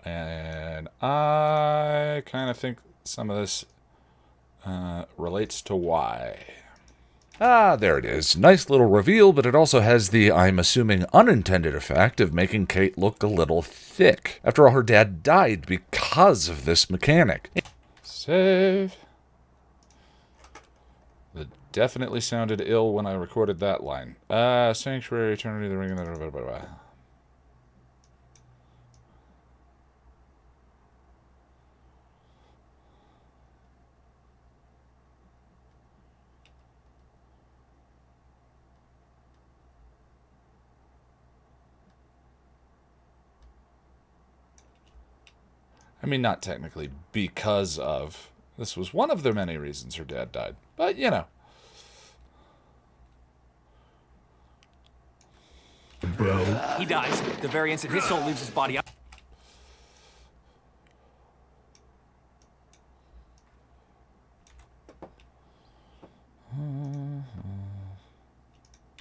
Speaker 1: And I kind of think some of this relates to why. There it is. Nice little reveal, but it also has the, I'm assuming, unintended effect of making Kate look a little thick. After all, her dad died because of this mechanic. Save. That definitely sounded ill when I recorded that line. Sanctuary, Eternity, the Ring, blah, blah, blah, blah. I mean, not technically because of. This was one of the many reasons her dad died. But, you know.
Speaker 13: Bro. He dies. The very instant his soul leaves his body.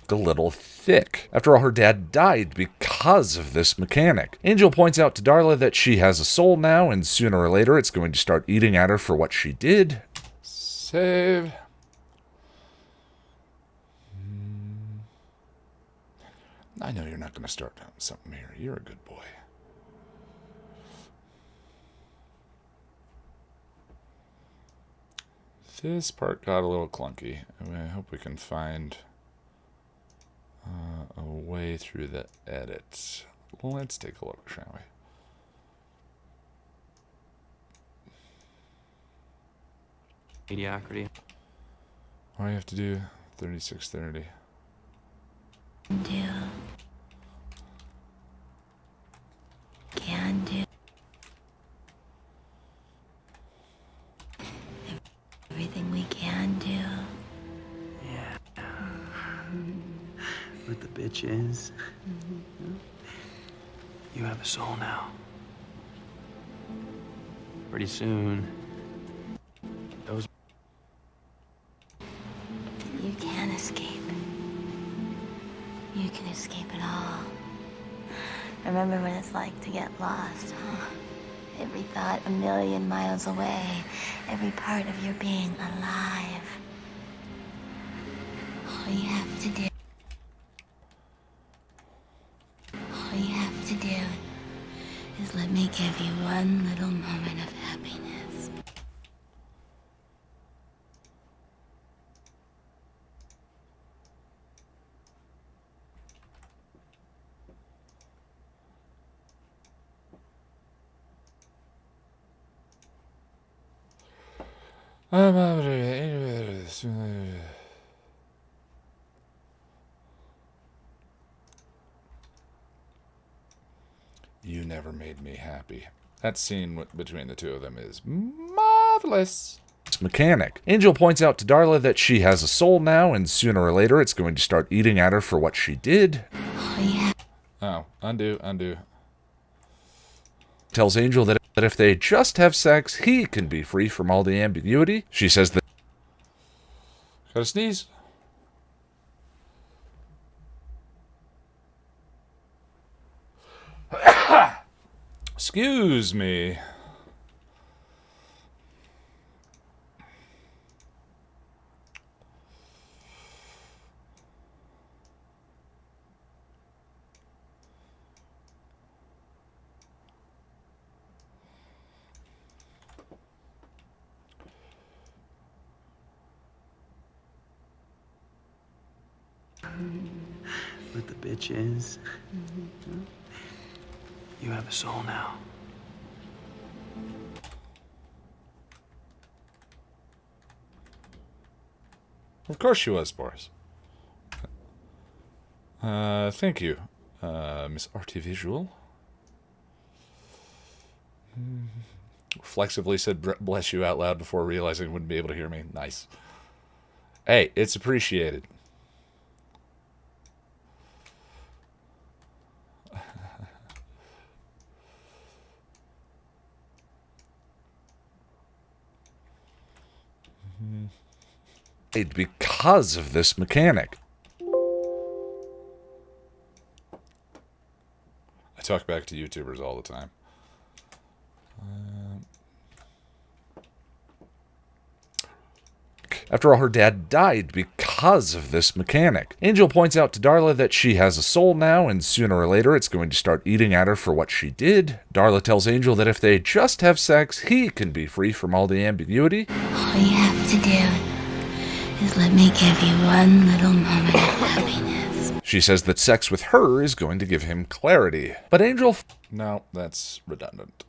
Speaker 1: A little thick. After all, her dad died because of this mechanic. Angel points out to Darla that she has a soul now, and sooner or later it's going to start eating at her for what she did. Save. I know you're not going to start something here. You're a good boy. This part got a little clunky. I hope we can find a way through the edits. Let's take a look, shall we?
Speaker 2: Mediocrity.
Speaker 1: Why do you have to do 3630?
Speaker 4: Can do. Everything we can do.
Speaker 2: Yeah. What the bitch is. You have a soul now. Pretty soon. Those.
Speaker 4: You can escape. You can escape it all. Remember what it's like to get lost, huh? Every thought a million miles away. Every part of your being alive. All you have to do. All you have to do is let me give you one little moment of happiness.
Speaker 1: You never made me happy. That scene between the two of them is marvelous. Mechanic. Angel points out to Darla that she has a soul now, and sooner or later it's going to start eating at her for what she did. Oh, undo. Tells Angel that if they just have sex, he can be free from all the ambiguity. She says that. Gotta sneeze. Excuse me.
Speaker 2: What the bitch is. You have a soul now.
Speaker 1: Of course she was, Boris. Thank you, Miss Artivisual. Reflexively said bless you out loud before realizing wouldn't be able to hear me. Nice. Hey, it's appreciated. Because of this mechanic. I talk back to YouTubers all the time. After all, her dad died because of this mechanic. Angel points out to Darla that she has a soul now, and sooner or later it's going to start eating at her for what she did. Darla tells Angel that if they just have sex, he can be free from all the ambiguity.
Speaker 4: All you have to do is let me give you one little moment of happiness.
Speaker 1: She says that sex with her is going to give him clarity. But Angel... No, that's redundant.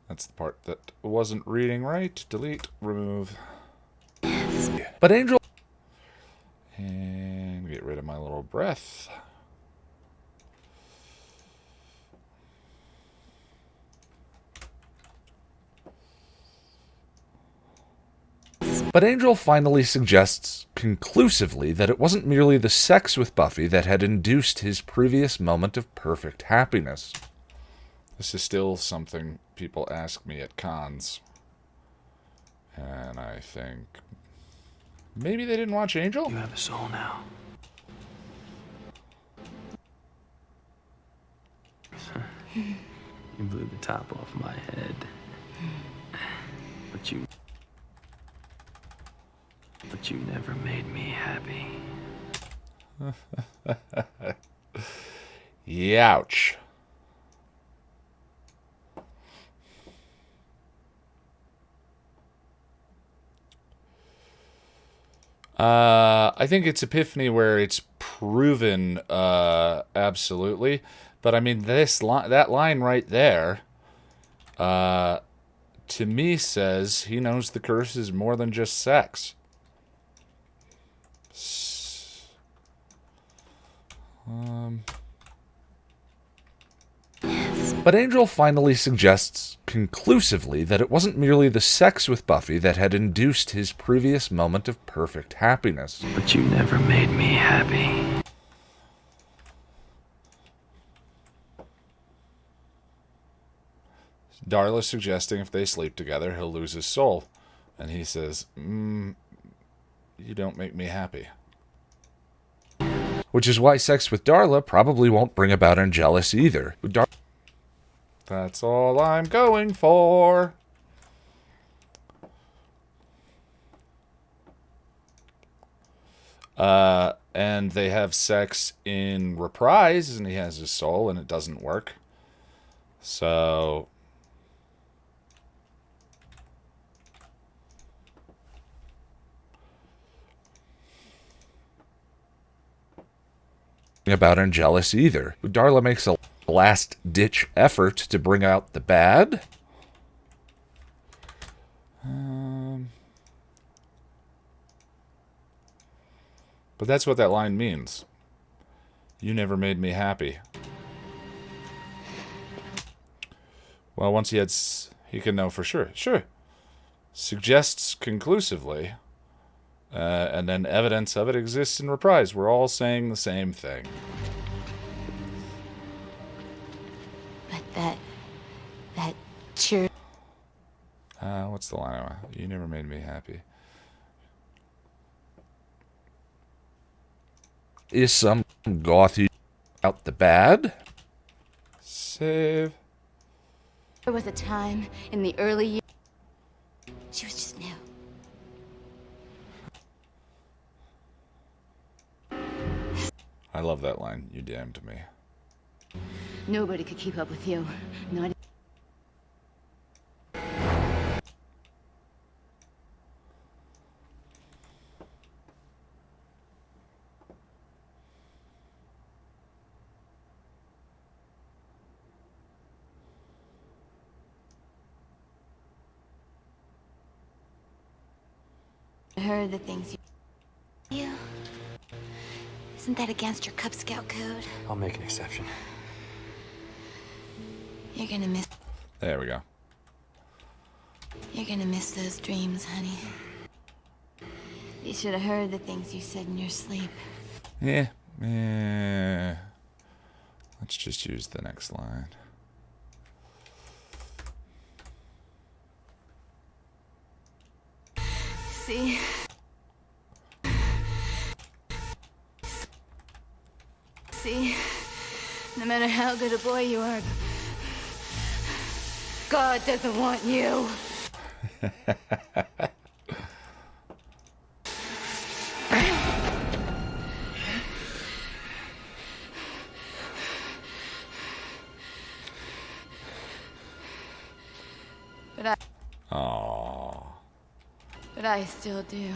Speaker 1: That's the part that wasn't reading right. Delete, remove... But Angel... And get rid of my little breath. But Angel finally suggests conclusively that it wasn't merely the sex with Buffy that had induced his previous moment of perfect happiness. This is still something people ask me at cons. And I think... maybe they didn't watch Angel?
Speaker 2: You have a soul now. You blew the top off my head. But you never made me happy.
Speaker 1: Youch. I think it's Epiphany where it's proven absolutely, but I mean that line right there to me says he knows the curse is more than just sex. But Angel finally suggests conclusively that it wasn't merely the sex with Buffy that had induced his previous moment of perfect happiness.
Speaker 2: But you never made me happy.
Speaker 1: Darla's suggesting if they sleep together, he'll lose his soul. And he says, you don't make me happy. Which is why sex with Darla probably won't bring about Angelus either. That's all I'm going for. And they have sex in Reprise, and he has his soul, and it doesn't work. So... about Angelus either. Darla makes a last-ditch effort to bring out the bad. But that's what that line means. You never made me happy. Well, once he can know for sure. Sure. Suggests conclusively. And then evidence of it exists in Reprise. We're all saying the same thing.
Speaker 4: But that cheer...
Speaker 1: what's the line? You never made me happy. Is some gothy out the bad? Save.
Speaker 16: There was a time in the early years. She was just new.
Speaker 1: I love that line. You damned me.
Speaker 16: Nobody could keep up with you. Not.
Speaker 4: heard the things you... Isn't that against your Cub Scout code?
Speaker 2: I'll make an exception.
Speaker 4: You're gonna miss...
Speaker 1: There we go.
Speaker 4: You're gonna miss those dreams, honey. You should have heard the things you said in your sleep.
Speaker 1: Yeah. Yeah. Let's just use the next line.
Speaker 4: See? See? No matter how good a boy you are, God doesn't want you. But I still do.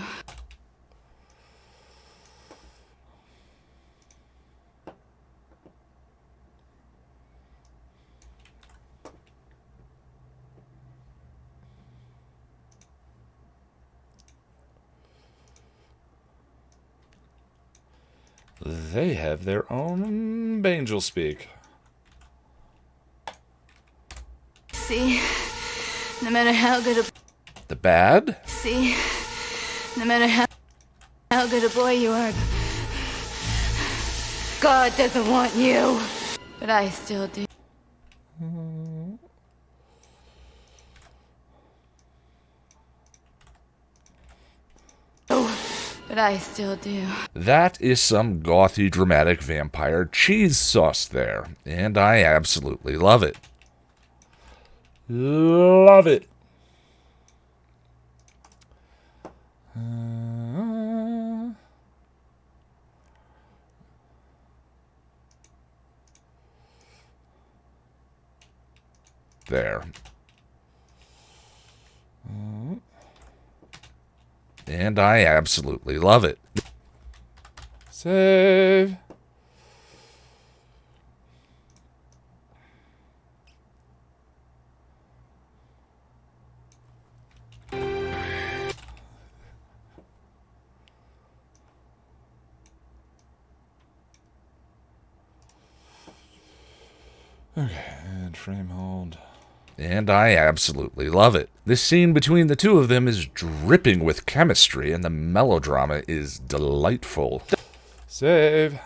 Speaker 1: They have their own angel speak.
Speaker 4: See? No matter how good a...
Speaker 1: The bad?
Speaker 4: See? No matter how good a boy you are, God doesn't want you. But I still do. But I still do.
Speaker 1: That is some gothy, dramatic vampire cheese sauce there, and I absolutely love it. Love it. There. And I absolutely love it. Save. Okay, and frame hold. And I absolutely love it. This scene between the two of them is dripping with chemistry, and the melodrama is delightful. Save.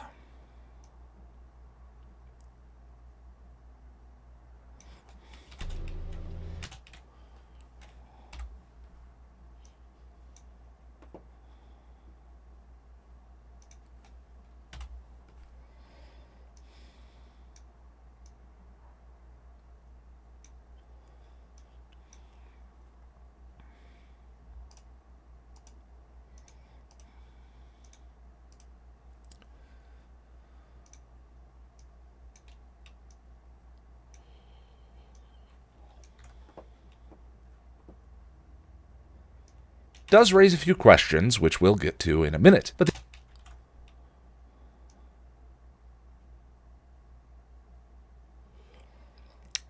Speaker 1: Does raise a few questions, which we'll get to in a minute. But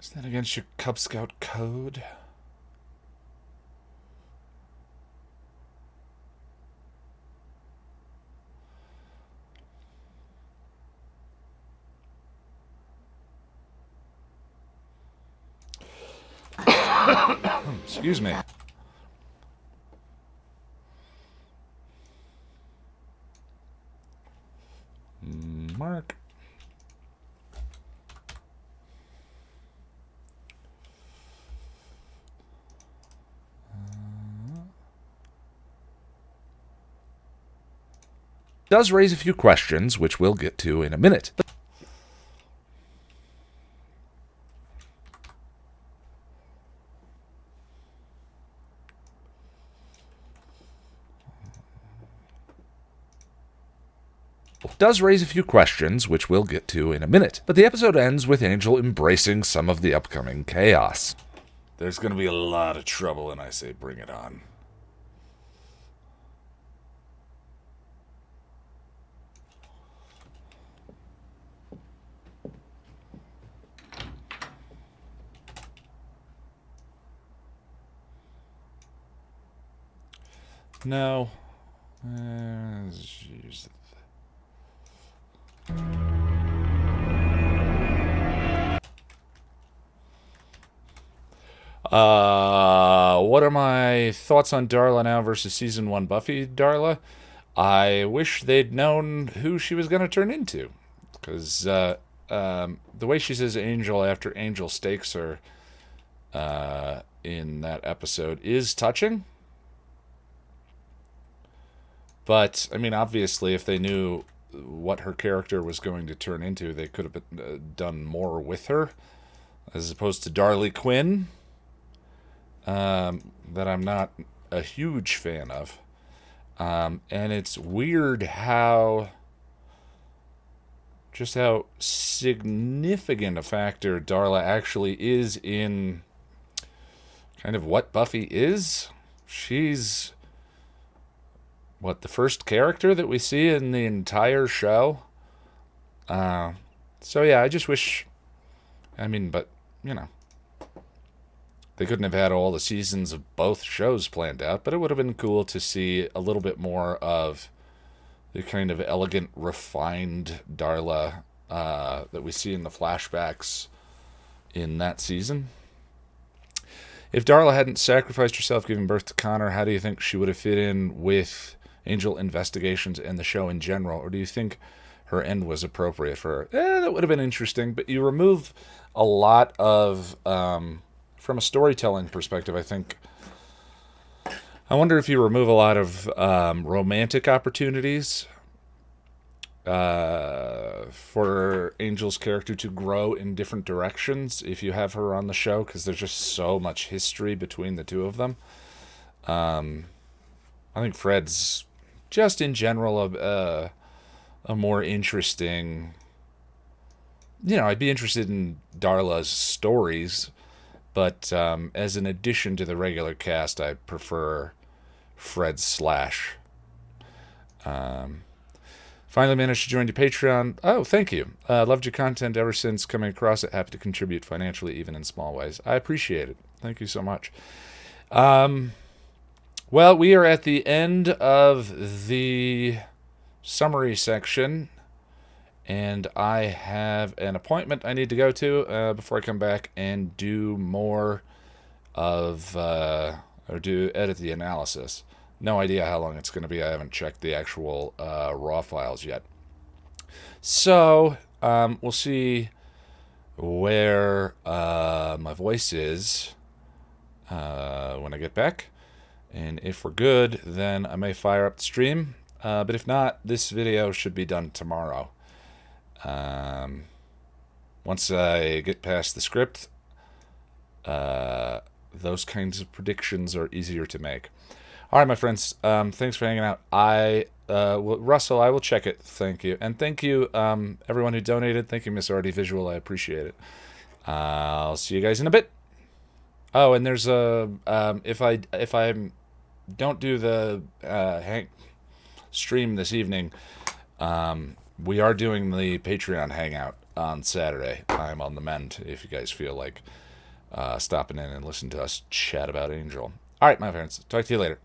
Speaker 1: is that against your Cub Scout code? Excuse me. Mark. Does raise a few questions, which we'll get to in a minute. But does raise a few questions, which we'll get to in a minute. But the episode ends with Angel embracing some of the upcoming chaos. There's going to be a lot of trouble, and I say bring it on. No. What are my thoughts on Darla now versus season 1 Buffy Darla? I wish they'd known who she was going to turn into. Because the way she says Angel after Angel stakes her in that episode is touching. But, I mean, obviously, if they knew what her character was going to turn into, they could have done more with her. As opposed to Darley Quinn, that I'm not a huge fan of. And it's weird how significant a factor Darla actually is in kind of what Buffy is. She's, the first character that we see in the entire show. So yeah, I just wish, but, they couldn't have had all the seasons of both shows planned out, but it would have been cool to see a little bit more of the kind of elegant, refined Darla that we see in the flashbacks in that season. If Darla hadn't sacrificed herself giving birth to Connor, how do you think she would have fit in with Angel Investigations and the show in general? Or do you think her end was appropriate for her? That would have been interesting, but you remove a lot of... from a storytelling perspective, I wonder if you remove a lot of romantic opportunities for Angel's character to grow in different directions if you have her on the show, because there's just so much history between the two of them. I think Fred's just in general a more interesting... I'd be interested in Darla's stories, but as an addition to the regular cast, I prefer Fred Slash. Finally managed to join your Patreon. Oh, thank you. Loved your content ever since coming across it. Happy to contribute financially, even in small ways. I appreciate it. Thank you so much. Well, we are at the end of the summary section, and I have an appointment I need to go to before I come back and do more of, or edit the analysis. No idea how long it's going to be. I haven't checked the actual raw files yet. So, we'll see where my voice is when I get back. And if we're good, then I may fire up the stream. But if not, this video should be done tomorrow. Once I get past the script, those kinds of predictions are easier to make. All right, my friends, thanks for hanging out. Russell, I will check it. Thank you. And thank you, everyone who donated. Thank you, Miss Artie Visual. I appreciate it. I'll see you guys in a bit. Oh, and there's if I don't do the stream this evening, we are doing the Patreon hangout on Saturday. I'm on the mend if you guys feel like stopping in and listening to us chat about Angel. All right, my friends. Talk to you later.